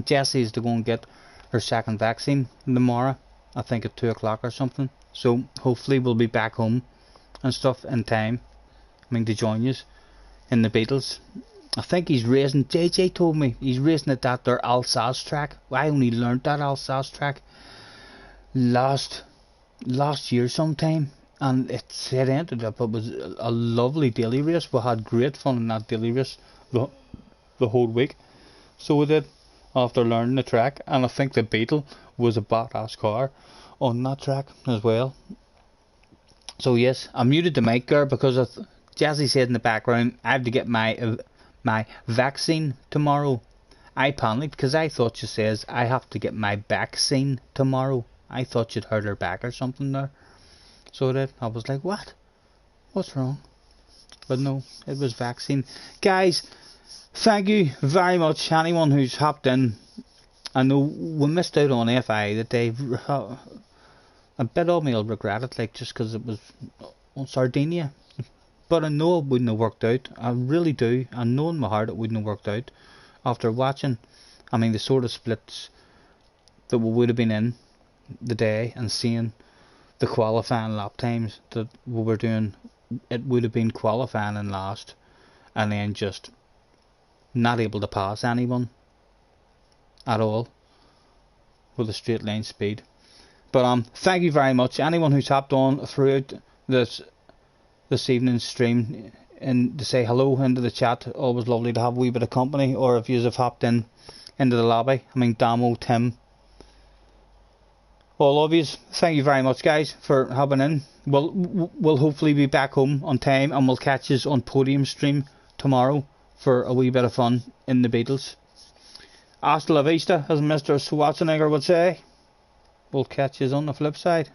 Jessie is to go and get her second vaccine tomorrow, I think at 2 o'clock or something. So hopefully we'll be back home and stuff in time. I mean, to join you in the Beatles. I think he's racing, JJ told me, he's racing at that there Alsace track. I only learnt that Alsace track last year sometime, and it ended up, it was a lovely daily race. We had great fun in that daily race the whole week. So we did, after learning the track, and I think the Beetle was a badass car on that track as well. So yes, I muted the mic there because Jesse said in the background I have to get my vaccine tomorrow. I panicked because I thought she says I have to get my vaccine tomorrow. I thought she'd hurt her back or something there. So that I was like, what? What's wrong? But no, it was vaccine. Guys, thank you very much, anyone who's hopped in. I know we missed out on FI that day. A bit of me will regret it, like, just because it was on Sardinia. But I know it wouldn't have worked out. I really do. I know in my heart it wouldn't have worked out. After watching, I mean, the sort of splits that we would have been in the day and seeing the qualifying lap times that we were doing, it would have been qualifying in last and then just not able to pass anyone at all with a straight line speed. But thank you very much, anyone who's hopped on throughout this evening's stream, and to say hello into the chat. Always lovely to have a wee bit of company, or if you have hopped into the lobby. I mean, Damo, Tim, all of you, thank you very much, guys, for hopping in. We'll hopefully be back home on time, and we'll catch you on Podium stream tomorrow for a wee bit of fun in the Beatles. Hasta la vista, as Mr. Schwarzenegger would say. We'll catch you on the flip side.